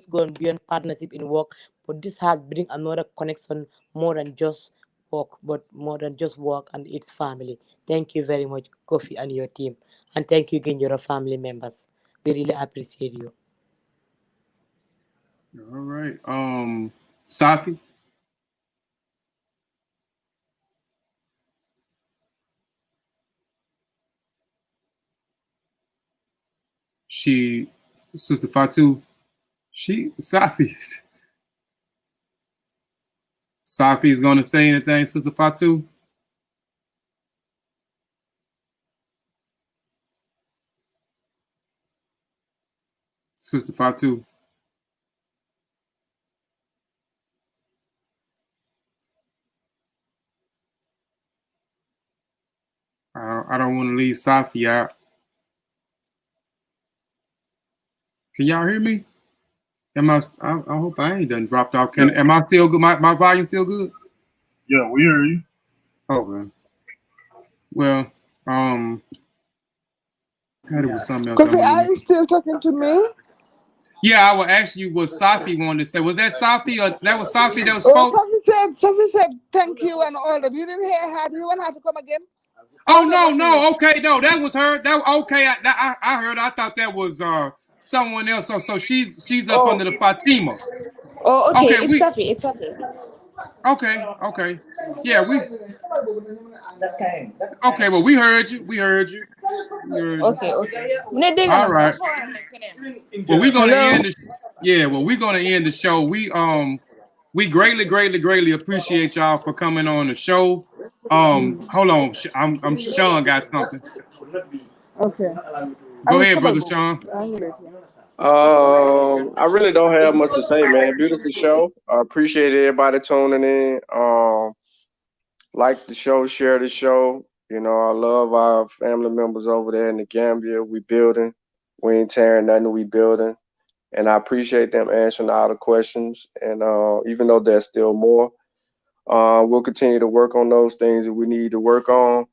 gone beyond partnership in work, but this has bring another connection, more than just work, but more than just work, and its family. Thank you very much, Kofi and your team, and thank you again, your family members. We really appreciate you. All right. Safi. She, Sister Fatu. Safi. Safi is gonna say anything, Sister Fatu. Sister Fatu. don't want to leave Safi out. Can y'all hear me? I hope I ain't done dropped off. Am I still good? My volume still good? Yeah, we hear you. Okay. Well, there was something else I Kofi, are wanted. you still talking to me? Yeah, I will ask you what Safi wanted to say. Was that Safi or that was Safi that Oh, spoke? Safi said thank you and all that. You didn't hear her. Do you want her to come again? Oh no. Okay, no, that was her. That okay. I heard. I thought that was someone else. So she's up under the Fatima. Oh, okay. Okay, It's Safi. It's Safi. Okay. Yeah, okay. Well, we heard you. Okay. All right. Well, we're gonna Hello. end. We're gonna end the show. We greatly appreciate y'all for coming on the show. Hold on. I'm Shawn got something. Okay. Go ahead, brother Shawn. I really don't have much to say, man. Beautiful show. I appreciate everybody tuning in. Like the show, share the show. You know, I love our family members over there in the Gambia. We building. We ain't tearing nothing. We building. And I appreciate them answering all the questions. And even though there's still more, we'll continue to work on those things that we need to work on.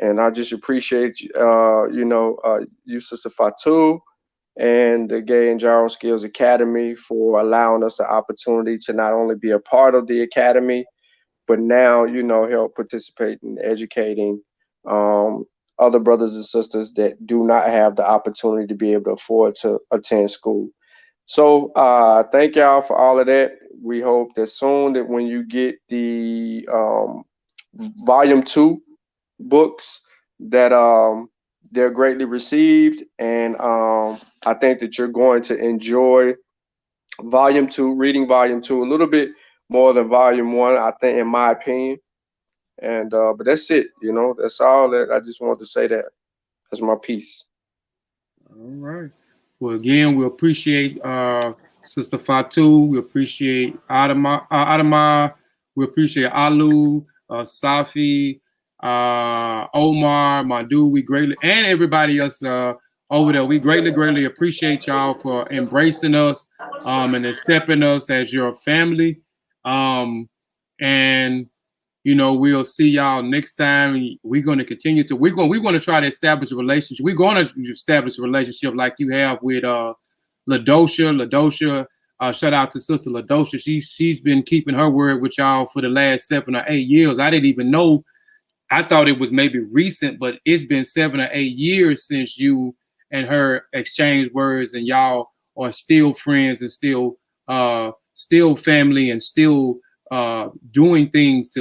And I just appreciate you, Sister Fatu, and the Gayenjorro Skills Academy for allowing us the opportunity to not only be a part of the academy, but now, help participate in educating other brothers and sisters that do not have the opportunity to be able to afford to attend school. So thank y'all for all of that. We hope that soon that when you get the volume 2 books that they're greatly received, and I think that you're going to enjoy volume 2, reading volume 2 a little bit more than volume 1, I think, in my opinion. And but that's it, that's all that I just wanted to say. That's my piece. All right. Well, again, we appreciate Sister Fatu. We appreciate Adama. We appreciate Alu, Safi, Omar, Madu. We greatly, and everybody else over there. We greatly appreciate y'all for embracing us and accepting us as your family. And we'll see y'all next time. We're going to continue to. We're going to try to establish a relationship. We're going to establish a relationship like you have with Ladosha. Shout out to Sister Ladosha. She's been keeping her word with y'all for the last 7 or 8 years. I didn't even know. I thought it was maybe recent, but it's been 7 or 8 years since you and her exchanged words, and y'all are still friends and still family and still doing things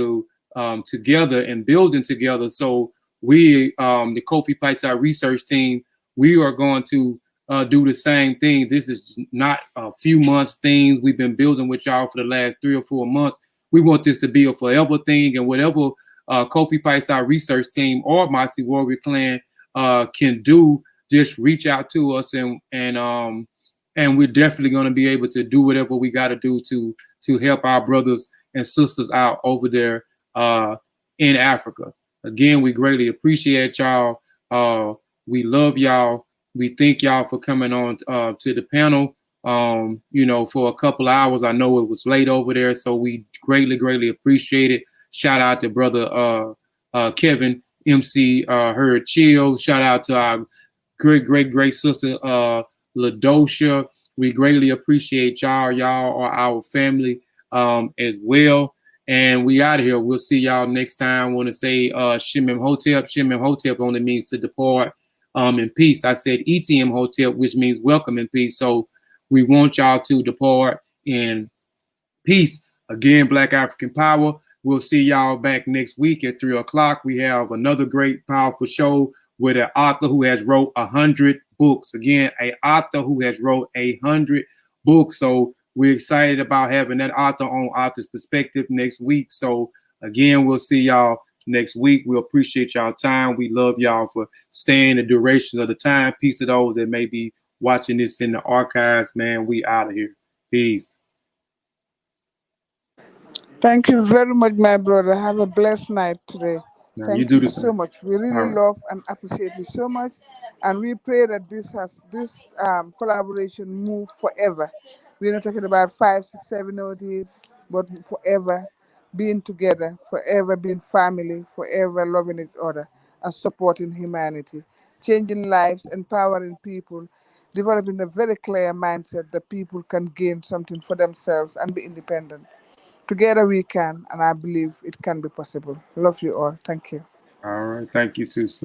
together and building together. So we, the Kofi Piesie Research team, we are going to do the same thing. This is not a few months thing. We've been building with y'all for the last 3 or 4 months. We want this to be a forever thing, and whatever Kofi Piesie Research team or Mossi Warrior Clan can do, just reach out to us, and we're definitely going to be able to do whatever we got to do to help our brothers and sisters out over there in Africa. Again, we greatly appreciate y'all. We love y'all. We thank y'all for coming on to the panel. For a couple of hours. I know it was late over there, so we greatly appreciate it. Shout out to brother Kevin, MC Herit Chill. Shout out to our great sister Ladosha. We greatly appreciate y'all. Y'all are our family as well. And we out of here. We'll see y'all next time. I want to say Shimim Hotep. Shimim Hotep only means to depart in peace. I said ETM Hotep, which means welcome in peace. So we want y'all to depart in peace. Again, Black African Power. We'll see y'all back next week at 3 o'clock. We have another great, powerful show with an author who has wrote 100 books. Again, an author who has wrote 100 books. So we're excited about having that author on Author's Perspective next week. So again, we'll see y'all next week. We appreciate y'all time. We love y'all for staying the duration of the time. Peace to those that may be watching this in the archives, man. We out of here. Peace. Thank you very much, my brother. Have a blessed night today. Now you Thank do you the so same. much. We All really right. love and appreciate you so much, and we pray that this collaboration move forever. We're not talking about 5, 6, 7 old years, but forever being together, forever being family, forever loving each other and supporting humanity, changing lives, empowering people, developing a very clear mindset that people can gain something for themselves and be independent. Together we can, and I believe it can be possible. Love you all. Thank you. All right. Thank you too, sister.